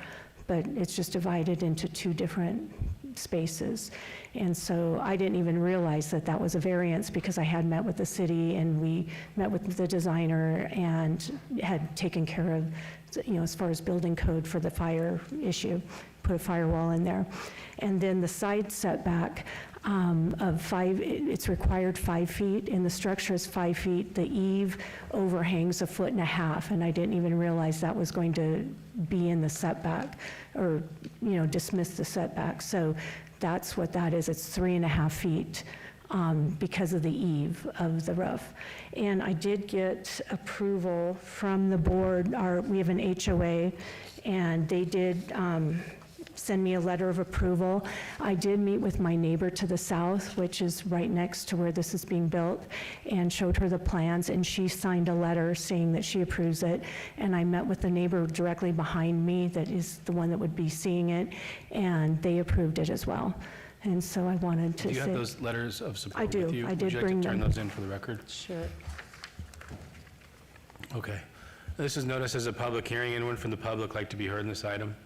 but it's just divided into 2 different spaces. And so I didn't even realize that was a variance because I had met with the city and we met with the designer and had taken care of, as far as building code for the fire issue, put a firewall in there. And then the side setback of 5, it's required 5 feet, and the structure is 5 feet. The eave overhangs 1.5 feet, and I didn't even realize that was going to be in the setback, or, dismiss the setback. So that's what that is. It's 3.5 feet. Because of the eave of the roof. And I did get approval from the board. We have an HOA, and they did send me a letter of approval. I did meet with my neighbor to the south, which is right next to where this is being built, and showed her the plans, and she signed a letter saying that she approves it. And I met with the neighbor directly behind me, that is the one that would be seeing it, and they approved it as well. And so I wanted to say... Do you have those letters of support I do. with you? I did bring them. Would you like to turn those in for the record? Sure. Okay. This is noticed as a public hearing. Anyone from the public like to be heard in this item?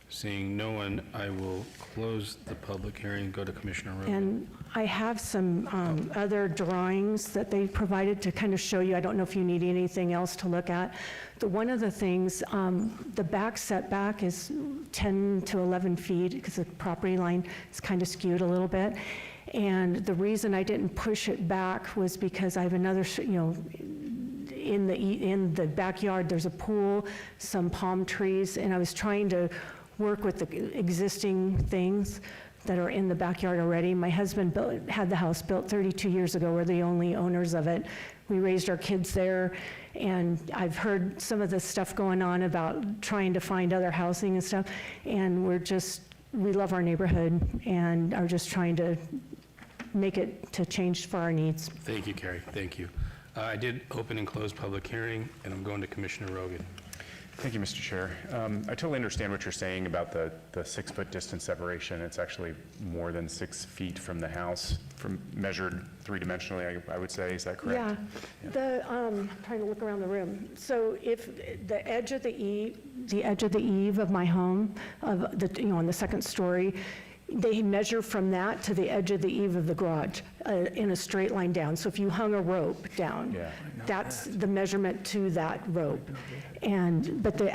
Seeing no one, I will close the public hearing and go to Commissioner Rogan. And I have some other drawings that they provided to kind of show you. I don't know if you need anything else to look at. One of the things, the back setback is 10 to 11 feet because the property line is kind of skewed a little bit. And the reason I didn't push it back was because I have another, in the backyard, there's a pool, some palm trees, and I was trying to work with the existing things that are in the backyard already. My husband had the house built 32 years ago. We're the only owners of it. We raised our kids there, and I've heard some of the stuff going on about trying to find other housing and stuff, and we love our neighborhood and are just trying to make it to change for our needs. Thank you, Carrie. Thank you. I did open and close public hearing, and I'm going to Commissioner Rogan. Thank you, Mr. Chair. I totally understand what you're saying about the 6-foot distance separation. It's actually more than 6 feet from the house, from measured three-dimensionally, I would say. Is that correct? Yeah. I'm trying to look around the room. So if the edge of the eave of my home, on the second story, they measure from that to the edge of the eave of the garage in a straight line down. So if you hung a rope down, that's the measurement to that rope. But the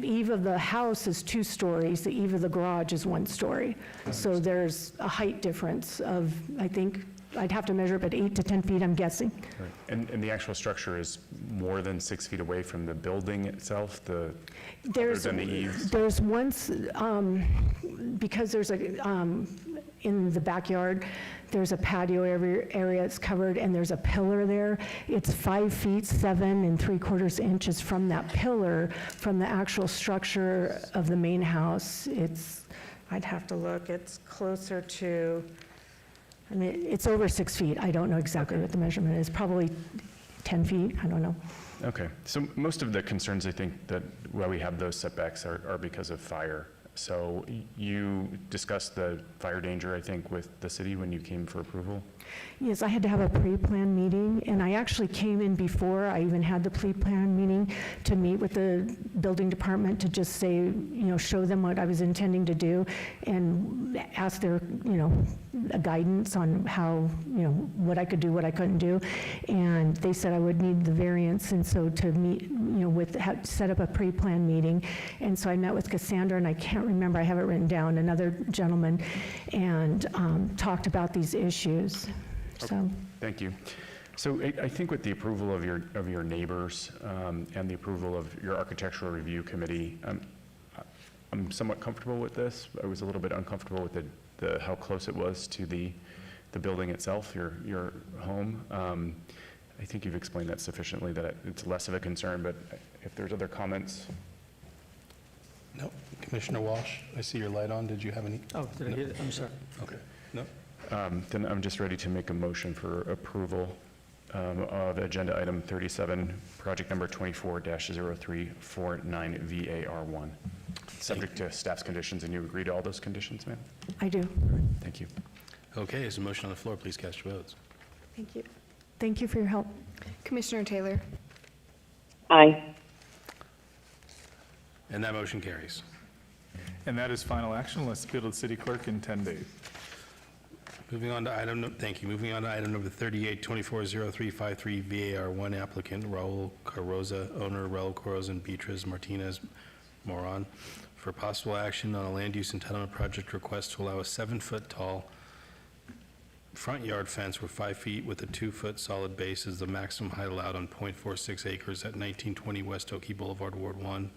eave of the house is 2 stories, the eave of the garage is 1 story. So there's a height difference of, I think, I'd have to measure it, but 8 to 10 feet, I'm guessing. Right. And the actual structure is more than 6 feet away from the building itself, other than the eaves? There's once, because there's in the backyard, there's a patio area that's covered, and there's a pillar there. It's 5 feet, 7 3/4 inches from that pillar, from the actual structure of the main house. I'd have to look, it's closer to, it's over 6 feet. I don't know exactly what the measurement is, probably 10 feet, I don't know. Okay, so most of the concerns, I think, that why we have those setbacks are because of fire. So you discussed the fire danger, I think, with the city when you came for approval? Yes, I had to have a pre-plan meeting, and I actually came in before I even had the pre-plan meeting to meet with the building department to just say, show them what I was intending to do and ask their, guidance on how, what I could do, what I couldn't do. And they said I would need the variance, and so to meet, set up a pre-plan meeting. And so I met with Cassandra, and I can't remember, I have it written down, another gentleman, and talked about these issues. So. Thank you. So I think with the approval of your neighbors and the approval of your architectural review committee, I'm somewhat comfortable with this. I was a little bit uncomfortable with how close it was to the building itself, your home. I think you've explained that sufficiently that it's less of a concern, but if there's other comments. No. Commissioner Walsh, I see your light on. Did you have any? Oh, did I hit it? I'm sorry. Okay. No. Then I'm just ready to make a motion for approval of agenda item 37, project number 24-0349 VAR1. Subject to staff's conditions, and you agree to all those conditions, ma'am? I do. Thank you. Okay, there's a motion on the floor. Please cast your votes. Thank you. Thank you for your help. Commissioner Taylor? Aye. And that motion carries. And that is final action unless appealed to the city clerk in 10 days. Moving on to item, thank you. Moving on to item number 38, 240353 VAR1 applicant Raul Carroza, owner Raul Carroza and Beatriz Martinez Moran, for possible action on a land use entitlement project request to allow a 7-foot tall front yard fence where 5 feet with a 2-foot solid base is the maximum height allowed on .46 acres at 1920 West Oakey Boulevard, Ward 1.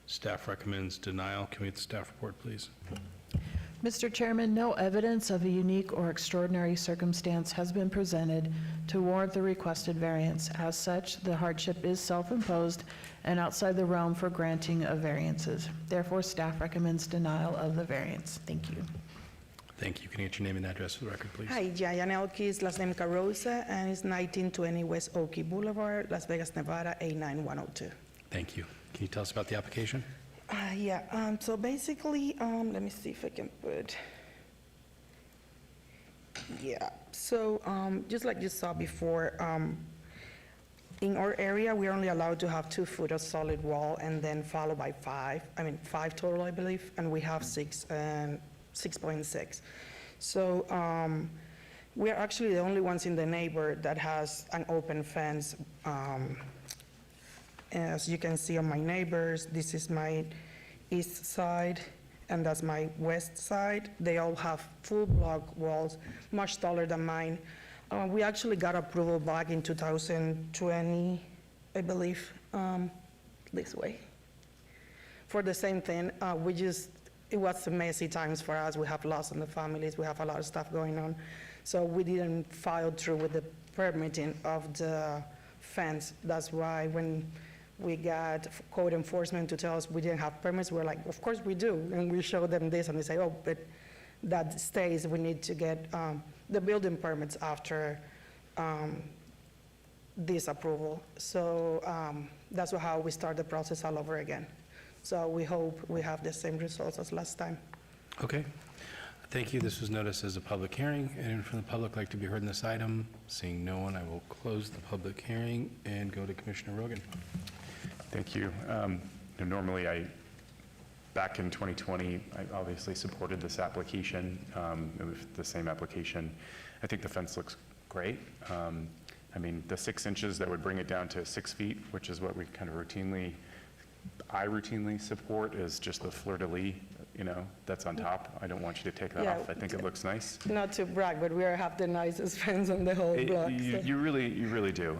Staff recommends denial. Can we get the staff report, please? Mr. Chairman, no evidence of a unique or extraordinary circumstance has been presented to warrant the requested variance. As such, the hardship is self-imposed and outside the realm for granting of variances. Therefore, staff recommends denial of the variance. Thank you. Thank you. Can you get your name and address for the record, please? Hi, Jayan Elkis, last name Carosa, and it's 1920 West Oakey Boulevard, Las Vegas, Nevada, 89102. Thank you. Can you tell us about the application? So basically, let me see if I can put, just like you saw before, in our area, we're only allowed to have 2 foot of solid wall and then followed by 5 total, I believe, and we have 6 and 6.6. So we're actually the only ones in the neighborhood that has an open fence. As you can see on my neighbors, this is my east side, and that's my west side. They all have full block walls, much taller than mine. We actually got approval back in 2020, I believe, this way, for the same thing. It was messy times for us. We have loss in the families. We have a lot of stuff going on. So we didn't file through with the permitting of the fence. That's why when we got code enforcement to tell us we didn't have permits, we're like, of course we do. And we show them this, and they say, oh, but that stays. We need to get the building permits after this approval. So that's how we start the process all over again. So we hope we have the same results as last time. Okay. Thank you. This was noticed as a public hearing. Anyone from the public like to be heard in this item? Seeing no one, I will close the public hearing and go to Commissioner Rogan. Thank you. Normally, back in 2020, I obviously supported this application. It was the same application. I think the fence looks great. I mean, the 6 inches, that would bring it down to 6 feet, which is what we kind of I routinely support, is just the fleur-de-lis, that's on top. I don't want you to take that off. I think it looks nice. Not to brag, but we have the nicest fence on the whole block. You really do.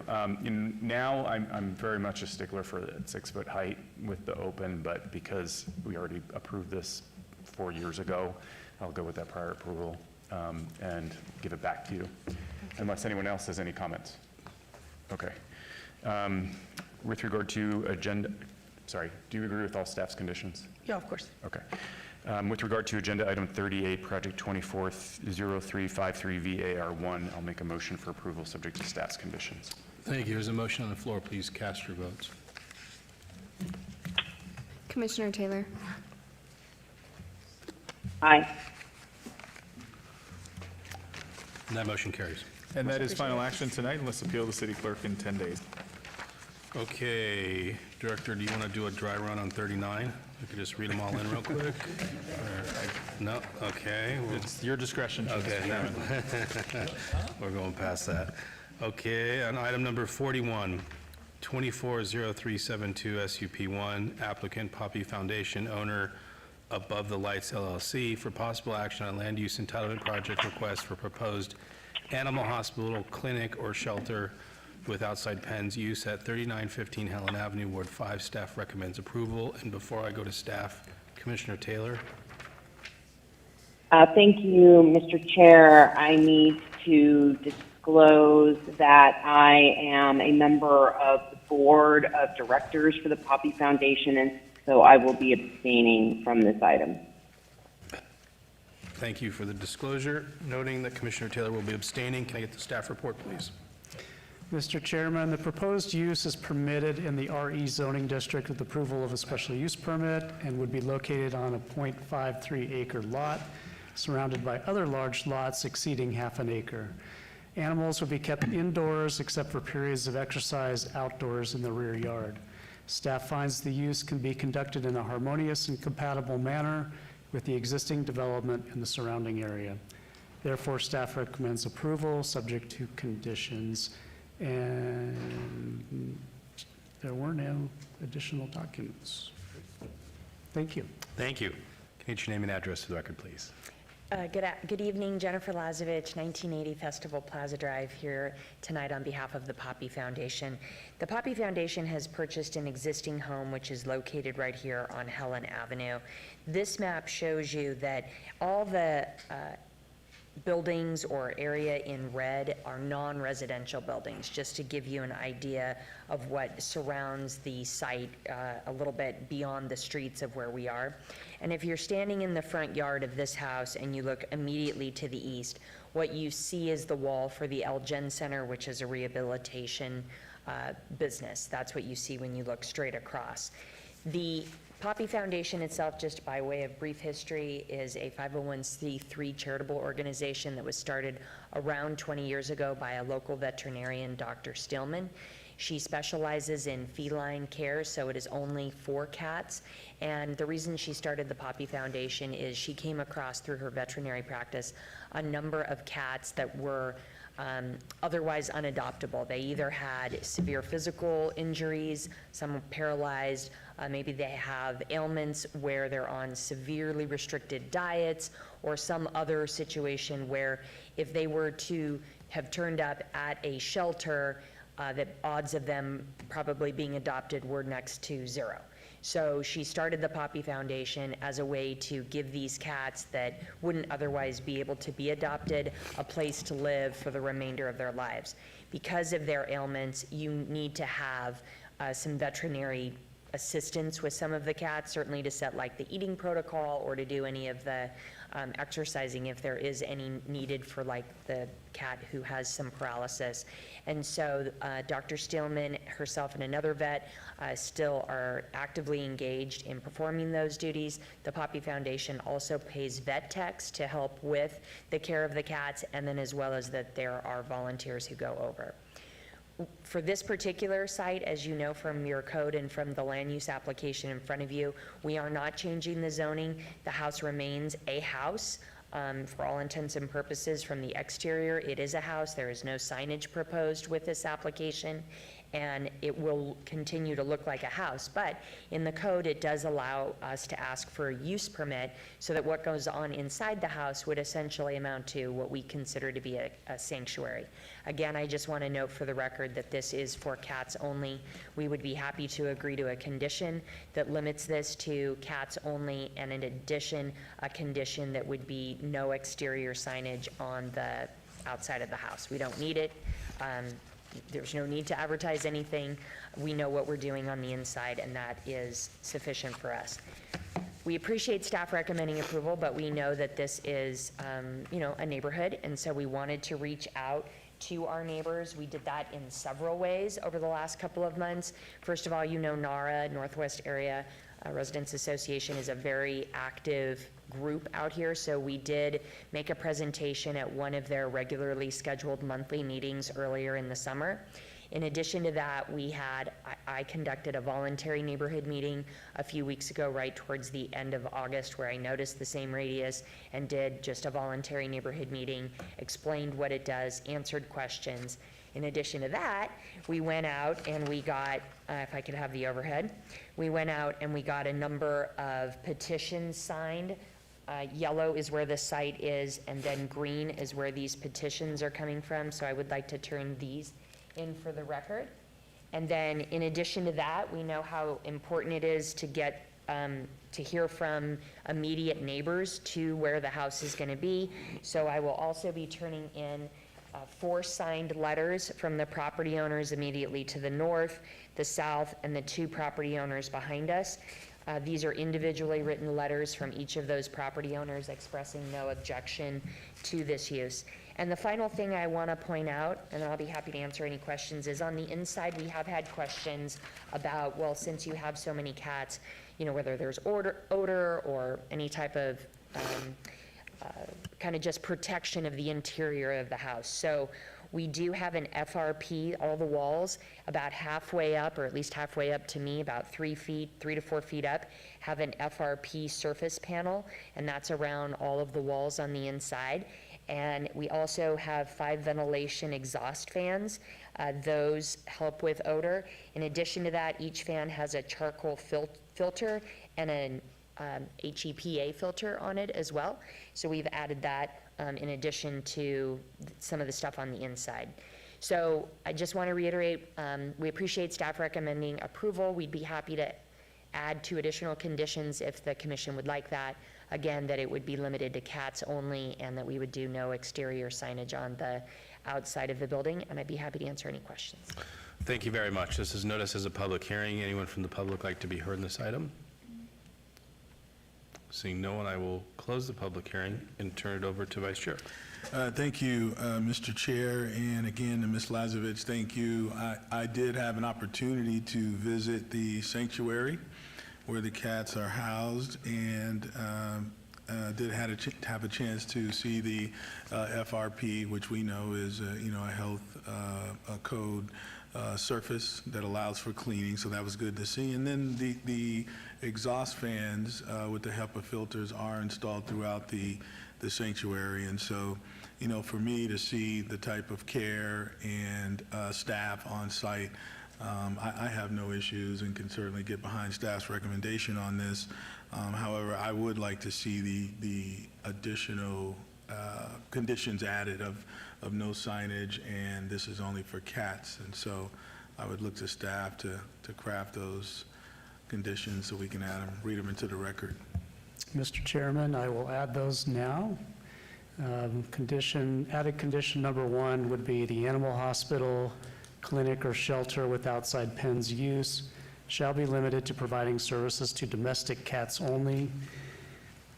Now, I'm very much a stickler for the 6-foot height with the open, but because we already approved this 4 years ago, I'll go with that prior approval and give it back to you, unless anyone else has any comments. Okay. With regard to agenda, do you agree with all staff's conditions? Yeah, of course. Okay. With regard to agenda item 38, project 240353 VAR1, I'll make a motion for approval subject to staff's conditions. Thank you. There's a motion on the floor. Please cast your votes. Commissioner Taylor? Aye. And that motion carries. And that is final action tonight, unless appealed to the city clerk in 10 days. Okay, Director, do you want to do a dry run on 39? We could just read them all in real quick? No? Okay. It's your discretion. Okay, no. We're going past that. Okay, on item number 41, 240372 SUP1, applicant Poppy Foundation, owner Above the Lights LLC, for possible action on land use entitlement project request for proposed animal hospital, clinic, or shelter with outside pens use at 3915 Helen Avenue, Ward 5. Staff recommends approval. And before I go to staff, Commissioner Taylor. Thank you, Mr. Chair. I need to disclose that I am a member of the board of directors for the Poppy Foundation, and so I will be abstaining from this item. Thank you for the disclosure. Noting that Commissioner Taylor will be abstaining, can I get the staff report, please? Mr. Chairman, the proposed use is permitted in the RE zoning district with approval of a special use permit and would be located on a .53 acre lot surrounded by other large lots exceeding half an acre. Animals would be kept indoors except for periods of exercise outdoors in the rear yard. Staff finds the use can be conducted in a harmonious and compatible manner with the existing development in the surrounding area. Therefore, staff recommends approval subject to conditions. And there were no additional documents. Thank you. Thank you. Can you get your name and address for the record, please? Good evening, Jennifer Lazovich, 1980 Festival Plaza Drive, here tonight on behalf of the Poppy Foundation. The Poppy Foundation has purchased an existing home which is located right here on Helen Avenue. This map shows you that all the buildings or area in red are non-residential buildings, just to give you an idea of what surrounds the site a little bit beyond the streets of where we are. And if you're standing in the front yard of this house and you look immediately to the east, what you see is the wall for the Elgin Center, which is a rehabilitation business. That's what you see when you look straight across. The Poppy Foundation itself, just by way of brief history, is a 501c3 charitable organization that was started around 20 years ago by a local veterinarian, Dr. Stillman. She specializes in feline care, so it is only for cats. And the reason she started the Poppy Foundation is she came across, through her veterinary practice, a number of cats that were otherwise unadoptable. They either had severe physical injuries, some were paralyzed, maybe they have ailments where they're on severely restricted diets, or some other situation where if they were to have turned up at a shelter, the odds of them probably being adopted were next to zero. So she started the Poppy Foundation as a way to give these cats that wouldn't otherwise be able to be adopted a place to live for the remainder of their lives. Because of their ailments, you need to have some veterinary assistance with some of the cats, certainly to set like the eating protocol or to do any of the exercising if there is any needed for like the cat who has some paralysis. And so Dr. Stillman herself and another vet still are actively engaged in performing those duties. The Poppy Foundation also pays vet techs to help with the care of the cats, and then as well as that there are volunteers who go over. For this particular site, as you know from your code and from the land use application in front of you, we are not changing the zoning. The house remains a house. For all intents and purposes, from the exterior, it is a house. There is no signage proposed with this application, and it will continue to look like a house. But in the code, it does allow us to ask for a use permit so that what goes on inside the house would essentially amount to what we consider to be a sanctuary. Again, I just want to note for the record that this is for cats only. We would be happy to agree to a condition that limits this to cats only, and in addition, a condition that would be no exterior signage on the outside of the house. We don't need it. There's no need to advertise anything. We know what we're doing on the inside, and that is sufficient for us. We appreciate staff recommending approval, but we know that this is, a neighborhood, and so we wanted to reach out to our neighbors. We did that in several ways over the last couple of months. First of all, NARA, Northwest Area Residents Association, is a very active group out here, so we did make a presentation at one of their regularly scheduled monthly meetings earlier in the summer. In addition to that, I conducted a voluntary neighborhood meeting a few weeks ago, right towards the end of August, where I noticed the same radius and did just a voluntary neighborhood meeting, explained what it does, answered questions. In addition to that, we went out and we got, if I could have the overhead, we went out and we got a number of petitions signed. Yellow is where the site is, and then green is where these petitions are coming from, so I would like to turn these in for the record. And then in addition to that, we know how important it is to get to hear from immediate neighbors to where the house is going to be. So I will also be turning in 4 signed letters from the property owners immediately to the north, the south, and the 2 property owners behind us. These are individually written letters from each of those property owners expressing no objection to this use. And the final thing I want to point out, and I'll be happy to answer any questions, is on the inside we have had questions about, well, since you have so many cats, whether there's odor or any type of kind of just protection of the interior of the house. So we do have an FRP, all the walls, about halfway up, or at least halfway up to me, about 3 to 4 feet up, have an FRP surface panel, and that's around all of the walls on the inside. And we also have 5 ventilation exhaust fans. Those help with odor. In addition to that, each fan has a charcoal filter and an HEPA filter on it as well. So we've added that in addition to some of the stuff on the inside. So I just want to reiterate, we appreciate staff recommending approval. We'd be happy to add 2 additional conditions if the commission would like that. Again, that it would be limited to cats only, and that we would do no exterior signage on the outside of the building, and I'd be happy to answer any questions. Thank you very much. This is noticed as a public hearing. Anyone from the public like to be heard in this item? Seeing no one, I will close the public hearing and turn it over to Vice Chair. Thank you, Mr. Chair, and again, to Ms. Lazovich, thank you. I did have an opportunity to visit the sanctuary where the cats are housed, and did have a chance to see the FRP, which we know is a health code surface that allows for cleaning, so that was good to see. And then the exhaust fans with the HEPA filters are installed throughout the sanctuary, and so for me to see the type of care and staff on site, I have no issues and can certainly get behind staff's recommendation on this. However, I would like to see the additional conditions added of no signage, and this is only for cats. And so I would look to staff to craft those conditions so we can add them, read them into the record. Mr. Chairman, I will add those now. Added condition number 1 would be the animal hospital, clinic, or shelter with outside pens use shall be limited to providing services to domestic cats only.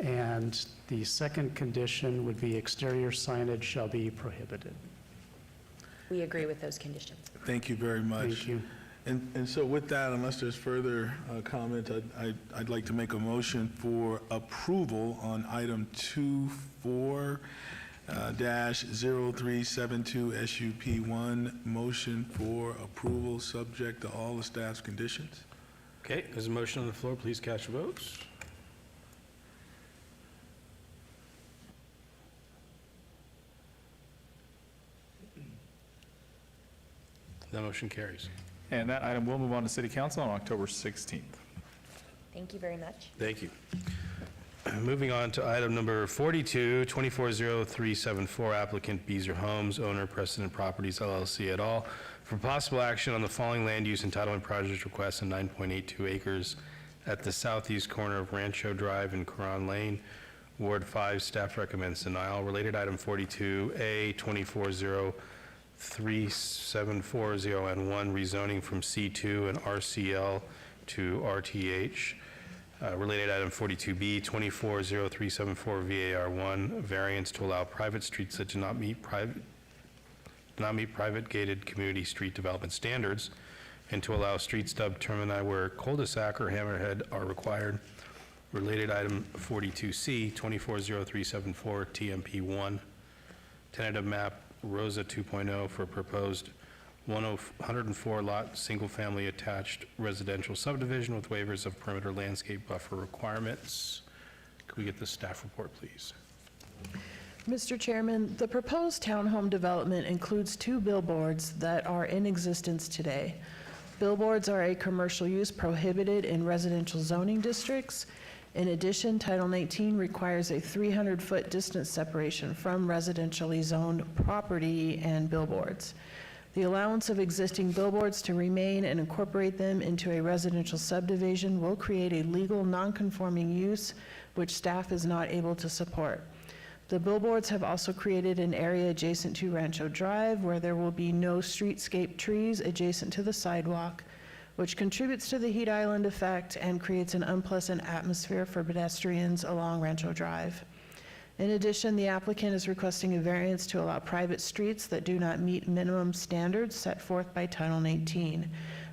And the second condition would be exterior signage shall be prohibited. We agree with those conditions. Thank you very much. Thank you. And so with that, unless there's further comment, I'd like to make a motion for approval on item 24-0372 SUP1, motion for approval subject to all the staff's conditions. Okay, there's a motion on the floor. Please cast your votes. That motion carries. And that item will move on to City Council on October 16th. Thank you very much. Thank you. Moving on to item number 42, 240374, applicant Beazer Homes, owner Precedent Properties LLC et al., for possible action on the following land use entitlement project requests in 9.82 acres at the southeast corner of Rancho Drive and Coron Lane, Ward 5. Staff recommends denial. Related item 42A, 240374-0N1, rezoning from C2 and RCL to RTH. Related item 42B, 240374 VAR1, variance to allow private streets that do not meet private gated community street development standards, and to allow street stub termini where cul-de-sac or hammerhead are required. Related item 42C, 240374 TMP1, tentative map Rosa 2.0 for proposed 104-lot single-family attached residential subdivision with waivers of perimeter landscape buffer requirements. Could we get the staff report, please? Mr. Chairman, the proposed townhome development includes 2 billboards that are in existence today. Billboards are a commercial use prohibited in residential zoning districts. In addition, Title 19 requires a 300-foot distance separation from residentially zoned property and billboards. The allowance of existing billboards to remain and incorporate them into a residential subdivision will create a legal non-conforming use, which staff is not able to support. The billboards have also created an area adjacent to Rancho Drive where there will be no streetscape trees adjacent to the sidewalk, which contributes to the heat island effect and creates an unpleasant atmosphere for pedestrians along Rancho Drive. In addition, the applicant is requesting a variance to allow private streets that do not meet minimum standards set forth by Title 19.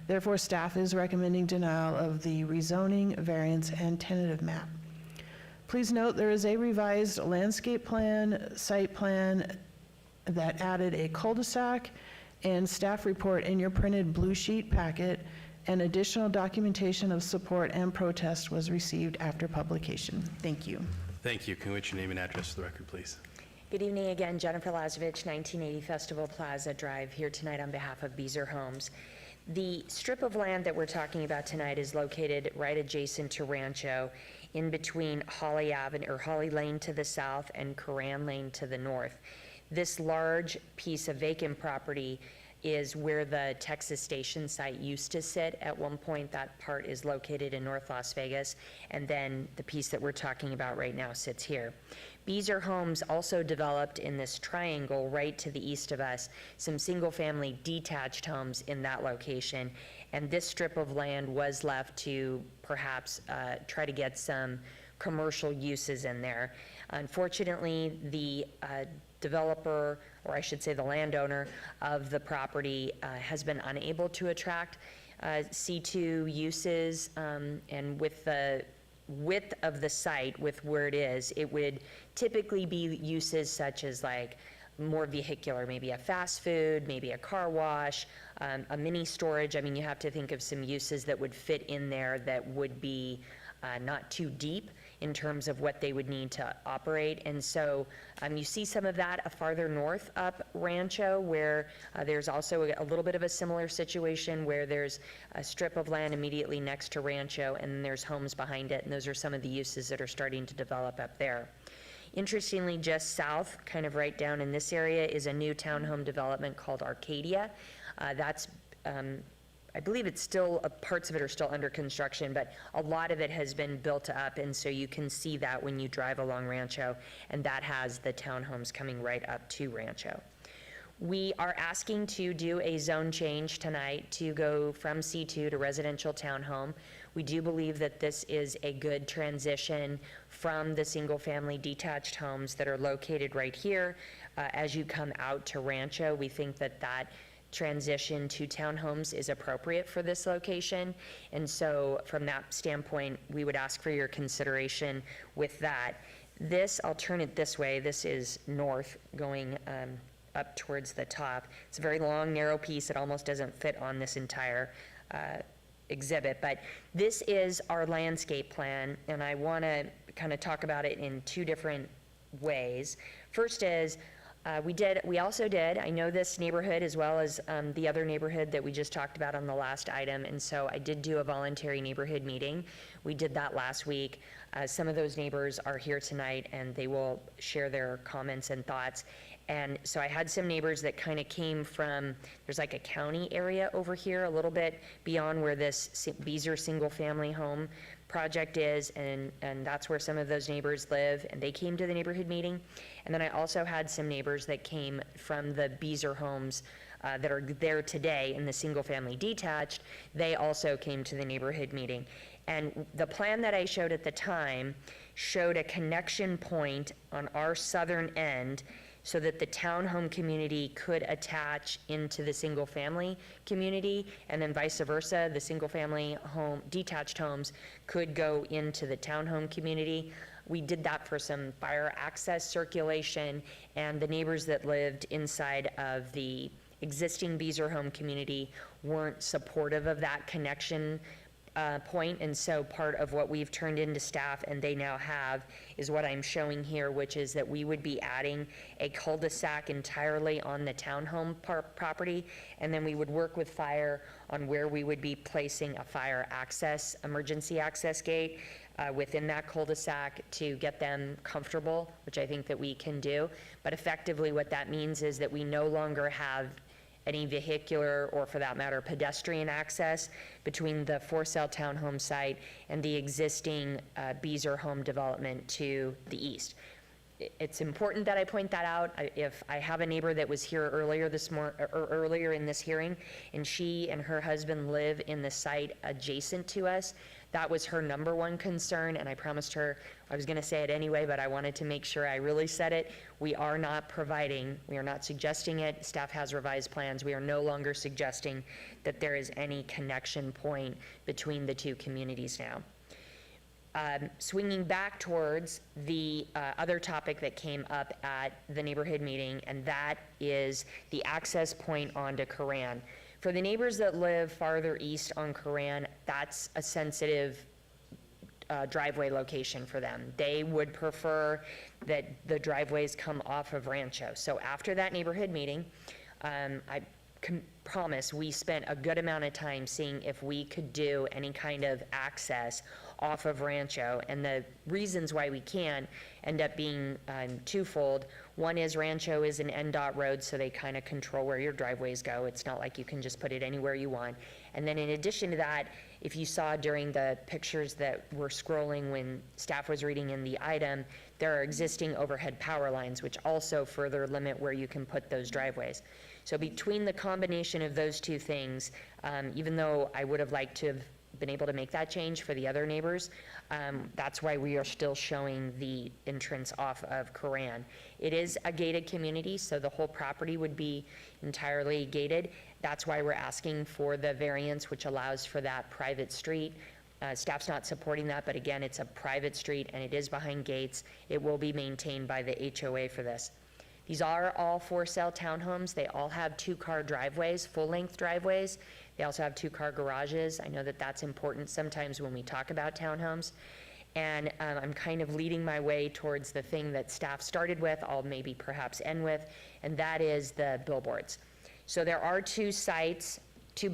Therefore, staff is recommending denial of the rezoning, variance, and tentative map. Please note there is a revised landscape plan, site plan that added a cul-de-sac and staff report in your printed blue sheet packet, and additional documentation of support and protest was received after publication. Thank you. Thank you. Can we get your name and address for the record, please? Good evening again, Jennifer Lazovich, 1980 Festival Plaza Drive, here tonight on behalf of Beazer Homes. The strip of land that we're talking about tonight is located right adjacent to Rancho, in between Holly Avenue, or Holly Lane to the south and Coran Lane to the north. This large piece of vacant property is where the Texas Station site used to sit at one point. That part is located in North Las Vegas, and then the piece that we're talking about right now sits here. Beazer Homes also developed in this triangle right to the east of us some single-family detached homes in that location, and this strip of land was left to perhaps try to get some commercial uses in there. Unfortunately, the developer, or I should say the landowner of the property, has been unable to attract C2 uses, and with the width of the site, with where it is, it would typically be uses such as like more vehicular, maybe a fast food, maybe a car wash, a mini storage. I mean, you have to think of some uses that would fit in there that would be not too deep in terms of what they would need to operate. And so you see some of that farther north up Rancho, where there's also a little bit of a similar situation where there's a strip of land immediately next to Rancho, and then there's homes behind it, and those are some of the uses that are starting to develop up there. Interestingly, just south, kind of right down in this area, is a new townhome development called Arcadia. That's I believe it's still, parts of it are still under construction, but a lot of it has been built up, and so you can see that when you drive along Rancho, and that has the townhomes coming right up to Rancho. We are asking to do a zone change tonight to go from C2 to residential townhome. We do believe that this is a good transition from the single-family detached homes that are located right here. As you come out to Rancho, we think that that transition to townhomes is appropriate for this location. And so from that standpoint, we would ask for your consideration with that. This, I'll turn it this way, this is north going up towards the top. It's a very long, narrow piece. It almost doesn't fit on this entire exhibit, but this is our landscape plan, and I want to kind of talk about it in two different ways. First is, we also did, I know this neighborhood as well as the other neighborhood that we just talked about on the last item, and so I did do a voluntary neighborhood meeting. We did that last week. Some of those neighbors are here tonight, and they will share their comments and thoughts. And so I had some neighbors that kind of came from, there's like a county area over here, a little bit beyond where this Beazer single-family home project is, and that's where some of those neighbors live, and they came to the neighborhood meeting. And then I also had some neighbors that came from the Beazer homes that are there today in the single-family detached. They also came to the neighborhood meeting. And the plan that I showed at the time showed a connection point on our southern end so that the townhome community could attach into the single-family community, and then vice versa, the single-family home, detached homes could go into the townhome community. We did that for some fire access circulation, and the neighbors that lived inside of the existing Beazer home community weren't supportive of that connection point, and so part of what we've turned into staff and they now have is what I'm showing here, which is that we would be adding a cul-de-sac entirely on the townhome property, and then we would work with fire on where we would be placing a fire access, emergency access gate within that cul-de-sac to get them comfortable, which I think that we can do. But effectively what that means is that we no longer have any vehicular, or for that matter, pedestrian access between the for-sale townhome site and the existing Beazer home development to the east. It's important that I point that out. If I have a neighbor that was here earlier earlier in this hearing, and she and her husband live in the site adjacent to us, that was her number one concern, and I promised her I was going to say it anyway, but I wanted to make sure I really said it. We are not suggesting it. Staff has revised plans. We are no longer suggesting that there is any connection point between the two communities now. Swinging back towards the other topic that came up at the neighborhood meeting, and that is the access point onto Coran. For the neighbors that live farther east on Coran, that's a sensitive driveway location for them. They would prefer that the driveways come off of Rancho. So after that neighborhood meeting, I promise, we spent a good amount of time seeing if we could do any kind of access off of Rancho, and the reasons why we can't end up being twofold. One is Rancho is an NDOT road, so they kind of control where your driveways go. It's not like you can just put it anywhere you want. And then in addition to that, if you saw during the pictures that were scrolling when staff was reading in the item, there are existing overhead power lines, which also further limit where you can put those driveways. So between the combination of those two things, even though I would have liked to have been able to make that change for the other neighbors, that's why we are still showing the entrance off of Coran. It is a gated community, so the whole property would be entirely gated. That's why we're asking for the variance, which allows for that private street. Staff's not supporting that, but again, it's a private street and it is behind gates. It will be maintained by the HOA for this. These are all for-sale townhomes. They all have two-car driveways, full-length driveways. They also have two-car garages. I know that that's important sometimes when we talk about townhomes. And I'm kind of leading my way towards the thing that staff started with, I'll maybe perhaps end with, and that is the billboards. So there are two sites, two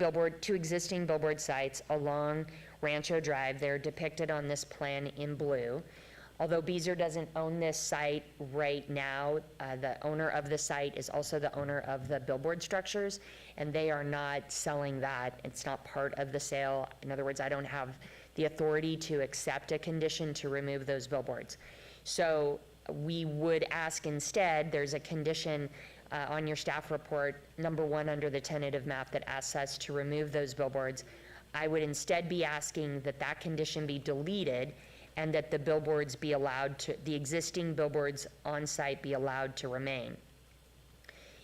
existing billboard sites along Rancho Drive. They're depicted on this plan in blue. Although Beazer doesn't own this site right now, the owner of the site is also the owner of the billboard structures, and they are not selling that. It's not part of the sale. In other words, I don't have the authority to accept a condition to remove those billboards. So we would ask instead, there's a condition on your staff report, number 1 under the tentative map, that asks us to remove those billboards. I would instead be asking that that condition be deleted and that the billboards be allowed to, the existing billboards on site be allowed to remain.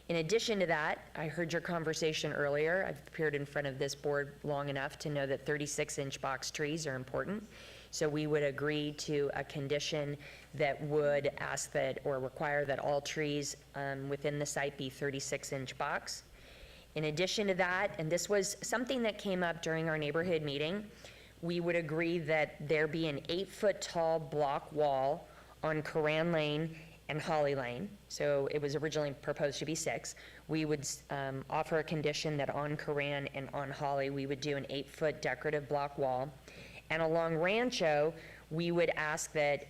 In addition to that, I heard your conversation earlier. I've appeared in front of this board long enough to know that 36-inch box trees are important. So we would agree to a condition that would ask that or require that all trees within the site be 36-inch box. In addition to that, and this was something that came up during our neighborhood meeting, we would agree that there be an 8-foot tall block wall on Coran Lane and Holly Lane. So it was originally proposed to be 6. We would offer a condition that on Coran and on Holly, we would do an 8-foot decorative block wall. And along Rancho, we would ask that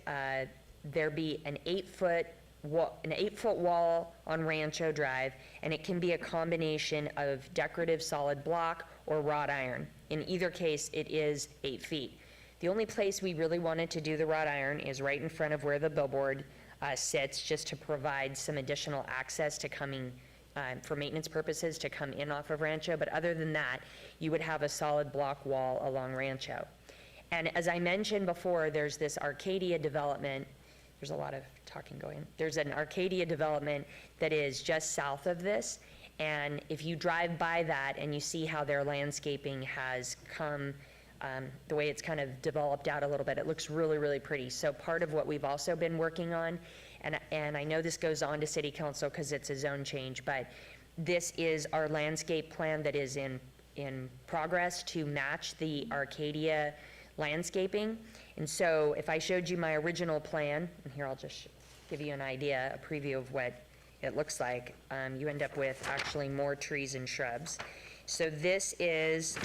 there be an 8-foot wall on Rancho Drive, and it can be a combination of decorative solid block or wrought iron. In either case, it is 8 feet. The only place we really wanted to do the wrought iron is right in front of where the billboard sits, just to provide some additional access to coming, for maintenance purposes, to come in off of Rancho. But other than that, you would have a solid block wall along Rancho. And as I mentioned before, there's this Arcadia development. There's a lot of talking going. There's an Arcadia development that is just south of this. And if you drive by that and you see how their landscaping has come, the way it's kind of developed out a little bit, it looks really, really pretty. So part of what we've also been working on, and I know this goes on to City Council because it's a zone change, but this is our landscape plan that is in progress to match the Arcadia landscaping. And so if I showed you my original plan, and here I'll just give you an idea, a preview of what it looks like, you end up with actually more trees and shrubs. So this is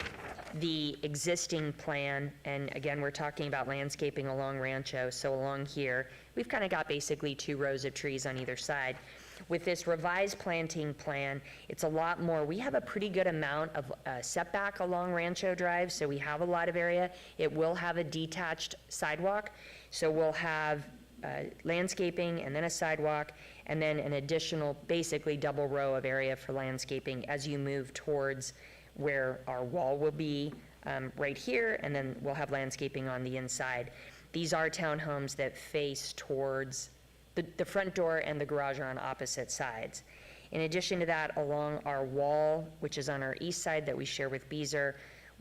the existing plan, and again, we're talking about landscaping along Rancho. So along here, we've kind of got basically 2 rows of trees on either side. With this revised planting plan, it's a lot more. We have a pretty good amount of setback along Rancho Drive, so we have a lot of area. It will have a detached sidewalk, so we'll have landscaping and then a sidewalk and then an additional basically double row of area for landscaping as you move towards where our wall will be right here, and then we'll have landscaping on the inside. These are townhomes that face towards the front door, and the garage are on opposite sides. In addition to that, along our wall, which is on our east side that we share with Beazer,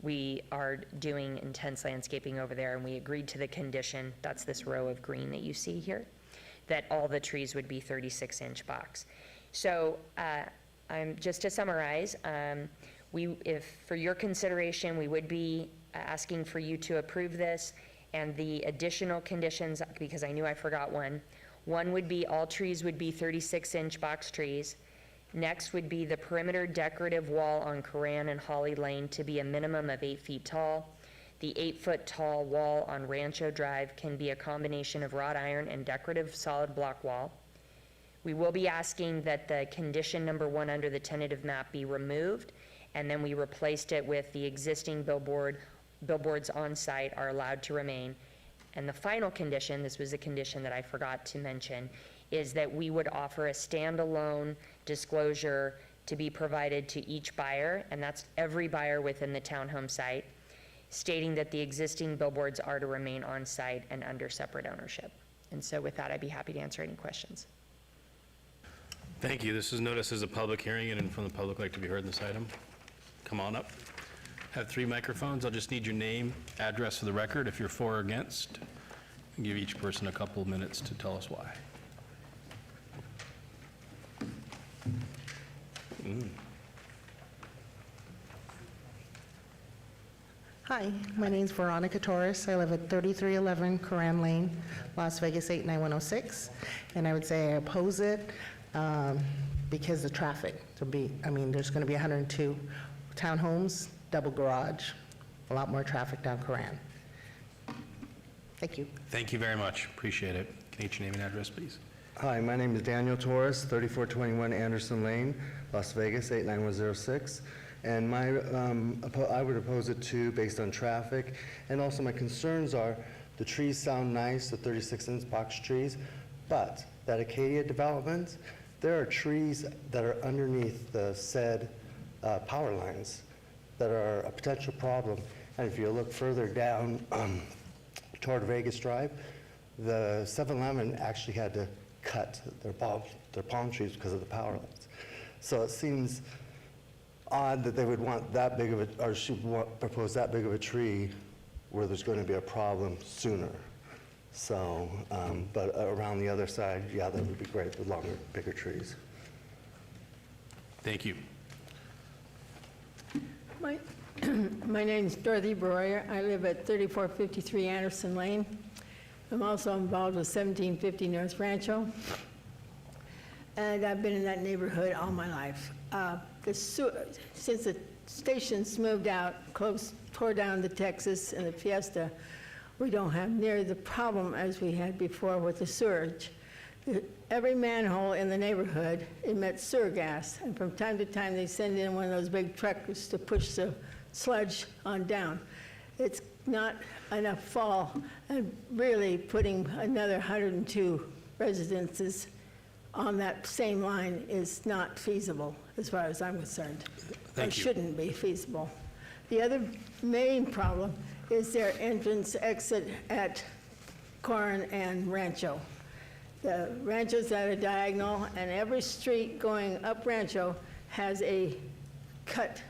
we are doing intense landscaping over there, and we agreed to the condition, that's this row of green that you see here, that all the trees would be 36-inch box. So just to summarize, if for your consideration, we would be asking for you to approve this, and the additional conditions, because I knew I forgot one would be all trees would be 36-inch box trees. Next would be the perimeter decorative wall on Coran and Holly Lane to be a minimum of 8 feet tall. The 8-foot tall wall on Rancho Drive can be a combination of wrought iron and decorative solid block wall. We will be asking that the condition number 1 under the tentative map be removed, and then we replaced it with the existing billboards on site are allowed to remain. And the final condition, this was a condition that I forgot to mention, is that we would offer a standalone disclosure to be provided to each buyer, and that's every buyer within the townhome site, stating that the existing billboards are to remain on site and under separate ownership. And so with that, I'd be happy to answer any questions. Thank you. This is noticed as a public hearing. Anyone from the public like to be heard in this item? Come on up. Have 3 microphones. I'll just need your name, address for the record if you're for or against, and give each person a couple of minutes to tell us why. Hi, my name's Veronica Torres. I live at 3311 Coran Lane, Las Vegas 89106, and I would say I oppose it because the traffic. There's going to be 102 townhomes, double garage, a lot more traffic down Coran. Thank you. Thank you very much. Appreciate it. Can I get your name and address, please? Hi, my name is Daniel Torres, 3421 Anderson Lane, Las Vegas 89106. And I would oppose it too, based on traffic. And also my concerns are, the trees sound nice, the 36-inch box trees, but that Acadia development, there are trees that are underneath the said power lines that are a potential problem. And if you look further down toward Vegas Drive, the 7-Eleven actually had to cut their palm trees because of the power lines. So it seems odd that they would want that big of a, or should propose that big of a tree where there's going to be a problem sooner. So, but around the other side, yeah, that would be great with longer, bigger trees. Thank you. My name is Dorothy Breuer. I live at 3453 Anderson Lane. I'm also involved with 1750 North Rancho. And I've been in that neighborhood all my life. Since the stations moved out, tore down the Texas and the Fiesta, we don't have near the problem as we had before with the sewage. Every manhole in the neighborhood emits sewer gas, and from time to time they send in one of those big trucks to push the sludge on down. It's not enough fall, and really putting another 102 residences on that same line is not feasible, as far as I'm concerned. Thank you. It shouldn't be feasible. The other main problem is their entrance exit at Coran and Rancho. The Rancho's at a diagonal, and every street going up Rancho has a cut,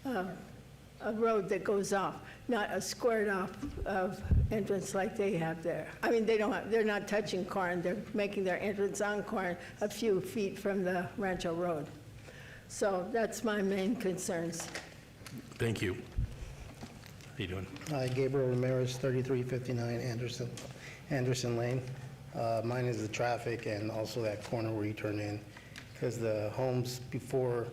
a road that goes off, not a squared off of entrance like they have there. I mean, they're not touching Coran, they're making their entrance on Coran a few feet from the Rancho Road. So that's my main concerns. Thank you. How you doing? Hi, Gabriel Ramirez, 3359 Anderson Lane. Mine is the traffic and also that corner where you turn in, because the homes before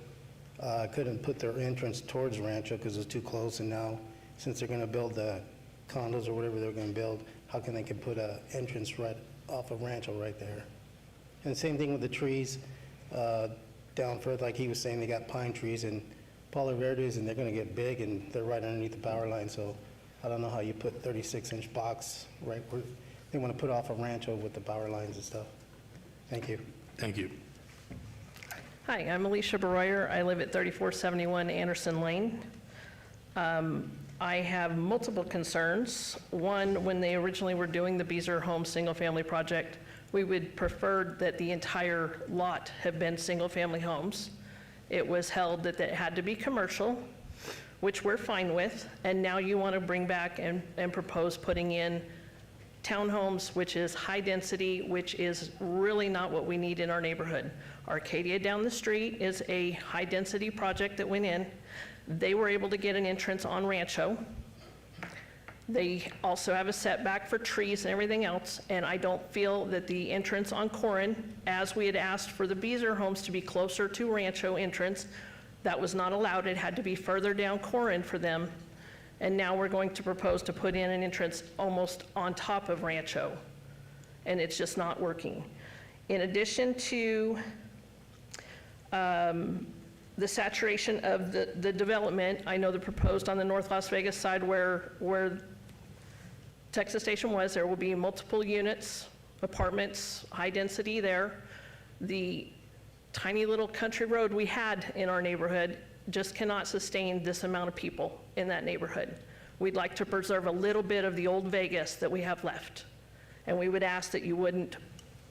couldn't put their entrance towards Rancho because it was too close, and now since they're going to build the condos or whatever they're going to build, how can they can put an entrance right off of Rancho right there? And same thing with the trees down further, like he was saying, they got pine trees and Palo Verdes, and they're going to get big, and they're right underneath the power line. So I don't know how you put 36-inch box right where they want to put off a Rancho with the power lines and stuff. Thank you. Thank you. Hi, I'm Alicia Baroyer. I live at 3471 Anderson Lane. I have multiple concerns. One, when they originally were doing the Beezer Home single-family project, we would prefer that the entire lot have been single-family homes. It was held that it had to be commercial, which we're fine with, and now you want to bring back and propose putting in townhomes, which is high density, which is really not what we need in our neighborhood. Arcadia down the street is a high density project that went in. They were able to get an entrance on Rancho. They also have a setback for trees and everything else, and I don't feel that the entrance on Corin, as we had asked for the Beazer homes to be closer to Rancho entrance, that was not allowed. It had to be further down Corin for them. And now we're going to propose to put in an entrance almost on top of Rancho, and it's just not working. In addition to the saturation of the development, I know the proposed on the North Las Vegas side where Texas Station was, there will be multiple units, apartments, high density there. The tiny little country road we had in our neighborhood just cannot sustain this amount of people in that neighborhood. We'd like to preserve a little bit of the old Vegas that we have left. And we would ask that you wouldn't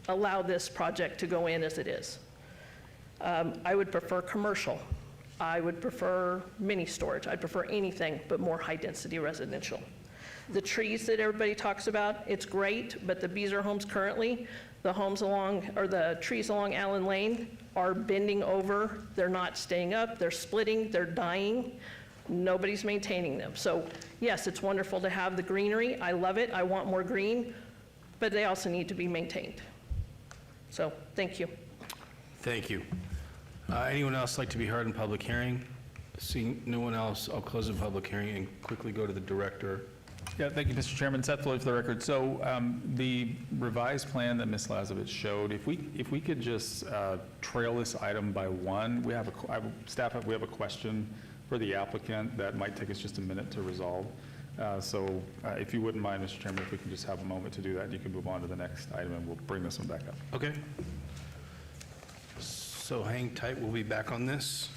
allow this project to go in as it is. I would prefer commercial. I would prefer mini storage. I'd prefer anything but more high-density residential. The trees that everybody talks about, it's great, but the Beazer homes currently, the trees along Allen Lane are bending over. They're not staying up. They're splitting. They're dying. Nobody's maintaining them. So yes, it's wonderful to have the greenery. I love it. I want more green, but they also need to be maintained. So thank you. Thank you. Anyone else like to be heard in public hearing? Seeing no one else, I'll close the public hearing and quickly go to the director. Yeah, thank you, Mr. Chairman. Seth Floyd for the record. So the revised plan that Ms. Lazovich showed, if we could just trail this item by one, we have a question for the applicant that might take us just a minute to resolve. So if you wouldn't mind, Mr. Chairman, if we can just have a moment to do that, you can move on to the next item and we'll bring this one back up. Okay. So hang tight, we'll be back on this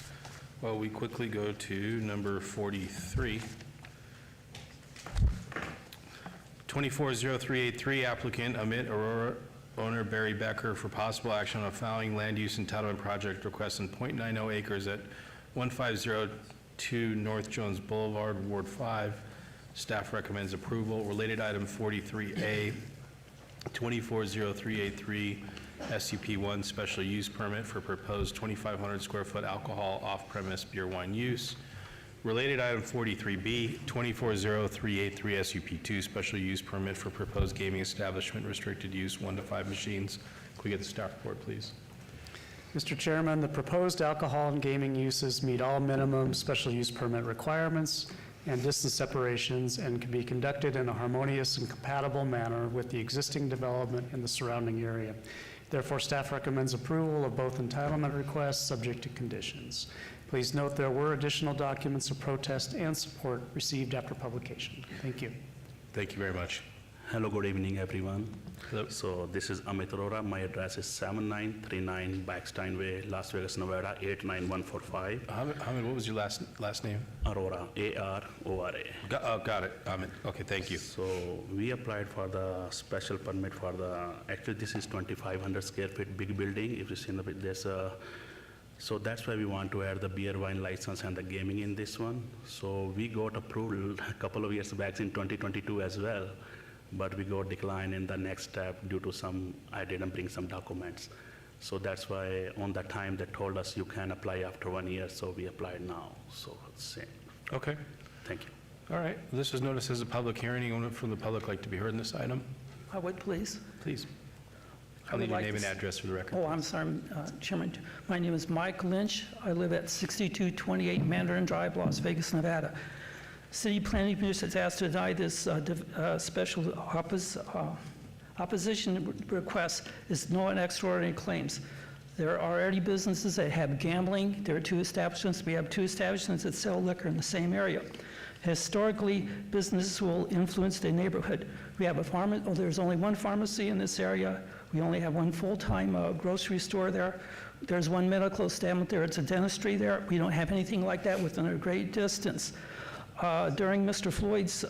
while we quickly go to number 43. 240383, applicant Amit Aurora, owner Barry Becker, for possible action on a following land use entitlement project request in .90 acres at 1502 North Jones Boulevard, Ward 5. Staff recommends approval. Related item 43A, 240383, SUP1 special use permit for proposed 2,500 square foot alcohol off-premise beer wine use. Related item 43B, 240383, SUP2 special use permit for proposed gaming establishment restricted use 1 to 5 machines. Can we get the staff report, please? Mr. Chairman, the proposed alcohol and gaming uses meet all minimum special use permit requirements and distance separations and can be conducted in a harmonious and compatible manner with the existing development in the surrounding area. Therefore, staff recommends approval of both entitlement requests subject to conditions. Please note there were additional documents of protest and support received after publication. Thank you. Thank you very much. Hello, good evening, everyone. Hello. So this is Amit Arora. My address is 7939 Backstein Way, Las Vegas, Nevada, 89145. Amit, what was your last name? Arora, A-R-O-R-A. Got it, Amit. Okay, thank you. So we applied for the special permit for actually this is 2,500 square feet big building. If you see in the, there's a, so that's why we want to add the beer wine license and the gaming in this one. So we got approval a couple of years back in 2022 as well. But we got declined in the next step due to I didn't bring some documents. So that's why on that time they told us you can apply after 1 year, so we applied now. So same. Okay. Thank you. All right. This is noticed as a public hearing. Anyone from the public like to be heard in this item? I would, please. Please. I'll need your name and address for the record. Oh, I'm sorry, Chairman. My name is Mike Lynch. I live at 6228 Mandarin Drive, Las Vegas, Nevada. City Planning Commission is asked to deny this special opposition request is no extraordinary claims. There are already businesses that have gambling. There are 2 establishments. We have 2 establishments that sell liquor in the same area. Historically, businesses will influence the neighborhood. We have there's only 1 pharmacy in this area. We only have 1 full-time grocery store there. There's 1 medical establishment there. It's a dentistry there. We don't have anything like that within a great distance. During Mr. Floyd's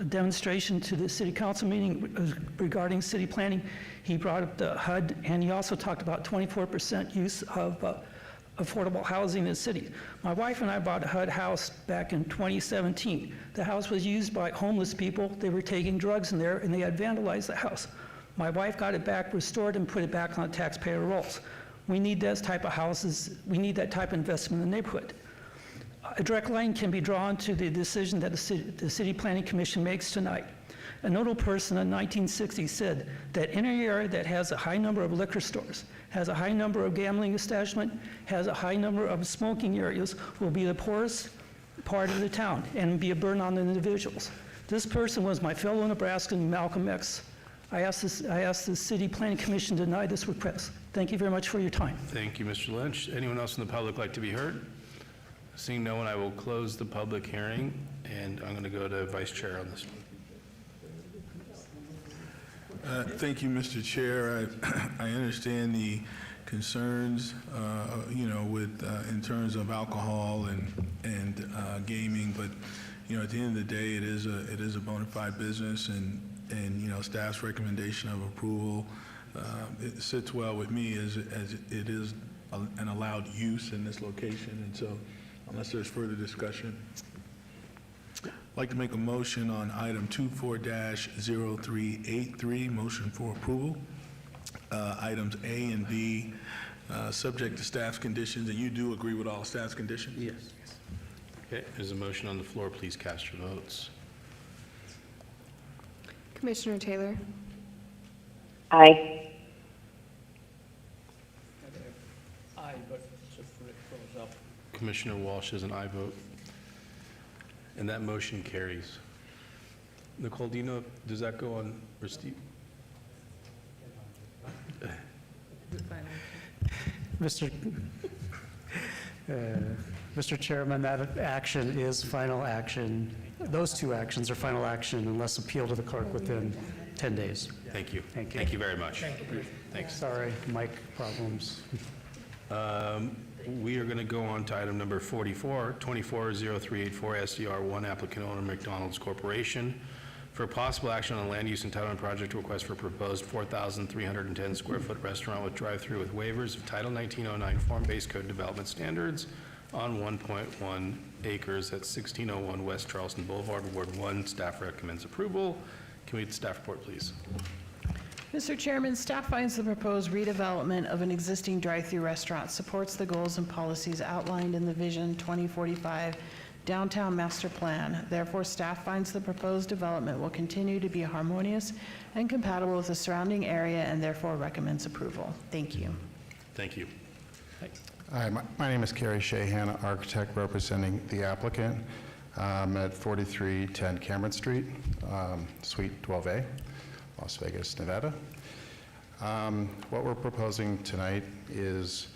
demonstration to the city council meeting regarding city planning, he brought up the HUD, and he also talked about 24% use of affordable housing in the city. My wife and I bought a HUD house back in 2017. The house was used by homeless people. They were taking drugs in there, and they had vandalized the house. My wife got it back restored and put it back on the taxpayer rolls. We need those type of houses. We need that type of investment in the neighborhood. A direct line can be drawn to the decision that the City Planning Commission makes tonight. A notable person in 1960 said that any area that has a high number of liquor stores, has a high number of gambling establishments, has a high number of smoking areas, will be the poorest part of the town and be a burden on the individuals. This person was my fellow Nebraskan, Malcolm X. I ask the City Planning Commission to deny this request. Thank you very much for your time. Thank you, Mr. Lynch. Anyone else in the public like to be heard? Seeing no one, I will close the public hearing, and I'm going to go to Vice Chair on this one. Thank you, Mr. Chair. I understand the concerns, with in terms of alcohol and gaming, but at the end of the day, it is a bona fide business, and staff's recommendation of approval it sits well with me as it is an allowed use in this location, and so unless there's further discussion. I'd like to make a motion on item 24-0383, motion for approval. Items A and B, subject to staff's conditions, and you do agree with all staff's conditions? Yes. Okay, there's a motion on the floor. Please cast your votes. Commissioner Taylor? Aye. Aye, but just for it goes up. Commissioner Walsh is an aye vote. And that motion carries. Nicole, do you know, does that go on, or Steve? Mr. Chairman, that action is final action. Those two actions are final action unless appealed to the clerk within 10 days. Thank you. Thank you. Thank you very much. Thanks. Sorry, mic problems. We are going to go on to item number 44, 240384 SDR1 applicant owner McDonald's Corporation for possible action on land use entitlement project request for proposed 4,310 square foot restaurant with drive-through with waivers of Title 1909 Form-Based Code Development Standards on 1.1 acres at 1601 West Charleston Boulevard, Ward 1. Staff recommends approval. Can we get the staff report, please? Mr. Chairman, staff finds the proposed redevelopment of an existing drive-through restaurant supports the goals and policies outlined in the Vision 2045 Downtown Master Plan. Therefore, staff finds the proposed development will continue to be harmonious and compatible with the surrounding area and therefore recommends approval. Thank you. Thank you. Hi, my name is Kerry Shahan, architect representing the applicant at 4310 Cameron Street, Suite 12A. Las Vegas, Nevada. What we're proposing tonight is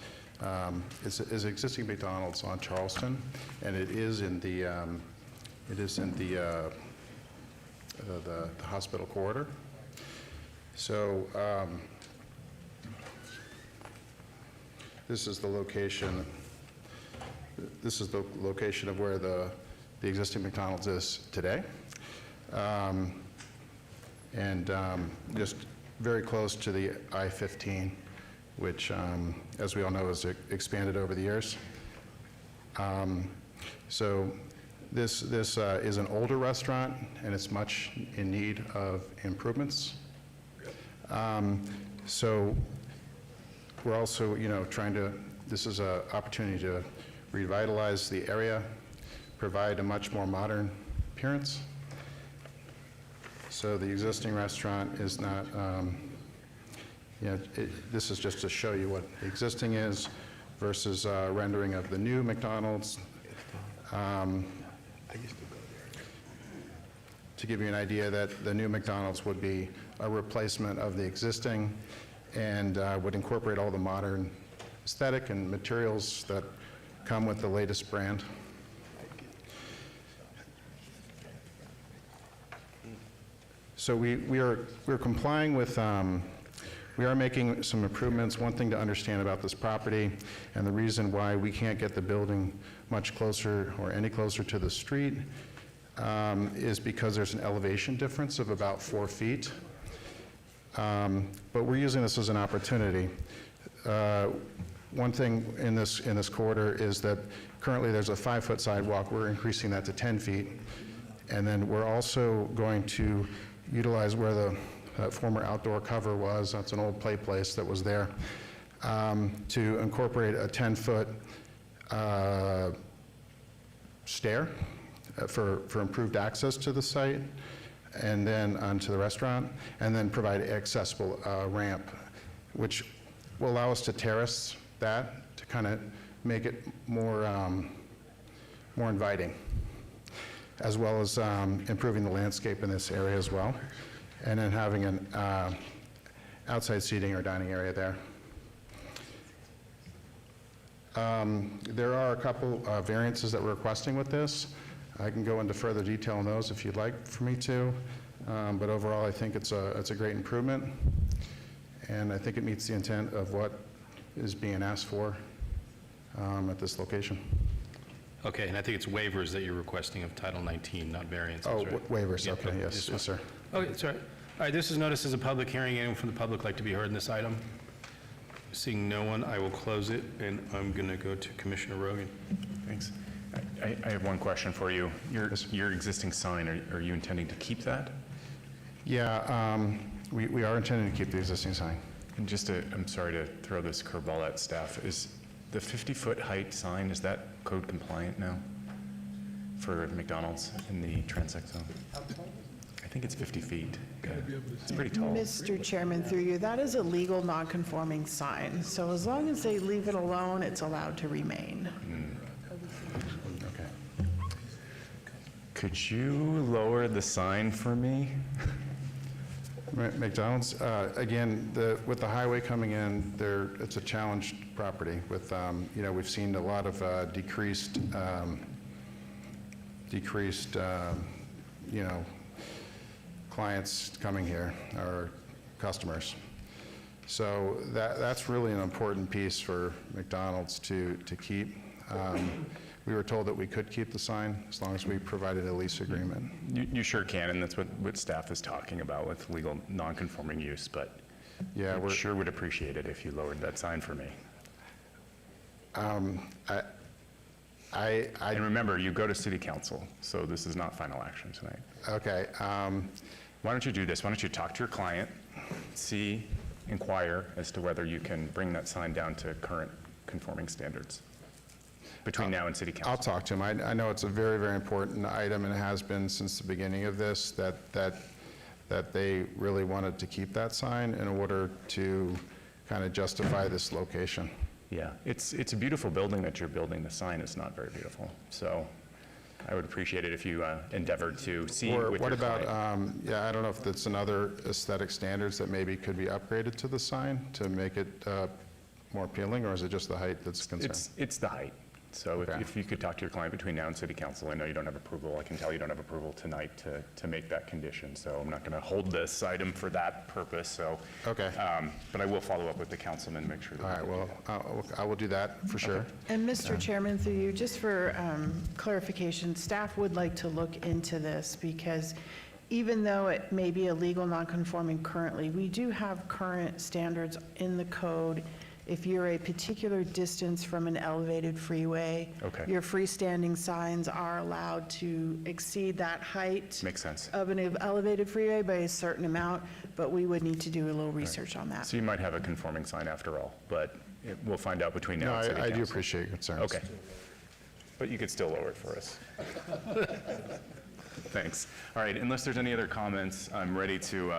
existing McDonald's on Charleston, and it is in the hospital corridor. So this is the location. This is the location of where the existing McDonald's is today. And just very close to the I-15, which, as we all know, has expanded over the years. So this is an older restaurant, and it's much in need of improvements. So we're also, trying to, this is an opportunity to revitalize the area, provide a much more modern appearance. So the existing restaurant is not, this is just to show you what existing is versus rendering of the new McDonald's. To give you an idea that the new McDonald's would be a replacement of the existing and would incorporate all the modern aesthetic and materials that come with the latest brand. So we're complying with, we are making some improvements. One thing to understand about this property and the reason why we can't get the building much closer or any closer to the street is because there's an elevation difference of about 4 feet. But we're using this as an opportunity. One thing in this corridor is that currently there's a 5-foot sidewalk. We're increasing that to 10 feet. And then we're also going to utilize where the former outdoor cover was. That's an old play place that was there, to incorporate a 10-foot stair for improved access to the site, and then onto the restaurant, and then provide accessible ramp, which will allow us to terrace that to kind of make it more inviting, as well as improving the landscape in this area as well, and then having an outside seating or dining area there. There are a couple variances that we're requesting with this. I can go into further detail on those if you'd like for me to, but overall I think it's a great improvement, and I think it meets the intent of what is being asked for at this location. Okay, and I think it's waivers that you're requesting of Title 19, not variances, Oh, right? waivers, Yeah, okay, yes, yes, sir. Okay, sorry. All right, this is noticed as a public hearing. Anyone from the public like to be heard in this item? Seeing no one, I will close it, and I'm going to go to Commissioner Rogan. Thanks. I have one question for you. Your existing sign, are you intending to keep that? Yeah, we are intending to keep the existing sign. And I'm sorry to throw this curveball at staff, is the 50-foot height sign, is that code compliant now for McDonald's in the transect zone? I think it's 50 feet. It's pretty tall. Mr. Chairman, through you, that is a legal non-conforming sign. So as long as they leave it alone, it's allowed to remain. Okay. Could you lower the sign for me? McDonald's, again, with the highway coming in, it's a challenged property with, we've seen a lot of decreased, clients coming here, or customers. So that's really an important piece for McDonald's to keep. We were told that we could keep the sign as long as we provided a lease agreement. You sure can, and that's what staff is talking about with legal non-conforming use, but yeah, we sure would appreciate it if you lowered that sign for me. And remember, you go to city council, so this is not final action tonight. Okay. Why don't you do this? Why don't you talk to your client, inquire as to whether you can bring that sign down to current conforming standards between now and city council. I'll talk to him. I know it's a very, very important item, and it has been since the beginning of this, that they really wanted to keep that sign in order to kind of justify this location. Yeah, it's a beautiful building that you're building. The sign is not very beautiful. So I would appreciate it if you endeavored to see Or with what your about, client. I don't know if that's another aesthetic standards that maybe could be upgraded to the sign to make it more appealing, or is it just the height that's concerned? It's the height. So if you could talk to your client between now and city council, I know you don't have approval. I can tell you don't have approval tonight to make that condition. So I'm not going to hold this item for that purpose. So, okay. But I will follow up with the councilman and make sure that. All right, well, I will do that for sure. And Mr. Chairman, through you, just for clarification, staff would like to look into this because even though it may be a legal non-conforming currently, we do have current standards in the code. If you're a particular distance from an elevated freeway, your freestanding signs are allowed to exceed that height. Makes sense. Of an elevated freeway by a certain amount, but we would need to do a little research on that. So you might have a conforming sign after all, but we'll find out between now and city council. I do appreciate your concerns. Okay. But you could still lower it for us. Thanks. All right, unless there's any other comments, I'm ready to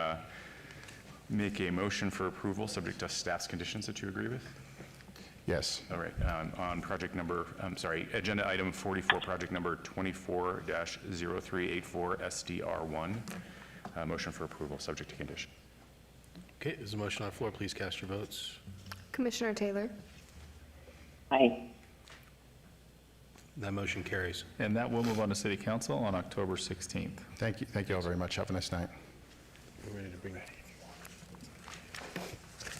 make a motion for approval subject to staff's conditions that you agree with? Yes. All right, on project number, agenda item 44, project number 24-0384 SDR1, motion for approval subject to condition. Okay, there's a motion on the floor. Please cast your votes. Commissioner Taylor? Aye. That motion carries. And that will move on to city council on October 16th. Thank you. Thank you all very much. Have a nice night. We're ready to bring that.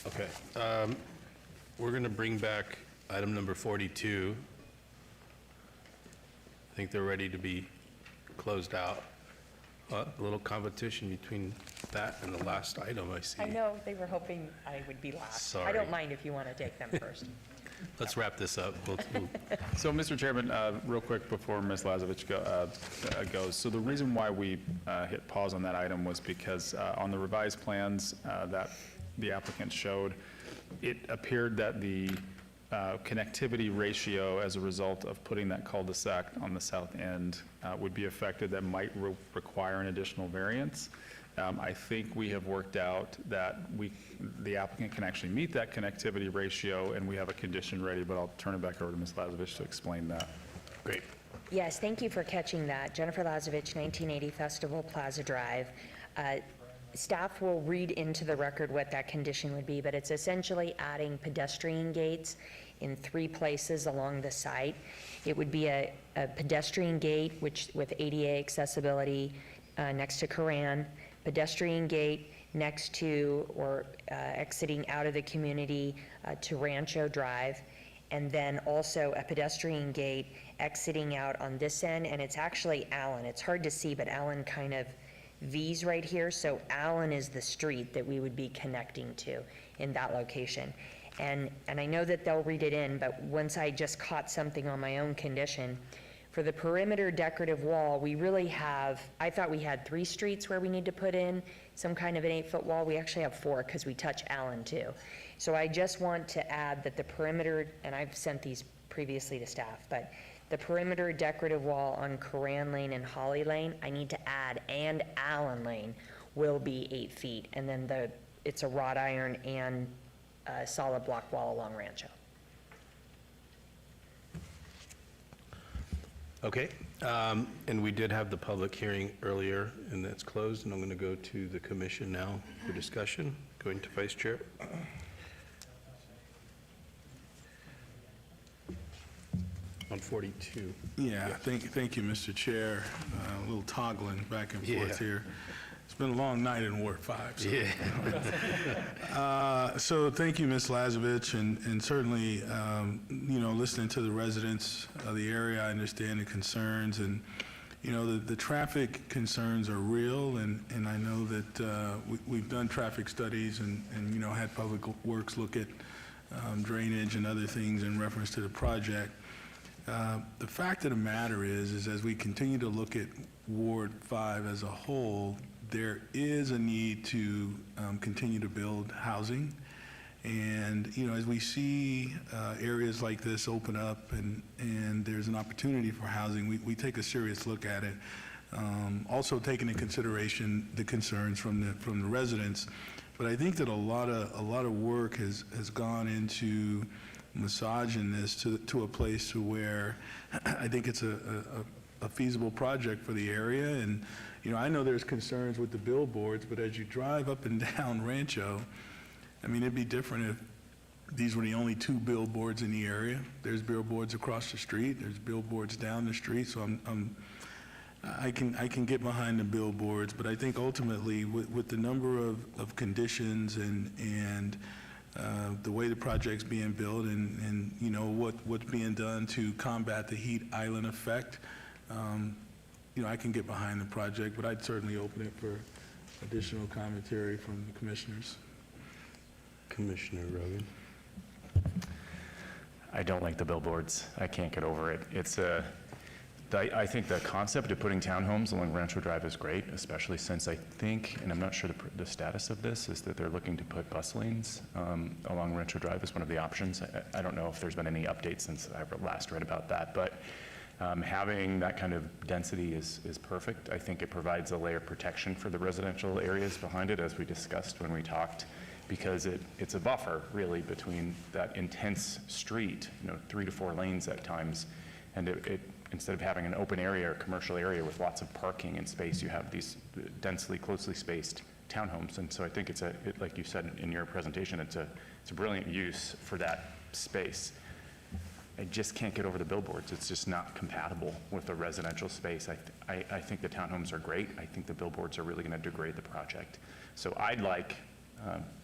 Okay. We're going to bring back item number 42. I think they're ready to be closed out. A little competition between that and the last item, I see. I know, they were hoping I would be last. Sorry. I don't mind if you want to take them first. Let's wrap this up. We'll So, Mr. Chairman, real quick before Ms. Lazovich goes, so the reason why we hit pause on that item was because on the revised plans that the applicant showed, it appeared that the connectivity ratio as a result of putting that cul-de-sac on the south end would be affected that might require an additional variance. I think we have worked out that the applicant can actually meet that connectivity ratio, and we have a condition ready, but I'll turn it back over to Ms. Lazovich to explain that. Great. Yes, thank you for catching that. Jennifer Lazovich, 1980 Festival Plaza Drive. Staff will read into the record what that condition would be, but it's essentially adding pedestrian gates in 3 places along the site. It would be a pedestrian gate with ADA accessibility next to Koran, pedestrian gate next to or exiting out of the community to Rancho Drive, and then also a pedestrian gate exiting out on this end, and it's actually Allen. It's hard to see, but Allen kind of V's right here, so Allen is the street that we would be connecting to in that location. And I know that they'll read it in, but once I just caught something on my own condition, for the perimeter decorative wall, we really have, I thought we had 3 streets where we need to put in some kind of an 8-foot wall. We actually have 4 because we touch Allen too. So I just want to add that the perimeter, and I've sent these previously to staff, but the perimeter decorative wall on Koran Lane and Holly Lane, I need to add, and Allen Lane will be 8 feet. And then it's a wrought iron and a solid block wall along Rancho. Okay, and we did have the public hearing earlier, and that's closed, and I'm going to go to the commission now for discussion. Going to Vice Chair. On 42. Yeah, thank you, Mr. Chair. A little toggling back and forth here. It's been a long night in Ward 5. So. Yeah. So thank you, Ms. Lazovich, and certainly, listening to the residents of the area, I understand the concerns, and, the traffic concerns are real, and I know that we've done traffic studies and had Public Works look at drainage and other things in reference to the project. The fact of the matter is as we continue to look at Ward 5 as a whole, there is a need to continue to build housing. And, as we see areas like this open up and there's an opportunity for housing, we take a serious look at it. Also taking into consideration the concerns from the residents. But I think that a lot of work has gone into massaging this to a place to where I think it's a feasible project for the area. And, I know there's concerns with the billboards, but as you drive up and down Rancho, I mean, it'd be different if these were the only 2 billboards in the area. There's billboards across the street, there's billboards down the street, so I can get behind the billboards, but I think ultimately with the number of conditions and the way the project's being built and what's being done to combat the heat island effect, I can get behind the project, but I'd certainly open it for additional commentary from the commissioners. Commissioner Rogan. I don't like the billboards. I can't get over it. I think the concept of putting townhomes along Rancho Drive is great, especially since I think, and I'm not sure the status of this, is that they're looking to put bus lanes along Rancho Drive as one of the options. I don't know if there's been any updates since I last read about that, but having that kind of density is perfect. I think it provides a layer of protection for the residential areas behind it, as we discussed when we talked, because it's a buffer, really, between that intense street, 3 to 4 lanes at times, and it instead of having an open area or commercial area with lots of parking and space, you have these densely, closely spaced townhomes. And so I think like you said in your presentation, it's a brilliant use for that space. I just can't get over the billboards. It's just not compatible with the residential space. I think the townhomes are great. I think the billboards are really going to degrade the project. So I'd like,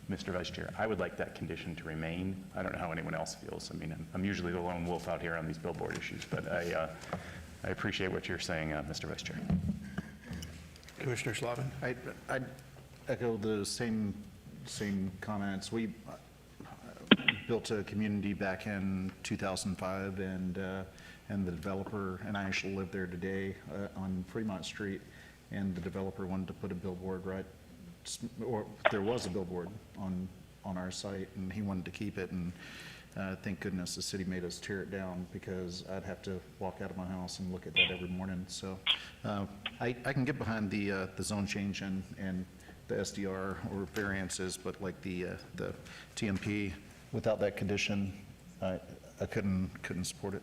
Mr. Vice Chair, I would like that condition to remain. I don't know how anyone else feels. I mean, I'm usually the lone wolf out here on these billboard issues, but I appreciate what you're saying, Mr. Vice Chair. Commissioner Slavin. I'd echo the same comments. We built a community back in 2005, and the developer, and I actually live there today on Fremont Street, and the developer wanted to put a billboard or there was a billboard on our site, and he wanted to keep it, and Thank goodness the city made us tear it down, because I'd have to walk out of my house and look at that every morning. So I can get behind the zone change and the SDR or variances, but like the TMP, without that condition, I couldn't support it.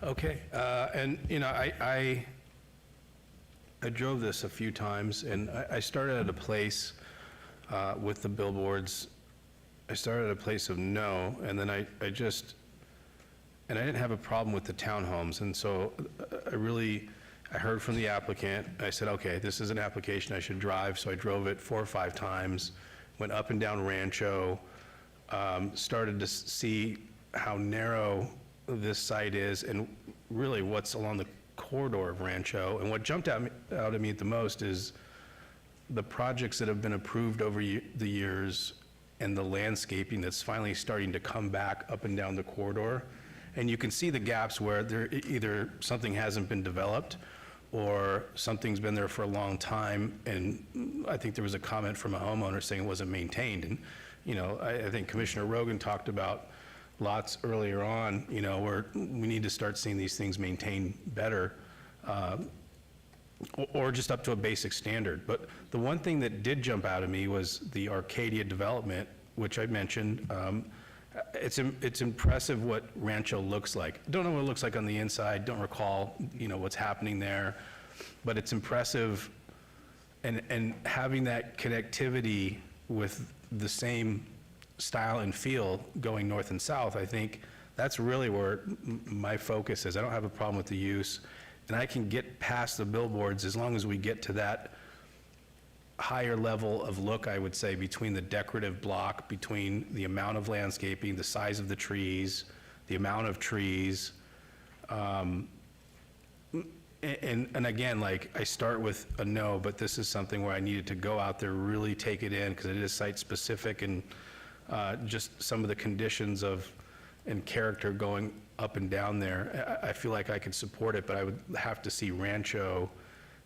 Okay, and, you know, I drove this a few times, and I started at a place with the billboards. I started at a place of no, and then I didn't have a problem with the townhomes, and so I heard from the applicant. I said, okay, this is an application I should drive, so I drove it 4 or 5 times, went up and down Rancho, started to see how narrow this site is and really what's along the corridor of Rancho. And what jumped out at me the most is the projects that have been approved over the years and the landscaping that's finally starting to come back up and down the corridor. And you can see the gaps where either something hasn't been developed or something's been there for a long time. And I think there was a comment from a homeowner saying it wasn't maintained. And, you know, I think Commissioner Rogan talked about lots earlier on, you know, where we need to start seeing these things maintained better, or just up to a basic standard. But the one thing that did jump out at me was the Arcadia development, which I mentioned. It's impressive what Rancho looks like. Don't know what it looks like on the inside, don't recall, you know, what's happening there, but it's impressive. And having that connectivity with the same style and feel going north and south, I think that's really where my focus is. I don't have a problem with the use, and I can get past the billboards as long as we get to that higher level of look, I would say, between the decorative block, between the amount of landscaping, the size of the trees, the amount of trees. And again, like, I start with a no, but this is something where I needed to go out there, really take it in, because it is site-specific, and just some of the conditions and character going up and down there. I feel like I could support it, but I would have to see Rancho,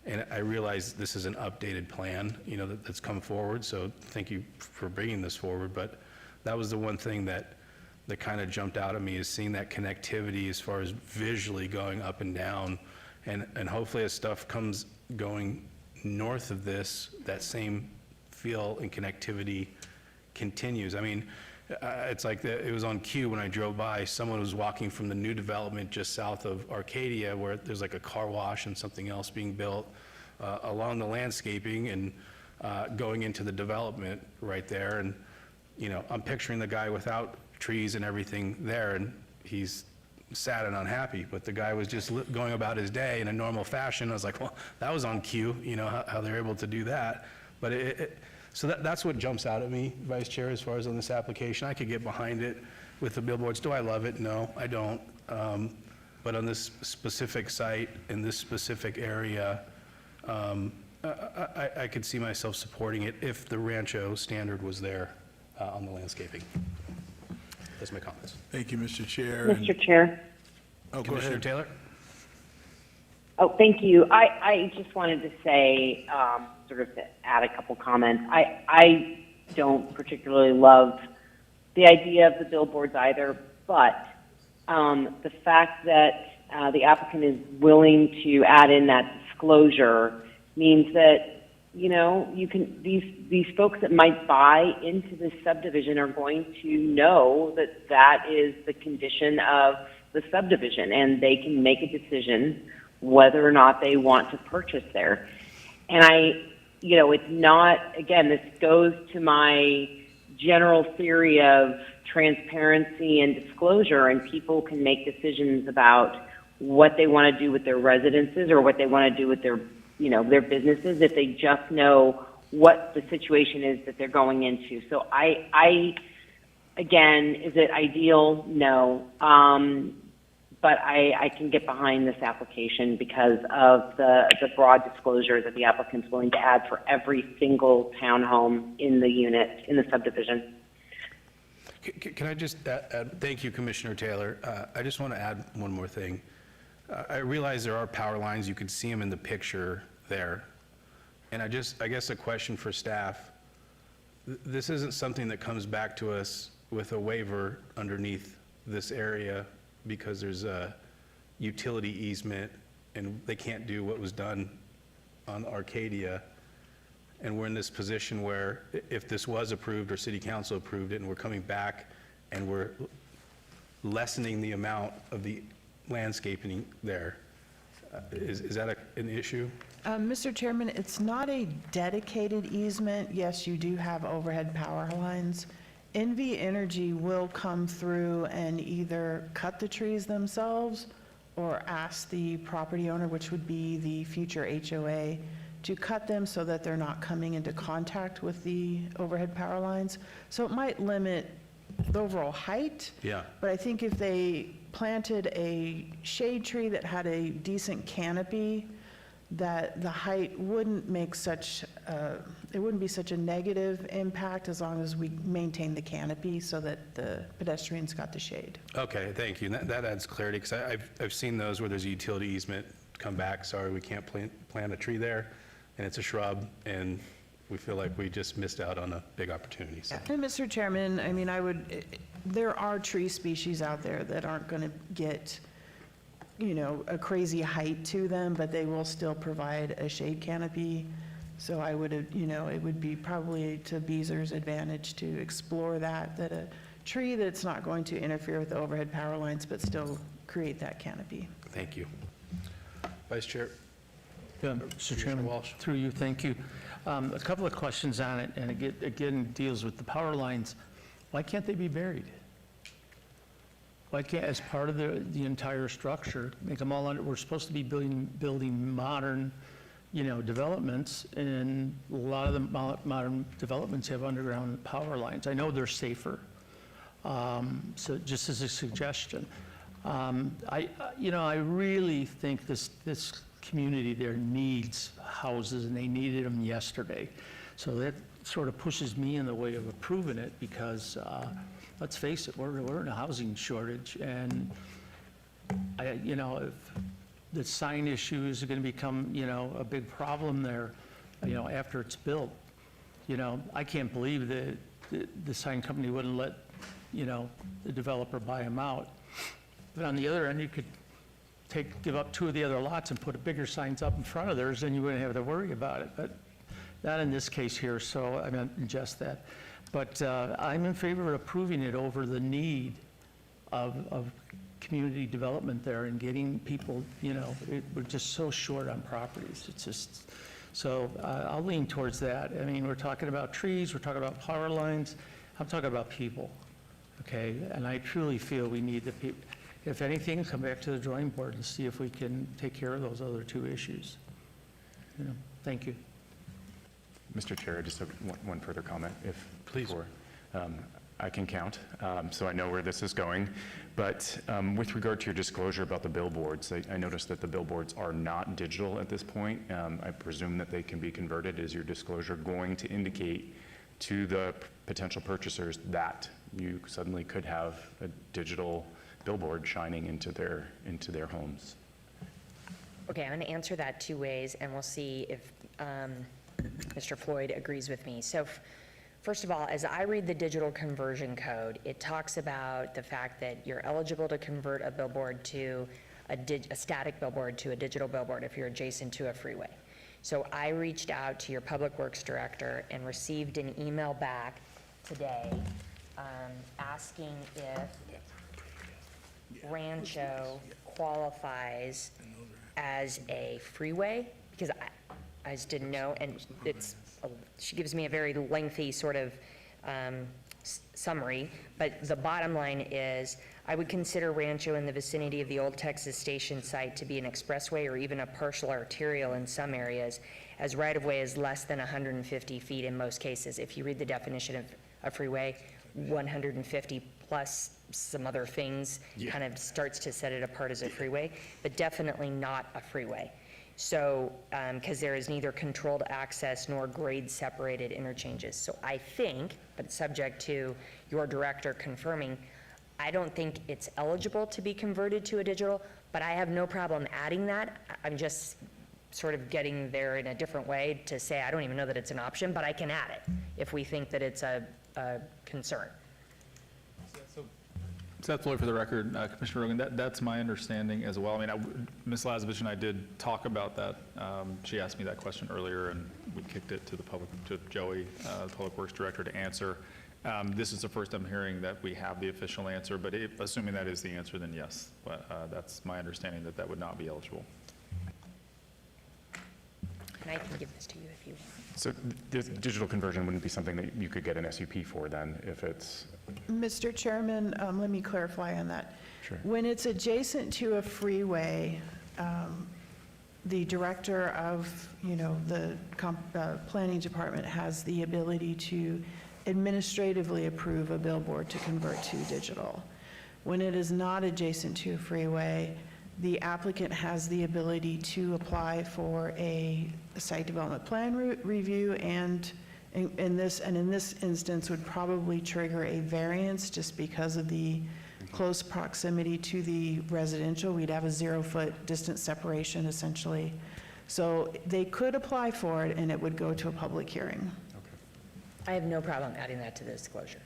and I realize this is an updated plan, you know, that's come forward, so thank you for bringing this forward. But that was the one thing that kind of jumped out at me, is seeing that connectivity as far as visually going up and down. And hopefully as stuff comes going north of this, that same feel and connectivity continues. I mean, it's like it was on cue when I drove by. Someone was walking from the new development just south of Arcadia, where there's like a car wash and something else being built along the landscaping, and going into the development right there. And, you know, I'm picturing the guy without trees and everything there, and he's sad and unhappy, but the guy was just going about his day in a normal fashion. I was like, well, that was on cue, you know, how they're able to do that. But so that's what jumps out at me, Vice Chair, as far as on this application. I could get behind it with the billboards. Do I love it? No, I don't. But on this specific site, in this specific area, I could see myself supporting it if the Rancho standard was there on the landscaping. That's my comments. Thank you, Mr. Chair. Mr. Chair. Oh, go Commissioner ahead. Taylor? Oh, thank you. I just wanted to say, sort of to add a couple comments. I don't particularly love the idea of the billboards either, but the fact that the applicant is willing to add in that disclosure means that, you know, you can, these folks that might buy into this subdivision are going to know that that is the condition of the subdivision, and they can make a decision whether or not they want to purchase there. And you know, it's not, again, this goes to my general theory of transparency and disclosure, and people can make decisions about what they want to do with their residences or what they want to do with their, you know, their businesses if they just know what the situation is that they're going into. So again, is it ideal? No. But I can get behind this application because of the broad disclosure that the applicant's willing to add for every single townhome in the unit, in the subdivision. Can I just add, thank you, Commissioner Taylor. I just want to add one more thing. I realize there are power lines. You can see them in the picture there. And I guess a question for staff. This isn't something that comes back to us with a waiver underneath this area because there's a utility easement and they can't do what was done on Arcadia. And we're in this position where if this was approved or city council approved it and we're coming back and we're lessening the amount of the landscaping there, is that an issue? Mr. Chairman, it's not a dedicated easement. Yes, you do have overhead power lines. NV Energy will come through and either cut the trees themselves or ask the property owner, which would be the future HOA, to cut them so that they're not coming into contact with the overhead power lines. So it might limit the overall height. Yeah. But I think if they planted a shade tree that had a decent canopy, that the height wouldn't make such, it wouldn't be such a negative impact as long as we maintain the canopy so that the pedestrians got the shade. Okay, thank you. That adds clarity, because I've seen those where there's a utility easement, come back, sorry, we can't plant a tree there, and it's a shrub, and we feel like we just missed out on a big opportunity. So. And Mr. Chairman, I mean, there are tree species out there that aren't going to get, you know, a crazy height to them, but they will still provide a shade canopy. So I would, you know, it would be probably to Beezer's advantage to explore that a tree that's not going to interfere with the overhead power lines, but still create that canopy. Thank you. Vice Chair. Yeah, Mr. Chairman, Walsh. through you, thank you. A couple of questions on it, and again deals with the power lines. Why can't they be buried? Why can't, as part of the entire structure, make them all under, we're supposed to be building modern, you know, developments, and a lot of the modern developments have underground power lines. I know they're safer. So just as a suggestion. You know, I really think this community there needs houses, and they needed them yesterday. So that sort of pushes me in the way of approving it, because let's face it, we're in a housing shortage, and you know, if the sign issue is going to become, you know, a big problem there, you know, after it's built. You know, I can't believe that the sign company wouldn't let, you know, the developer buy them out. But on the other end, you could give up 2 of the other lots and put bigger signs up in front of theirs, and you wouldn't have to worry about it. But not in this case here, so I meant just that. But I'm in favor of approving it over the need of community development there and getting people, you know, we're just so short on properties. It's just, so I'll lean towards that. I mean, we're talking about trees, we're talking about power lines, I'm talking about people, okay? And I truly feel we need the people. If anything, come back to the drawing board and see if we can take care of those other 2 issues. You know, thank you. Mr. Chair, I just have one further comment, if Please. before, I can count, so I know where this is going. But with regard to your disclosure about the billboards, I noticed that the billboards are not digital at this point. I presume that they can be converted. Is your disclosure going to indicate to the potential purchasers that you suddenly could have a digital billboard shining into their homes? Okay, I'm going to answer that 2 ways, and we'll see if Mr. Floyd agrees with me. So first of all, as I read the digital conversion code, it talks about the fact that you're eligible to convert a billboard to a static billboard to a digital billboard if you're adjacent to a freeway. So I reached out to your Public Works Director and received an email back today asking if Rancho qualifies as a freeway, because I just didn't know, and she gives me a very lengthy sort of summary, but the bottom line is, I would consider Rancho in the vicinity of the old Texas Station site to be an expressway or even a partial arterial in some areas, as right-of-way is less than 150 feet in most cases. If you read the definition of a freeway, 150 plus some other things kind of starts to set it apart as a freeway, but definitely not a freeway. So, because there is neither controlled access nor grade-separated interchanges. So I think, but subject to your director confirming, I don't think it's eligible to be converted to a digital, but I have no problem adding that. I'm just sort of getting there in a different way to say I don't even know that it's an option, but I can add it if we think that it's a concern. Seth Floyd for the record. Commissioner Rogan, that's my understanding as well. I mean, Ms. Lazovich and I did talk about that. She asked me that question earlier, and we kicked it to to Joey, the Public Works Director, to answer. This is the first I'm hearing that we have the official answer, but assuming that is the answer, then yes. But that's my understanding, that would not be eligible. And I can give this to you if you want. So this digital conversion wouldn't be something that you could get an SUP for then, if it's... Mr. Chairman, let me clarify on that. Sure. When it's adjacent to a freeway, the director of, the planning department has the ability to administratively approve a billboard to convert to digital. When it is not adjacent to a freeway, the applicant has the ability to apply for a site development plan review, and in this instance would probably trigger a variance just because of the close proximity to the residential. We'd have a 0-foot distance separation essentially. So they could apply for it and it would go to a public hearing. I have no problem adding that to the disclosure.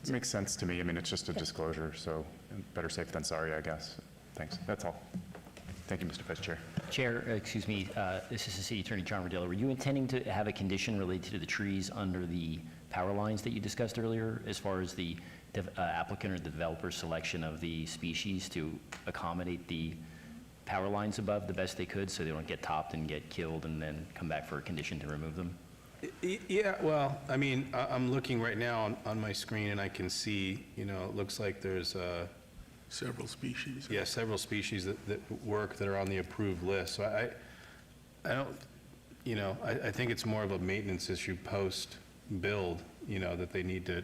Makes sense to me. I mean, it's just a disclosure, so better safe than sorry, I guess. Thanks. That's all. Thank you, Mr. Vice Chair. Chair, excuse me, this is the City Attorney John Rodilla. Were you intending to have a condition related to the trees under the power lines that you discussed earlier, as far as the applicant or the developer's selection of the species to accommodate the power lines above the best they could, so they don't get topped and get killed and then come back for a condition to remove them? Yeah, well, I mean, I'm looking right now on my screen, and I can see, it looks like there's Several species. yeah, several species that work that are on the approved list. So I don't, I think it's more of a maintenance issue post-build, that they need to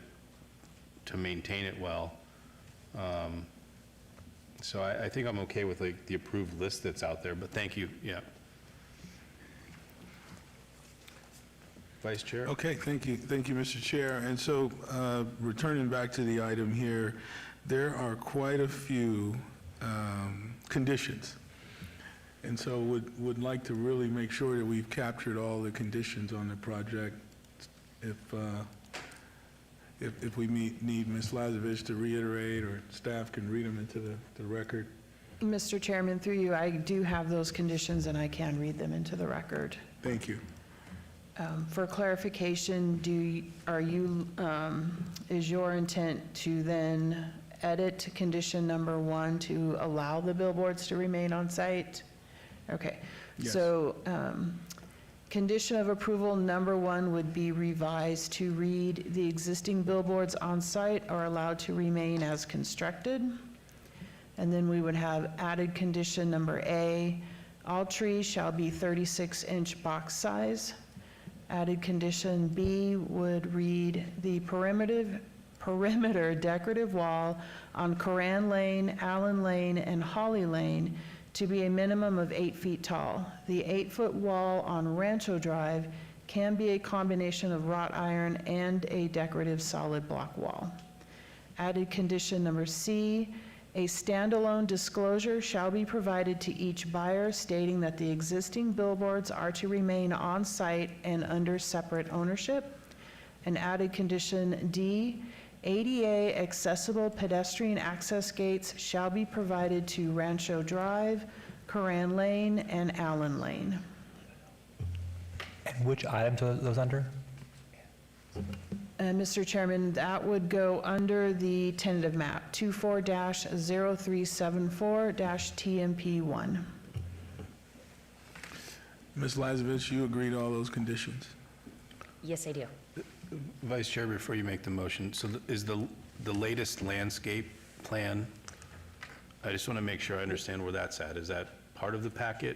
maintain it well. So I think I'm okay with the approved list that's out there, but thank you, yeah. Vice Chair? Okay, thank you, Mr. Chair. And so, returning back to the item here, there are quite a few conditions. And so would like to really make sure that we've captured all the conditions on the project. If we need Ms. Lazovich to reiterate, or staff can read them into the record. Mr. Chairman, through you, I do have those conditions and I can read them into the record. Thank you. For clarification, is your intent to then edit condition number 1 to allow the billboards to remain on site? Okay. Yes. So, condition of approval number 1 would be revised to read, the existing billboards on site are allowed to remain as constructed. And then we would have added condition number A, all trees shall be 36-inch box size. Added condition B would read, the perimeter decorative wall on Coran Lane, Allen Lane, and Holly Lane to be a minimum of 8 feet tall. The 8-foot wall on Rancho Drive can be a combination of wrought iron and a decorative solid block wall. Added condition number C, a standalone disclosure shall be provided to each buyer stating that the existing billboards are to remain on site and under separate ownership. And added condition D, ADA accessible pedestrian access gates shall be provided to Rancho Drive, Coran Lane, and Allen Lane. And which items are those under? Mr. Chairman, that would go under the tentative map, 24-0374-TMP1. Ms. Lazovich, you agree to all those conditions? Yes, I do. Vice Chair, before you make the motion, so is the latest landscape plan, I just want to make sure I understand where that's at. Is that part of the packet?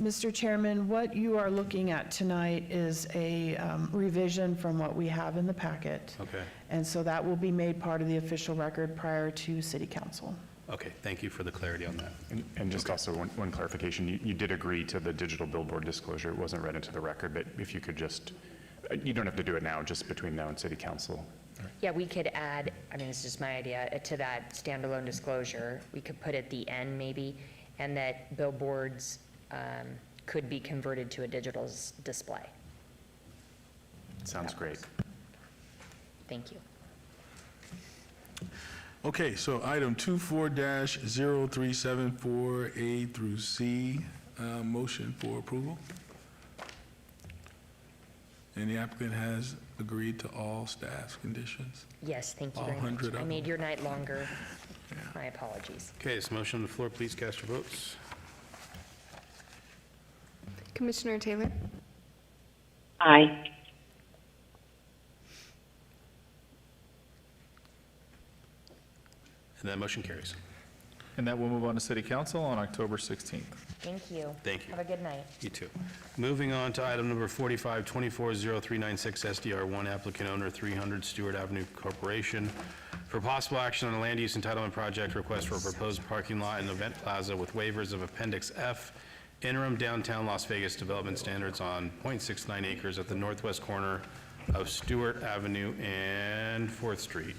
Mr. Chairman, what you are looking at tonight is a revision from what we have in the packet. Okay. And so that will be made part of the official record prior to City Council. Okay, thank you for the clarity on that. And just also one clarification, you did agree to the digital billboard disclosure. It wasn't read into the record, but if you could just, you don't have to do it now, just between now and City Council. Yeah, we could add, I mean, it's just my idea, to that standalone disclosure, we could put at the end maybe, and that billboards could be converted to a digital display. Sounds great. Thank you. Okay, so item 24-0374A through C, motion for approval. And the applicant has agreed to all staff's conditions. Yes, thank you All very 100 much. I of made them. your night longer. My apologies. Okay, this motion on the floor, please cast your votes. Commissioner Taylor? Aye. And that motion carries. And that will move on to City Council on October 16th. Thank you. Thank you. Have a good night. You too. Moving on to item number 45, 240396 SDR1, applicant owner 300 Stewart Avenue Corporation. For possible action on a land use entitlement project request for a proposed parking lot and event plaza with waivers of Appendix F, interim downtown Las Vegas development standards on .69 acres at the northwest corner of Stewart Avenue and 4th Street.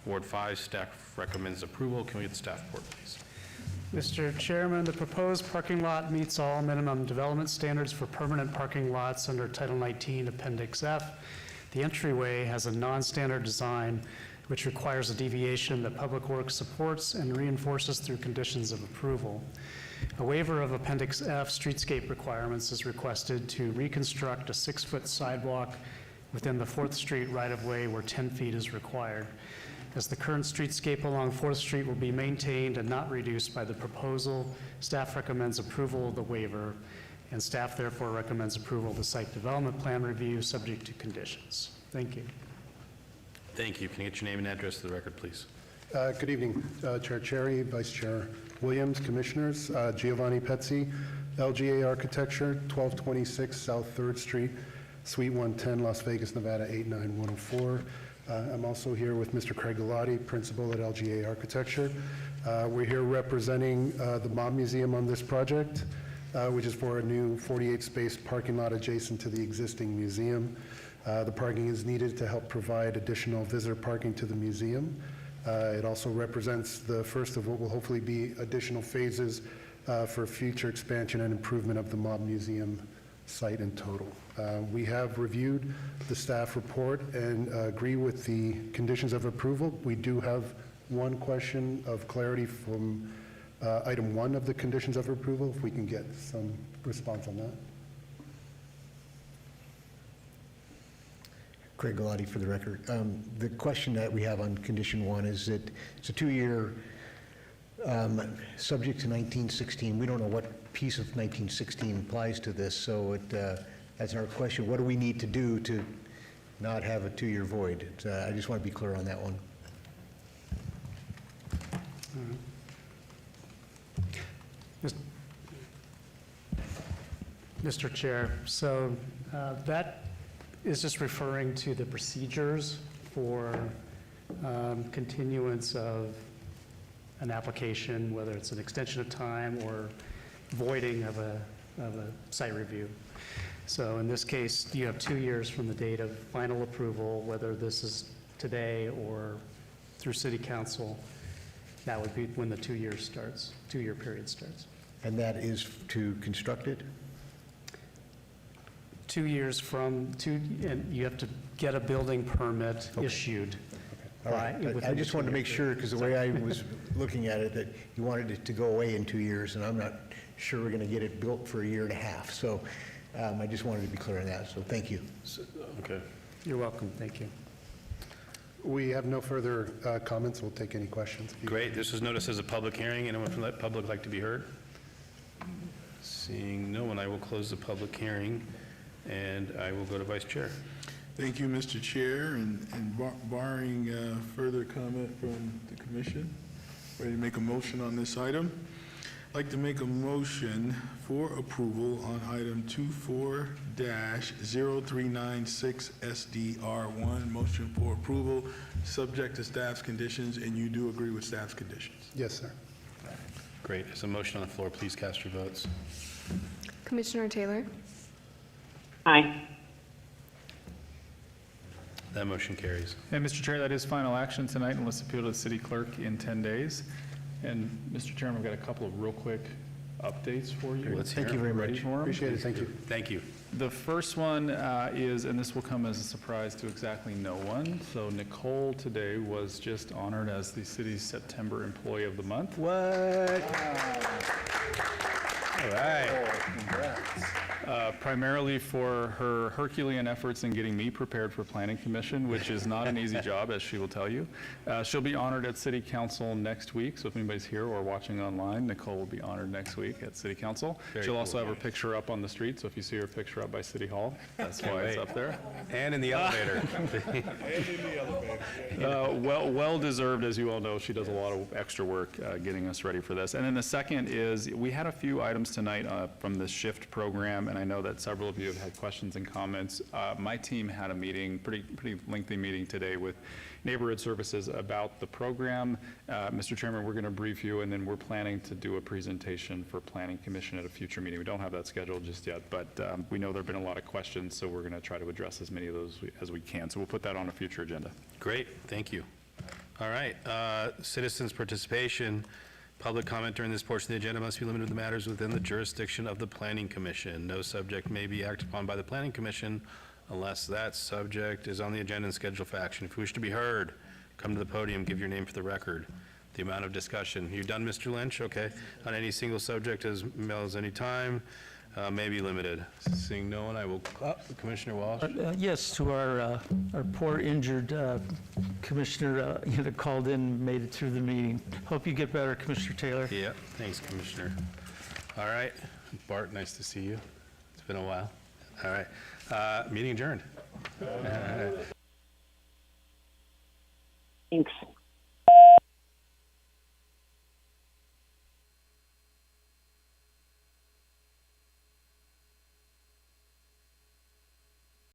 Ward 5, staff recommends approval. Can we get the staff report, please? Mr. Chairman, the proposed parking lot meets all minimum development standards for permanent parking lots under Title 19, Appendix F. The entryway has a non-standard design which requires a deviation that Public Works supports and reinforces through conditions of approval. A waiver of Appendix F streetscape requirements is requested to reconstruct a 6-foot sidewalk within the 4th Street right-of-way where 10 feet is required. As the current streetscape along 4th Street will be maintained and not reduced by the proposal, staff recommends approval of the waiver, and staff therefore recommends approval of the site development plan review subject to conditions. Thank you. Thank you. Can you get your name and address to the record, please? Good evening, Chair Cherry, Vice Chair Williams, Commissioners. Giovanni Pezzi, LGA Architecture, 1226 South 3rd Street, Suite 110, Las Vegas, Nevada, 89104. I'm also here with Mr. Craig Galati, Principal at LGA Architecture. We're here representing the Mob Museum on this project, which is for a new 48-space parking lot adjacent to the existing museum. The parking is needed to help provide additional visitor parking to the museum. It also represents the first of what will hopefully be additional phases for future expansion and improvement of the Mob Museum site in total. We have reviewed the staff report and agree with the conditions of approval. We do have one question of clarity from item 1 of the conditions of approval, if we can get some response on that. Craig Galati for the record. The question that we have on condition 1 is that it's a 2-year subject to 1916. We don't know what piece of 1916 applies to this, so that's our question. What do we need to do to not have a 2-year void? I just want to be clear on that one. Mr. Chair, so that is just referring to the procedures for continuance of an application, whether it's an extension of time or voiding of a site review. So in this case, you have 2 years from the date of final approval, whether this is today or through City Council. That would be when the 2 years starts, 2-year period starts. And that is to construct it? 2 years from, and you have to get a building permit issued. All right. I just wanted to make sure, because the way I was looking at it, that you wanted it to go away in 2 years, and I'm not sure we're going to get it built for a year and a half. So I just wanted to be clear on that, so thank you. Okay. You're welcome, thank you. We have no further comments. We'll take any questions. Great. This is noticed as a public hearing. Anyone from the public like to be heard? Seeing no one, I will close the public hearing, and I will go to Vice Chair. Thank you, Mr. Chair, and barring further comment from the commission, ready to make a motion on this item? I'd like to make a motion for approval on item 24-0396 SDR1, motion for approval, subject to staff's conditions, and you do agree with staff's conditions? Yes, sir. Great. There's a motion on the floor. Please cast your votes. Commissioner Taylor? Aye. That motion carries. And Mr. Chair, that is final action tonight unless appealed to the city clerk in 10 days. And Mr. Chairman, we've got a couple of real quick updates for you. Let's hear Thank you very Ready much. for 'em? Appreciate it, thank you. Thank you. The first one is, and this will come as a surprise to exactly no one, so Nicole today was just honored as the city's September Employee of the Month. What? All right. Primarily for her Herculean efforts in getting me prepared for Planning Commission, which is not an easy job, as she will tell you. She'll be honored at City Council next week, so if anybody's here or watching online, Nicole will be honored next week at City Council. She'll also have her picture up on the street, so if you see her picture up by City Hall, that's why it's up there. And in the elevator. Well-deserved, as you all know. She does a lot of extra work getting us ready for this. And then the second is, we had a few items tonight from the SHIFT program, and I know that several of you have had questions and comments. My team had a meeting, pretty lengthy meeting today with Neighborhood Services about the program. Mr. Chairman, we're going to brief you, and then we're planning to do a presentation for Planning Commission at a future meeting. We don't have that scheduled just yet, but we know there have been a lot of questions, so we're going to try to address as many of those as we can. So we'll put that on a future agenda. Great, thank you. All right, citizens' participation. Public comment during this portion of the agenda must be limited to matters within the jurisdiction of the Planning Commission. No subject may be acted upon by the Planning Commission unless that subject is on the agenda and scheduled for action. If you wish to be heard, come to the podium, give your name for the record. The amount of discussion. You done, Mr. Lynch? Okay. On any single subject as well as any time, may be limited. Seeing no one, I will, Commissioner Walsh. Yes, to our poor injured commissioner that called in and made it through the meeting. Hope you get better, Commissioner Taylor. Yeah, thanks, Commissioner. All right, Bart, nice to see you. It's been a while. All right, meeting adjourned. Thanks.